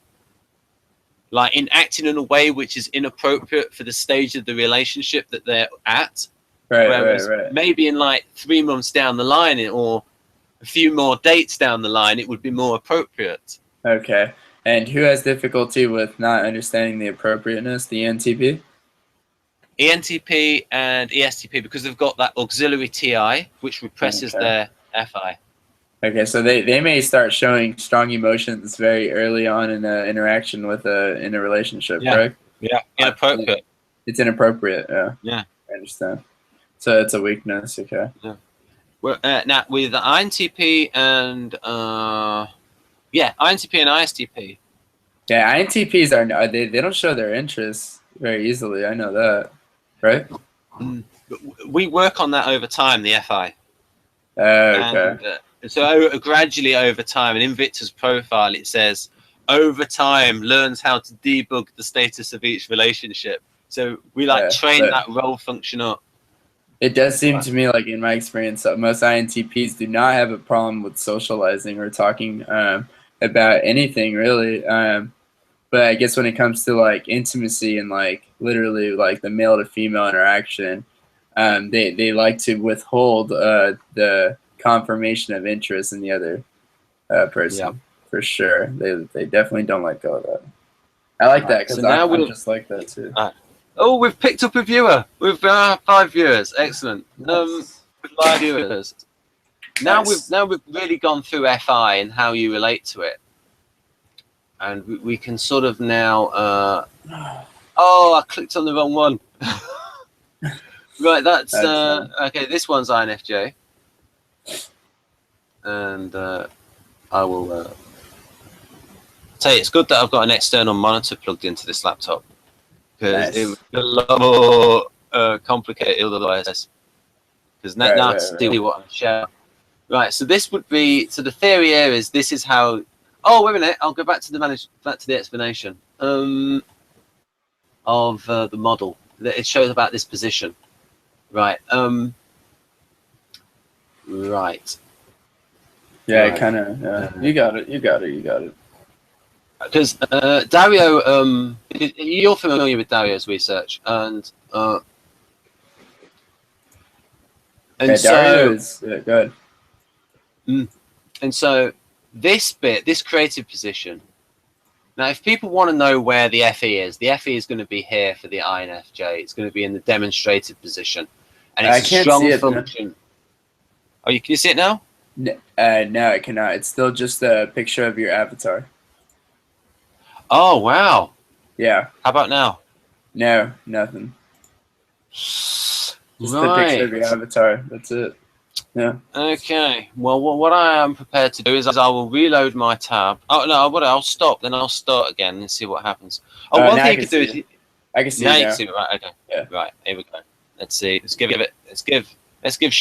like in acting in a way which is inappropriate for the stage of the relationship that they're at. Whereas maybe in like 3 months down the line, or a few more dates down the line, it would be more appropriate. Okay. And who has difficulty with not understanding the appropriateness? The ENTP? ENTP and ESTP, because they've got that auxiliary TI, which represses their FI. Okay, so they may start showing strong emotions very early on in an interaction with in a relationship, correct? Yeah, inappropriate. It's inappropriate, Yeah. I understand. So it's a weakness, okay. Yeah. Well, now with the INTP and INTP and ISTP. Yeah, INTPs they don't show their interests very easily. I know that, right? We work on that over time, the FI. Okay. And so gradually over time, and in Victor's profile, it says over time learns how to debug the status of each relationship. So we train that role function up. It does seem to me like in my experience, most INTPs do not have a problem with socializing or talking about anything really. But I guess when it comes to like intimacy and like literally like the male to female interaction, they like to withhold the confirmation of interest in the other person, for sure. They definitely don't let go of that. I like that because I'm just like that too. Oh, we've picked up a viewer. We've 5 viewers. Excellent. Nice. 5 viewers. Now Nice. we've really gone through FI and how you relate to it, and we can sort of now. Oh, I clicked on the wrong one. Right, that's okay. This one's INFJ, and I will tell you, it's good that I've got an external monitor plugged into this laptop, because it would be a lot more complicated otherwise. Because now I see what I'm sharing. Right, so this would be, so the theory here is this is how. Oh, wait a minute, I'll go back to the explanation of the model. It shows about this position. Right. Right. Yeah, right. Kind of. You got it. Because Dario, you're familiar with Dario's research, and Dario is good. And so this bit, this creative position. Now, if people want to know where the FE is going to be here for the INFJ. It's going to be in the demonstrated position, and it's a strong function. Oh, can you see it now? No, I cannot. It's still just a picture of your avatar. Oh, wow. Yeah. How about now? No, nothing. Just the picture of your avatar. That's it. Yeah. Okay. Well, what I am prepared to do is I will reload my tab. Oh, no, I'll stop. Then I'll start again and see what happens. Oh, one thing you could do is... I can see now it you now. can see it, right? Okay. Yeah. Right, here we go. Let's see. Let's give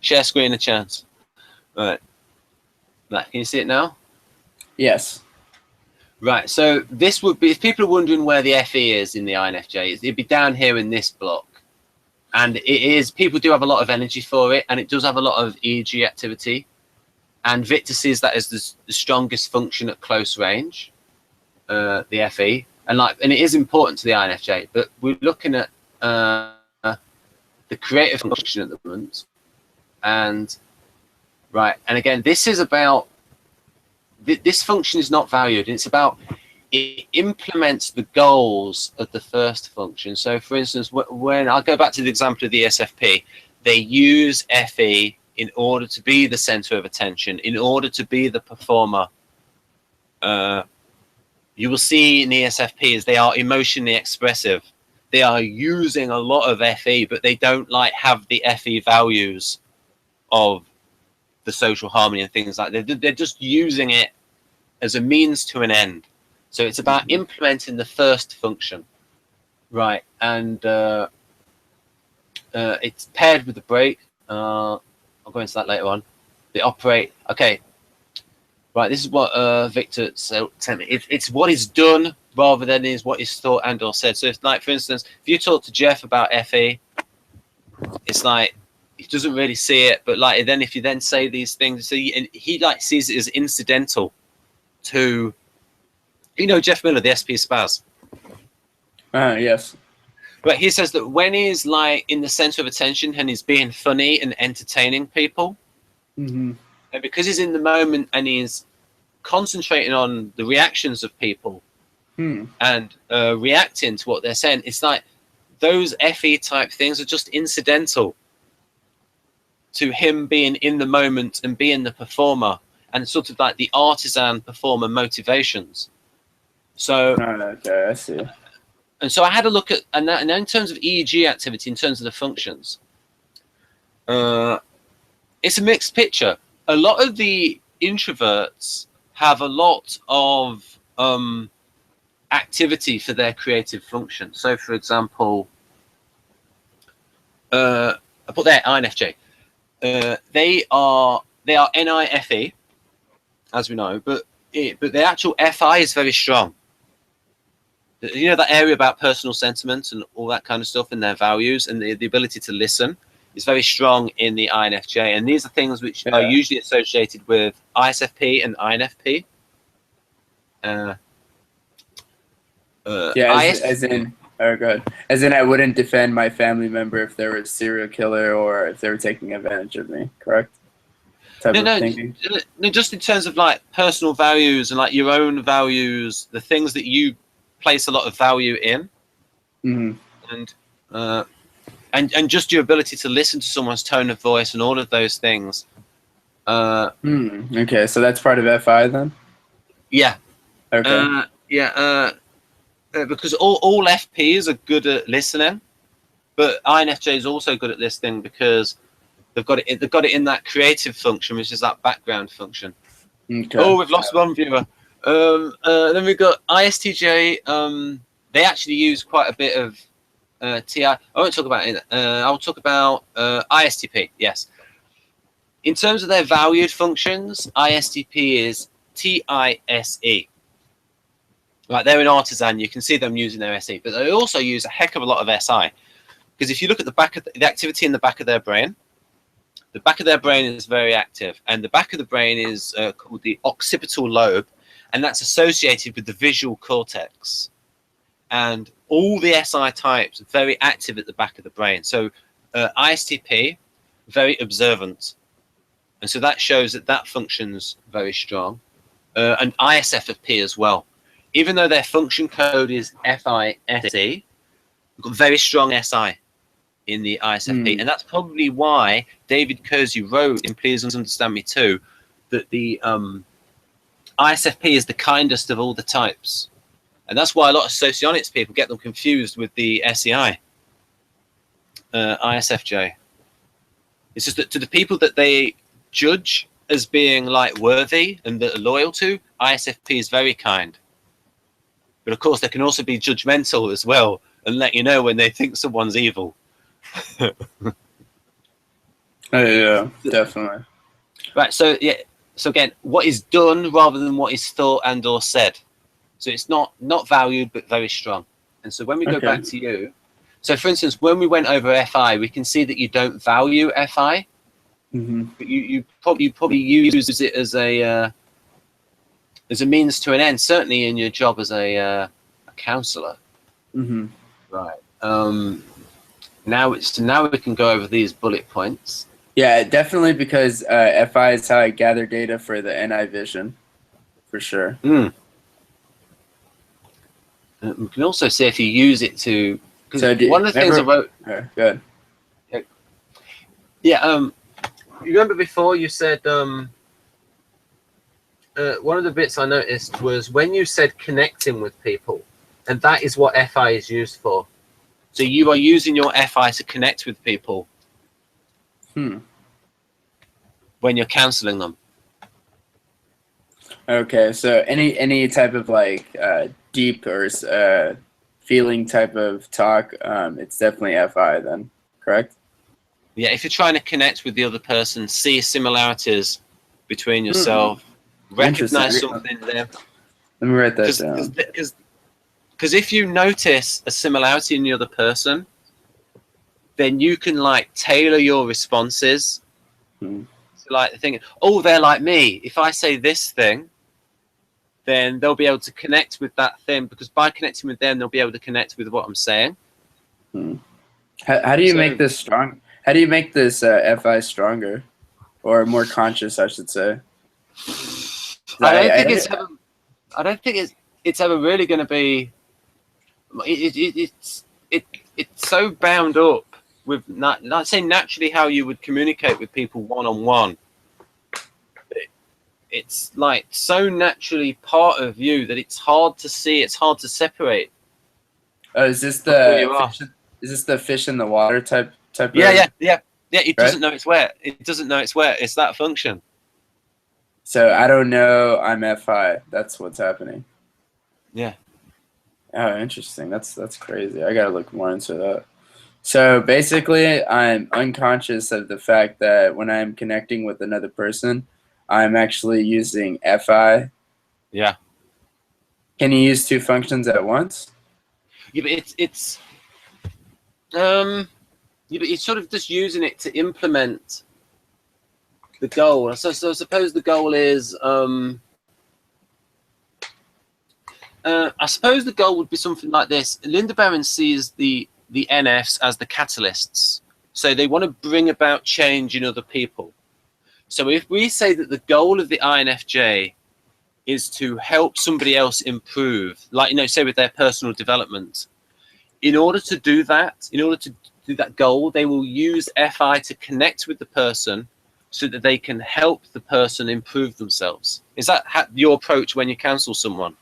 share screen a chance. Right. Can you see it now? Yes. Right, so this would be, if people are wondering where the FE is in the INFJ, it'd be down here in this block. And it is, people do have a lot of energy for it, and it does have a lot of EEG activity. And Victor sees that as the strongest function at close range, the FE. and it is important to the INFJ, but we're looking at the creative function at the moment, and again, this is about this function is not valued. It's about it implements the goals of the first function. So, for instance, when I'll go back to the example of the ESFP, they use FE in order to be the center of attention, in order to be the performer. You will see in ESFPs, they are emotionally expressive. They are using a lot of FE, but they don't have the FE values of the social harmony and things like that. They're just using it as a means to an end. So it's about implementing the first function, right? And it's paired with the break. I'll go into that later on. They operate. Okay, right. This is what Victor sent me. It's what is done rather than is what is thought and or said. So it's like, for instance, if you talk to Jeff about FE, it's like he doesn't really see it, but then if you then say these things, so he sees it as incidental to. Jeff Miller, the SP Spaz. Yes. But he says that when he's in the center of attention and he's being funny and entertaining people, and because he's in the moment and he's concentrating on the reactions of people and reacting to what they're saying, it's like those FE type things are just incidental to him being in the moment and being the performer and sort of like the artisan performer motivations. So, okay, I see. And so I had a look at, and in terms of EEG activity, in terms of the functions, it's a mixed picture. A lot of the introverts have a lot of activity for their creative function. So, for example, I put there INFJ. They are NIFE, as we know, but the actual FI is very strong. That area about personal sentiment and all that kind of stuff and their values and the ability to listen is very strong in the INFJ. And these are things which are usually associated with ISFP and INFP. As in, go ahead. As in, I wouldn't defend my family member if they were a serial killer or if they were taking advantage of me, correct? No, just in terms of personal values and your own values, the things that you place a lot of value in, and just your ability to listen to someone's tone of voice and all of those things. Okay, so that's part of FI then? Yeah. Okay. Because all FPs are good at listening, but INFJ is also good at listening because they've got it in that creative function, which is that background function. Okay. Oh, we've lost one viewer. Then we've got ISTJ. They actually use quite a bit of TI. I won't talk about it. I'll talk about ISTP. Yes. In terms of their valued functions, ISTP is TISE. Right, they're an artisan. You can see them using their SE, but they also use a heck of a lot of SI. Because if you look at the back of the activity in the back of their brain, the back of their brain is very active, and the back of the brain is called the occipital lobe, and that's associated with the visual cortex. And all the SI types are very active at the back of the brain. So ISTP, very observant. And so that shows that function's very strong. And ISFP as well. Even though their function code is FISE, we've got very strong SI in the ISFP. And that's probably why David Keirsey wrote in Please Understand Me Too that the ISFP is the kindest of all the types. And that's why a lot of Socionics people get them confused with the SEI, ISFJ. It's just that to the people that they judge as being worthy and that are loyal to, ISFP is very kind. But of course, they can also be judgmental as well and let you know when they think someone's evil. Yeah, definitely. Right. So again, what is done rather than what is thought and or said. So it's not valued, but very strong. And so when we go back to you, so for instance, when we went over FI, we can see that you don't value FI, but you probably use it as a means to an end. Certainly in your job as a a counsellor. Mm-hmm. Right. Now we can go over these bullet points. Yeah, definitely, because FI is how I gather data for the NI vision, for sure. We can also see if you use it to. So one of the things I wrote. Good. Yeah. You remember before you said one of the bits I noticed was when you said connecting with people, and that is what FI is used for. So you are using your FI to connect with people when you're counseling them. Okay, so any type of like deep or feeling type of talk, it's definitely FI then, correct? Yeah, if you're trying to connect with the other person, see similarities between yourself, recognize something there. Let me write that down. Because if you notice a similarity in the other person, then you can like tailor your responses. So like thinking, oh, they're like me. If I say this thing, then they'll be able to connect with that thing, because by connecting with them, they'll be able to connect with what I'm saying. How do you make this strong? How do you make this FI stronger, or more conscious, I should say? I don't think it's ever really going to be. It's so bound up with not saying naturally how you would communicate with people one-on-one. It's like so naturally part of you that it's hard to see. It's hard to separate. Oh, is this the fish in the water type? Yeah. It doesn't know it's wet. It doesn't know it's wet. It's that function. So I don't know I'm FI. That's what's happening. Yeah. Oh, interesting. That's crazy. I gotta look more into that. So basically, I'm unconscious of the fact that when I'm connecting with another person, I'm actually using FI. Yeah. Can you use two functions at once? Yeah, but it's sort of just using it to implement the goal. So suppose the goal is I suppose the goal would be something like this. Lindebaum sees the NFs as the catalysts. So they want to bring about change in other people. So if we say that the goal of the INFJ is to help somebody else improve, like, say with their personal development, in order to do that goal, they will use FI to connect with the person so that they can help the person improve themselves. Is that your approach when you counsel someone?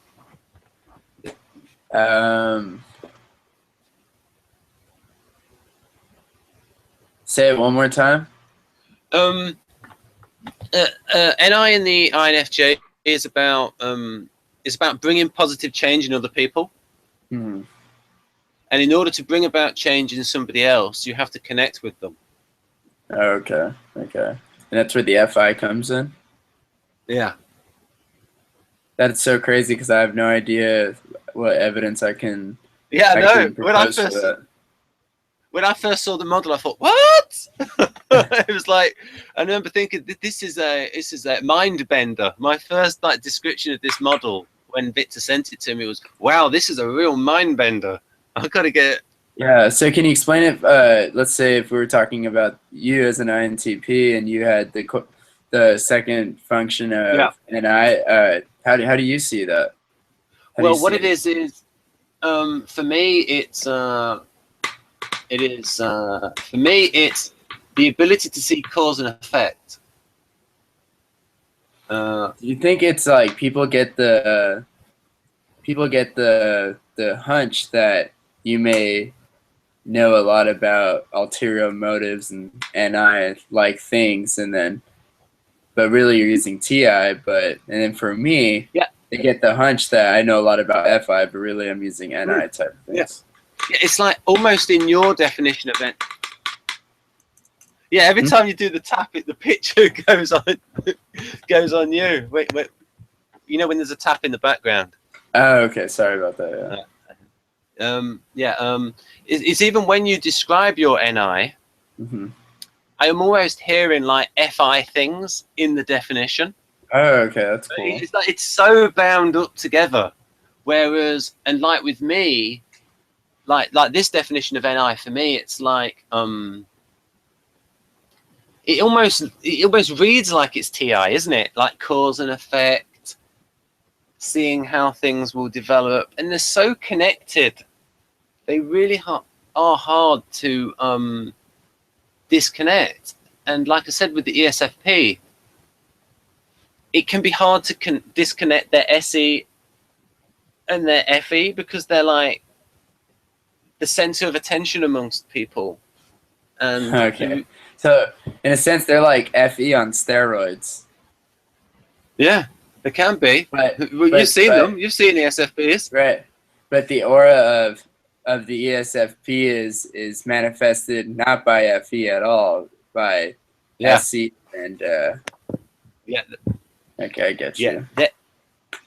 Say it one more time. NI in the INFJ is about bringing positive change in other people. And in order to bring about change in somebody else, you have to connect with them. Okay. And that's where the FI comes in? Yeah. That's so crazy because I have no idea what evidence I can. Yeah, no. When I first saw the model, I thought, "What?" It was like, I remember thinking, "This is a mind bender." My first description of this model when Victor sent it to me was, "Wow, this is a real mind bender." I've got to get. Yeah. So can you explain it? Let's say if we were talking about you as an INTP and you had the second function of NI. How do you see that? What it is for me, it's the ability to see cause and effect. Do you think it's like people get the hunch that you may know a lot about ulterior motives and I like things, but really you're using TI, and then for me, they get the hunch that I know a lot about FI, but really I'm using NI type of things. Yeah, it's like almost in your definition of it. Yeah, every time you do the tap, the picture goes on you. Wait, you know when there's a tap in the background. Oh, okay. Sorry about that. It's even when you describe your NI, I am almost hearing like FI things in the definition. Oh, okay, that's cool. It's so bound up together Whereas, and like with me, like this definition of NI for me, it's like it almost reads like it's TI, isn't it? Like cause and effect, seeing how things will develop, and they're so connected. They really are hard to disconnect. And like I said with the ESFP, it can be hard to disconnect their SE and their FE because they're like the center of attention amongst people. And okay, so in a sense, they're like FE on steroids. Yeah, they can be. You've seen them. You've seen the ESFPs, right? But the aura of the ESFP is manifested not by FE at all, by SE and yeah. Okay, I get you.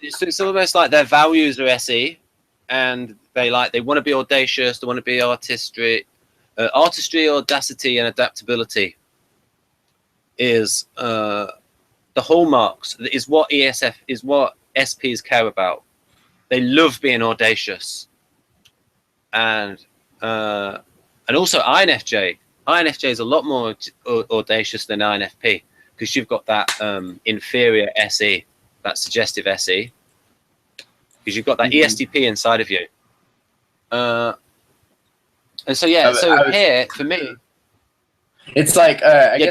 It's almost like their values are SE, and they want to be audacious. They want to be artistry, audacity, and adaptability is the hallmarks. Is what SPs care about. They love being audacious, and also INFJ. INFJ is a lot more audacious than INFP because you've got that inferior SE, that suggestive SE, because you've got that ESTP inside of you. And so here for me, it's like I guess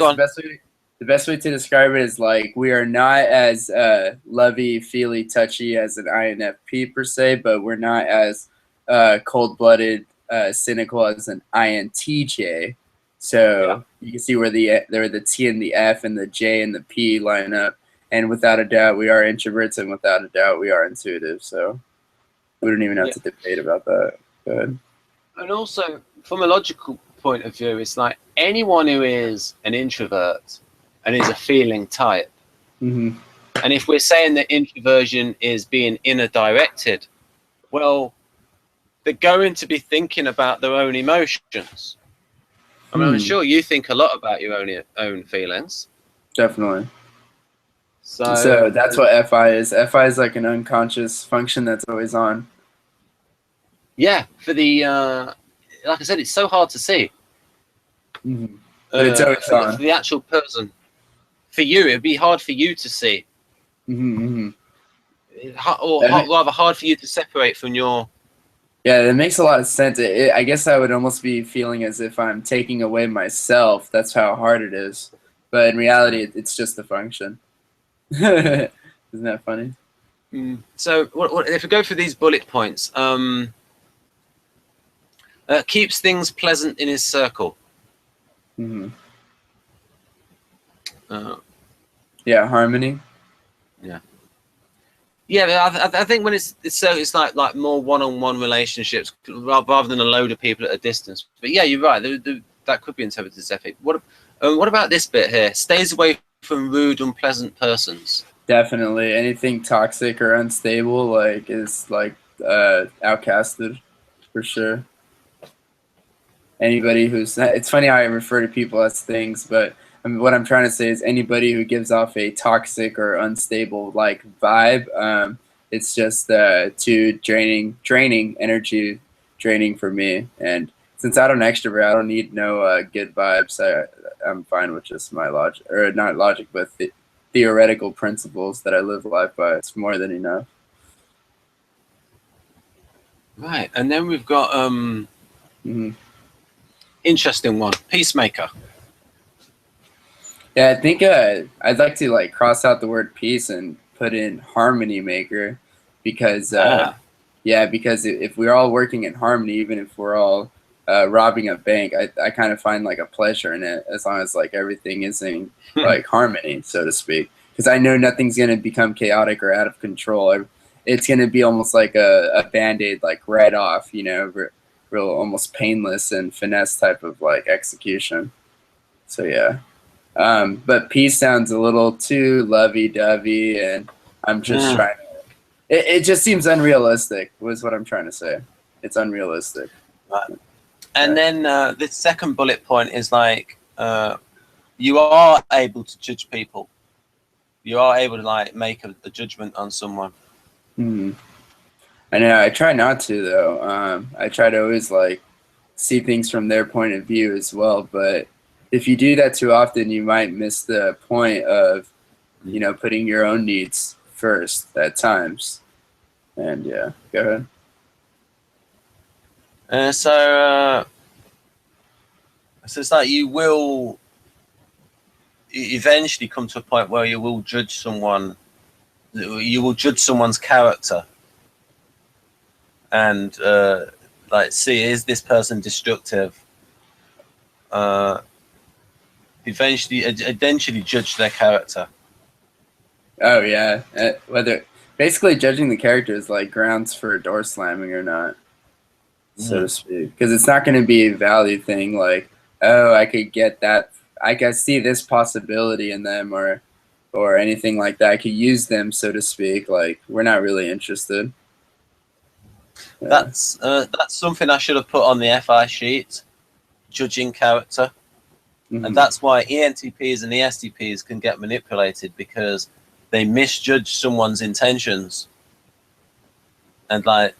the best way to describe it is like we are not as lovey, feely, touchy as an INFP per se, but we're not as cold-blooded, cynical as an INTJ. So you can see where the T and the F and the J and the P line up. And without a doubt, we are introverts, and without a doubt, we are intuitive. So we don't even have to debate about that. Go ahead. And also, from a logical point of view, it's like anyone who is an introvert and is a feeling type. Mm-hmm. And if we're saying that introversion is being inner directed, well, they're going to be thinking about their own emotions. I mean, I'm sure you think a lot about your own feelings. Definitely. So that's what FI is. FI is like an unconscious function that's always on. Yeah, for the like I said, it's so hard to see. Mm-hmm. But it's always on. For the actual person. For you, it'd be hard for you to see. Mm-hmm. Or rather hard for you to separate from your... Yeah, it makes a lot of sense. I guess I would almost be feeling as if I'm taking away myself. That's how hard it is. But in reality, it's just a function. Isn't that funny? So if we go through these bullet points, keeps things pleasant in his circle. Mm-hmm. Yeah, harmony. Yeah, I think when it's like more one-on-one relationships rather than a load of people at a distance. But yeah, you're right. That could be interpreted as ethic. What about this bit here? Stays away from rude, unpleasant persons. Definitely, anything toxic or unstable is outcasted for sure. Anybody it's funny how I refer to people as things, but what I'm trying to say is anybody who gives off a toxic or unstable vibe, it's just too draining energy draining for me. And since I'm an extrovert, I don't need no good vibes. I'm fine with just my logic, or not logic, but theoretical principles that I live life by. It's more than enough. Right, and then we've got interesting one, peacemaker. Yeah, I think I'd like to cross out the word peace and put in harmony maker, because because if we're all working in harmony, even if we're all robbing a bank, I kind of find a pleasure in it, as long as everything is in harmony, so to speak. Because I know nothing's gonna become chaotic or out of control. It's gonna be almost like a band-aid, right off, real almost painless and finesse type of execution. So yeah. But peace sounds a little too lovey-dovey, and I'm just trying to... It just seems unrealistic, was what I'm trying to say. It's unrealistic. Right. And then the second bullet point is you are able to judge people. You are able to make a judgment on someone. Mm-hmm. I know. I try not to though. I try to always like see things from their point of view as well. But if you do that too often, you might miss the point of, you know, putting your own needs first at times. And yeah, go ahead. So it's like you will eventually come to a point where you will judge someone. You will judge someone's character, and like see, is this person destructive? Eventually judge their character. Oh yeah, whether basically judging the character is like grounds for door slamming or not, so to speak, because it's not going to be a value thing. Like, oh, I could get that. I could see this possibility in them, or anything like that. I could use them, so to speak. Like, we're not really interested. Yeah. That's something I should have put on the FI sheet. Judging character. And that's why ENTPs and ESTPs can get manipulated, because they misjudge someone's intentions. And like,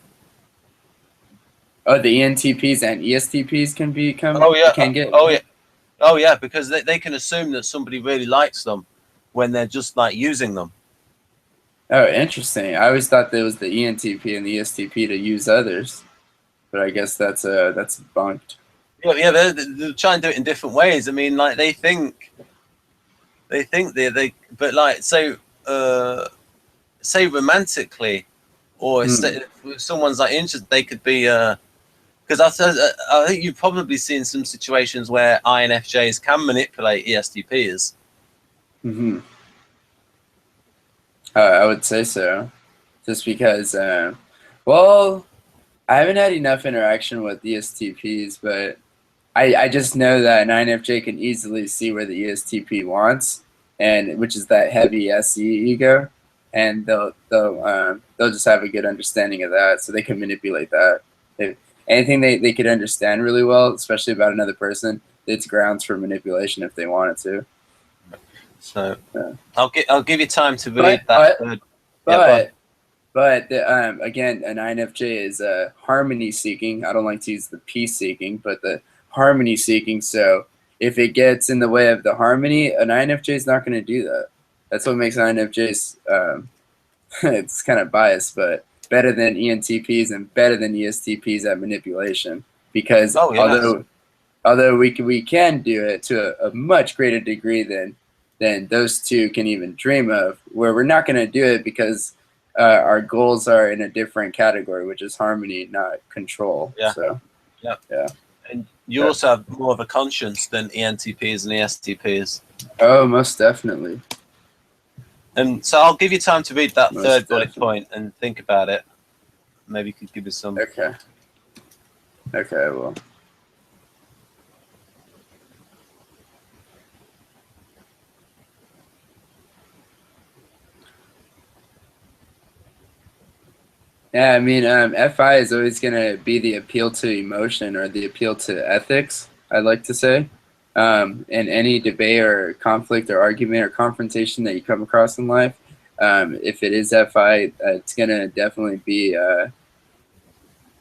oh, the ENTPs and ESTPs can become. Oh yeah, because they can assume that somebody really likes them when they're just like using them. Oh, interesting. I always thought there was the ENTP and the ESTP to use others, but I guess that's bunked. Yeah, they're trying to do it in different ways. I mean, like they think they but like so say romantically, or if someone's like interested, they could be because I think you've probably seen some situations where INFJs can manipulate ESTPs. I would say so, just because well, I haven't had enough interaction with ESTPs, but I just know that an INFJ can easily see where the ESTP wants, and which is that heavy SE ego, and they'll just have a good understanding of that, so they can manipulate that. Anything they could understand really well, especially about another person, it's grounds for manipulation if they wanted to. So yeah. I'll give you time to read that. But again, an INFJ is harmony seeking. I don't like to use the peace seeking, but the harmony seeking. So if it gets in the way of the harmony, an INFJ is not going to do that. That's what makes INFJs, it's kind of biased, but better than ENTPs and better than ESTPs at manipulation. Because although we can do it to a much greater degree than those two can even dream of, where we're not going to do it because our goals are in a different category, which is harmony, not control. Yeah. So, yeah. And you Yeah. also have more of a conscience than ENTPs and ESTPs. Oh, most definitely. And so I'll give you time to read that Most third bullet definitely. point and think about it. Maybe you could give us some. Okay. Okay, well. Yeah, I mean, FI is always going to be the appeal to emotion or the appeal to ethics, I'd like to say. In any debate or conflict or argument or confrontation that you come across in life, if it is FI, it's going to definitely be,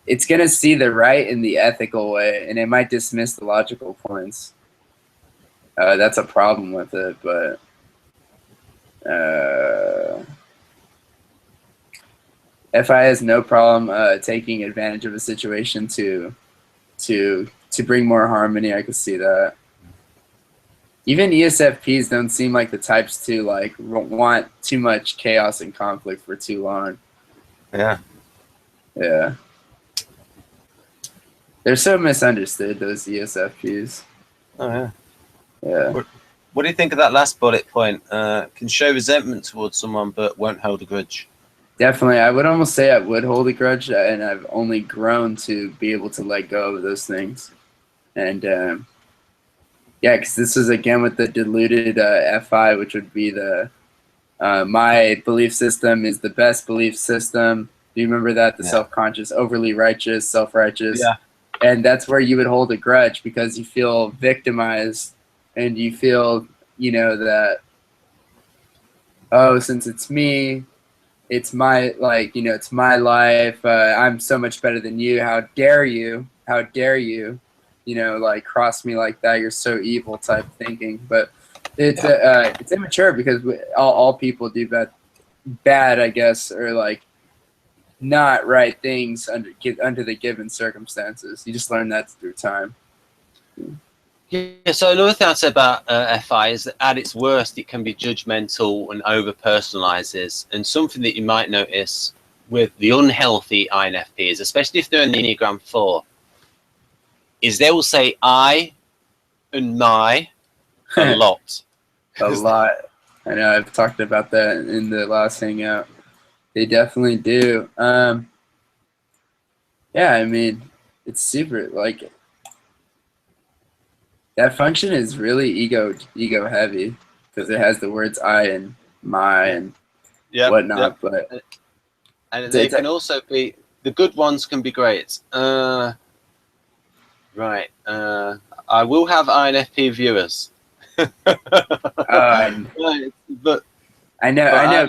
it's going to see the right in the ethical way, and it might dismiss the logical points. That's a problem with it, but FI has no problem taking advantage of a situation to bring more harmony. I could see that. Even ESFPs don't seem like the types to like want too much chaos and conflict for too long. Yeah. Yeah. They're so misunderstood, those ESFPs. Oh yeah. Yeah. What do you think of that last bullet point? Can show resentment towards someone but won't hold a grudge. Definitely. I would almost say I would hold a grudge, and I've only grown to be able to let go of those things. And yeah, because this is again with the diluted FI, which would be the my belief system is the best belief system. Do you remember that? The self-conscious, overly righteous, self-righteous. Yeah. And that's where you would hold a grudge because you feel victimized and you feel, you know, that, oh, since it's me, it's my, like, you know, it's my life. I'm so much better than you. How dare you? How dare you? You know, like, cross me like that. You're so evil type thinking. But it's immature because all people do bad, I guess, or like not right things under the given circumstances. You just learn that through time. Yeah, so another thing I'd say about FI is that at its worst, it can be judgmental and over-personalizes. And something that you might notice with the unhealthy INFPs, especially if they're in the Enneagram 4, is they will say I and my a lot. A lot. I know, I've talked about that in the last hangout. They definitely do. Yeah, I mean, it's super, like, that function is really ego heavy because it has the words I and my and whatnot. But and they can also be, the good ones can be great. Right. I will have INFP viewers. but I know.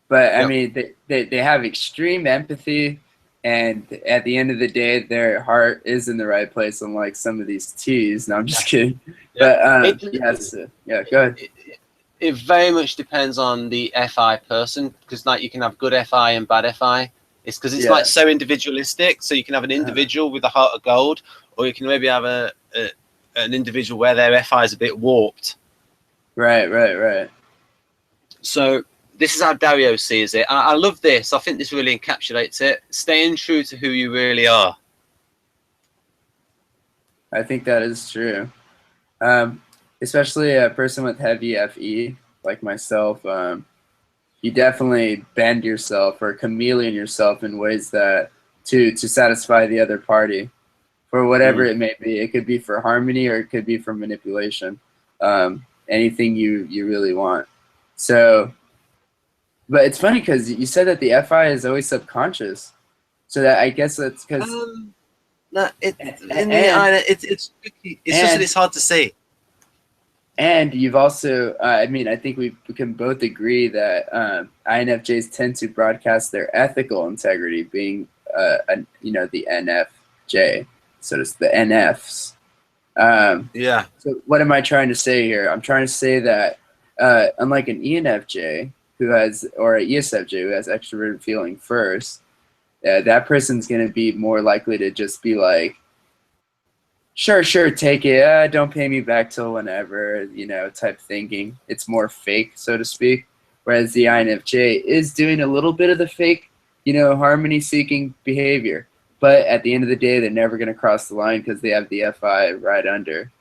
But I mean, they have extreme empathy, and at the end of the day, their heart is in the right place. Unlike some of these T's. No, I'm just kidding. But yes, yeah, go ahead. It very much depends on the FI person, because like you can have good FI and bad FI. It's because it's like so individualistic. So you can have an individual with a heart of gold, or you can maybe have an individual where their FI is a bit warped. Right. So this is how Dario sees it. I love this. I think this really encapsulates it. Staying true to who you really are. I think that is true. Especially a person with heavy FE like myself. You definitely bend yourself or chameleon yourself in ways that to satisfy the other party for whatever it may be. It could be for harmony or it could be for manipulation. Anything you really want. So, but it's funny because you said that the FI is always subconscious. So that I guess that's because no, it's tricky. It's just that it's hard to see. And you've also, I mean, I think we can both agree that INFJs tend to broadcast their ethical integrity, being, the NFJ, so it's the NFs. So what am I trying to say here? I'm trying to say that unlike an ENFJ or an ESFJ who has extroverted feeling first, that person's going to be more likely to just be like, sure, take it. Don't pay me back till whenever, type thinking. It's more fake, so to speak. Whereas the INFJ is doing a little bit of the fake, harmony-seeking behavior. But at the end of the day, they're never going to cross the line because they have the FI right under.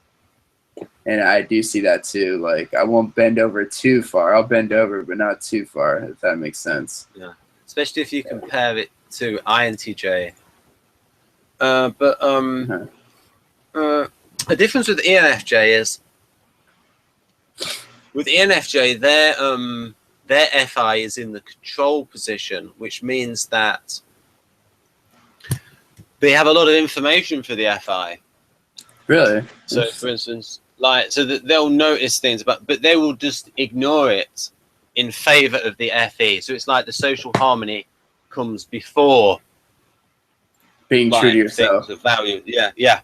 And I do see that too. Like, I won't bend over too far. I'll bend over, but not too far, if that makes sense. Yeah, especially if you compare it to INTJ. The difference with ENFJ is with ENFJ, their FI is in the control position, which means that they have a lot of information for the FI. Really? So, for instance, so that they'll notice things, but they will just ignore it in favor of the FE. So it's like the social harmony comes before being true to yourself. Things of value. Yeah.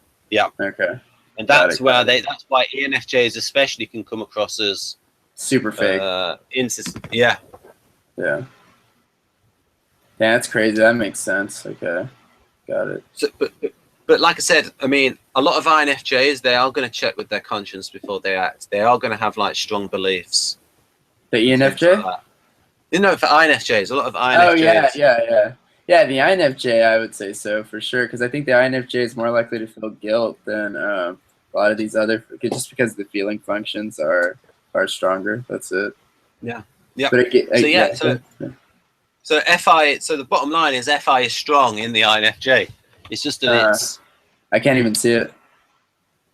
Okay. And that's why ENFJs especially can come across as super fake. Yeah. Yeah, that's crazy. That makes sense. Okay, got it. So, but like I said, I mean, a lot of INFJs, they are going to check with their conscience before they act. They are going to have like strong beliefs. The ENFJ? For INFJs, a lot of INFJs. Oh yeah. Yeah, the INFJ, I would say so for sure, because I think the INFJ is more likely to feel guilt than a lot of these other, just because the feeling functions are stronger. That's it. Yeah. But so FI. So the bottom line is FI is strong in the INFJ. It's just that I can't even see it.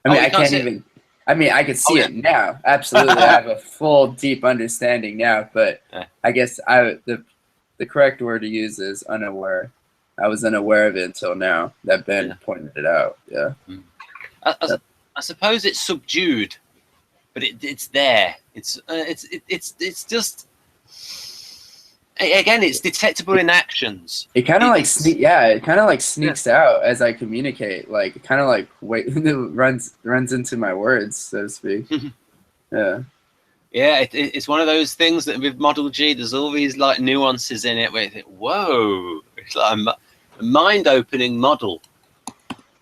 I mean, I can't even. I mean, I can see it now. Absolutely, I have a full, deep understanding now. But I guess the correct word to use is unaware. I was unaware of it until now that Ben pointed it out. Yeah. I suppose it's subdued, but it's there. It's just. Again, it's detectable in actions. It kind of like sneaks out as I communicate. Like, it kind of like runs into my words, so to speak. Yeah. Yeah, it's one of those things that with Model G, there's all these like nuances in it where you think, whoa, it's like a mind-opening model.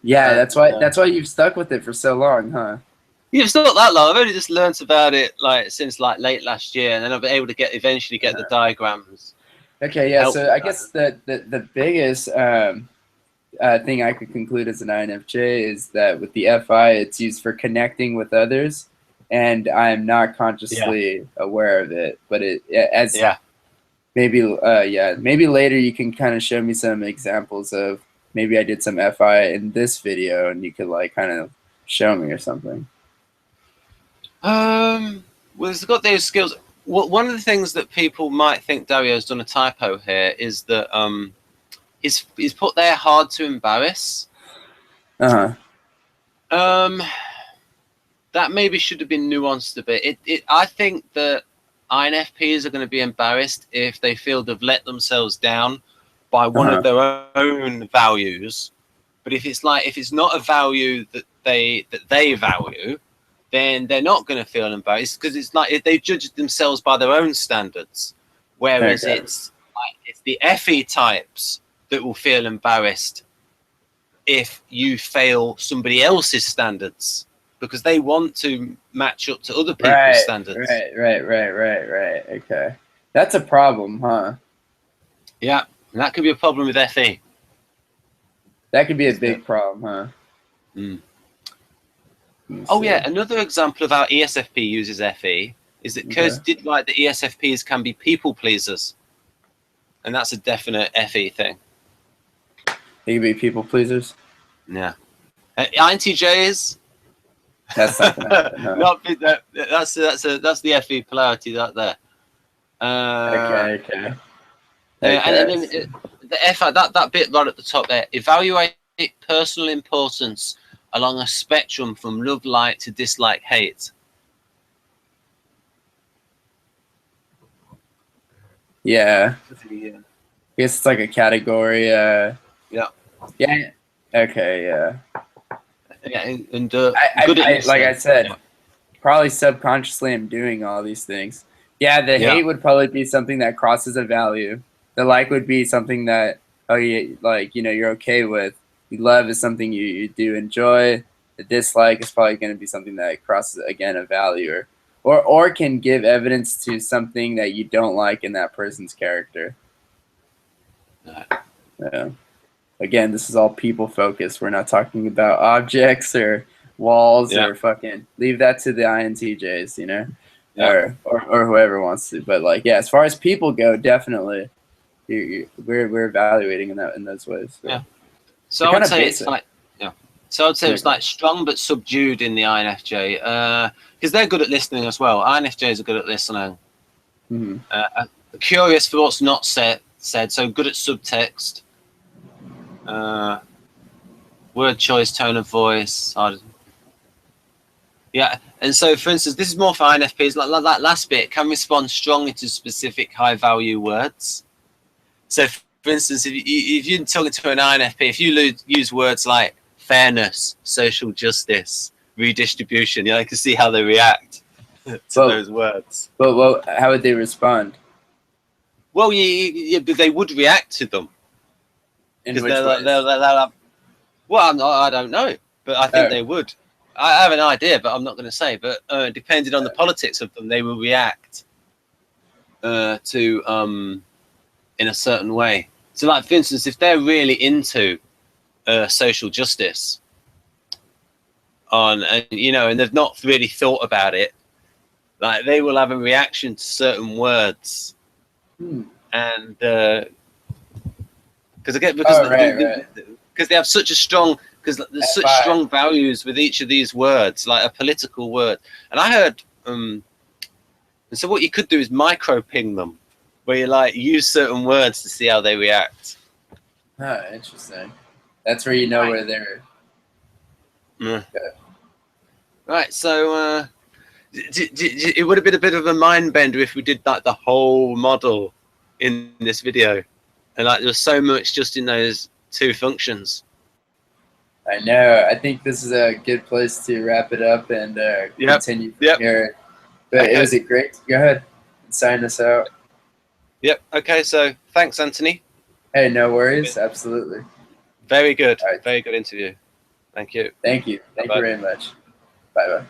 Yeah, that's why you've stuck with it for so long, huh? Yeah, it's not that long. I've only just learnt about it like since like late last year, and then I've been able to eventually get the diagrams. Okay, yeah. So I guess the biggest thing I could conclude as an INFJ is that with the FI, it's used for connecting with others, and I'm not consciously aware of it. But maybe later you can kind of show me some examples of maybe I did some FI in this video, and you could like kind of show me or something. Well, it's got those skills. One of the things that people might think Dario's done a typo here is that he's put there hard to embarrass. Uh-huh. That maybe should have been nuanced a bit. I think that INFPs are going to be embarrassed if they feel they've let themselves down by one of their own values. But if it's not a value that they value, then they're not going to feel embarrassed, because it's like if they judge themselves by their own standards. Whereas it's the FE types that will feel embarrassed if you fail somebody else's standards, because they want to match up to other people's standards. Right. Okay. That's a problem, huh? Yeah, and that could be a problem with FE. That could be a big problem, huh? Mm. Oh yeah, another example of how ESFP uses FE is that Keirsey did write that ESFPs can be people pleasers, and that's a definite FE thing. They can be people pleasers. Yeah, INTJs. That's something. That's the FE polarity right there. Okay. And then the FI, that bit right at the top there, evaluate personal importance along a spectrum from love like to dislike hate. Yeah. I guess it's like a category. Yeah. Okay. Yeah. Yeah, and I said, probably subconsciously I'm doing all these things. Yeah, the hate would probably be something that crosses a value. The like would be something that you're okay with. You love is something you do enjoy. The dislike is probably going to be something that crosses again a value, or can give evidence to something that you don't like in that person's character. Yeah. Again, this is all people focused. We're not talking about objects or walls or fucking leave that to the INTJs, you know, or whoever wants to. But like, yeah, as far as people go, definitely, we're evaluating in those ways. So. Yeah. So I would say it's like, So I'd say it's like strong but subdued in the INFJ, because they're good at listening as well. INFJs are good at listening. Mm-hmm. Curious for what's not said, so good at subtext. Word choice, tone of voice. Yeah, and so for instance, this is more for INFPs. Like that last bit, can respond strongly to specific high-value words. So, for instance, if you're talking to an INFP, if you use words like fairness, social justice, redistribution, you can see how they react to those words. But how would they respond? Well, they would react to them. In which ways? Well, I don't know, but I think they would. I have an idea, but I'm not going to say. But depending on the politics of them, they will react to in a certain way. So, like for instance, if they're really into social justice, and they've not really thought about it, like they will have a reaction to certain words, and because they have such a strong. Because there's such strong values with each of these words, like a political word. And I heard, and so what you could do is micro ping them, where you use certain words to see how they react. Oh, interesting. That's where you know where they're. Yeah. Right. So it would have been a bit of a mind bender if we did the whole model in this video, and like there's so much just in those two functions. I know. I think this is a good place to wrap it up and continue from here. But Okay. it was great. Go ahead and sign us out. Yep. Okay. So thanks, Anthony. Hey, no worries. Absolutely. Very good. All right. Very good interview. Thank you. Thank you. Thank you very much. Bye-bye.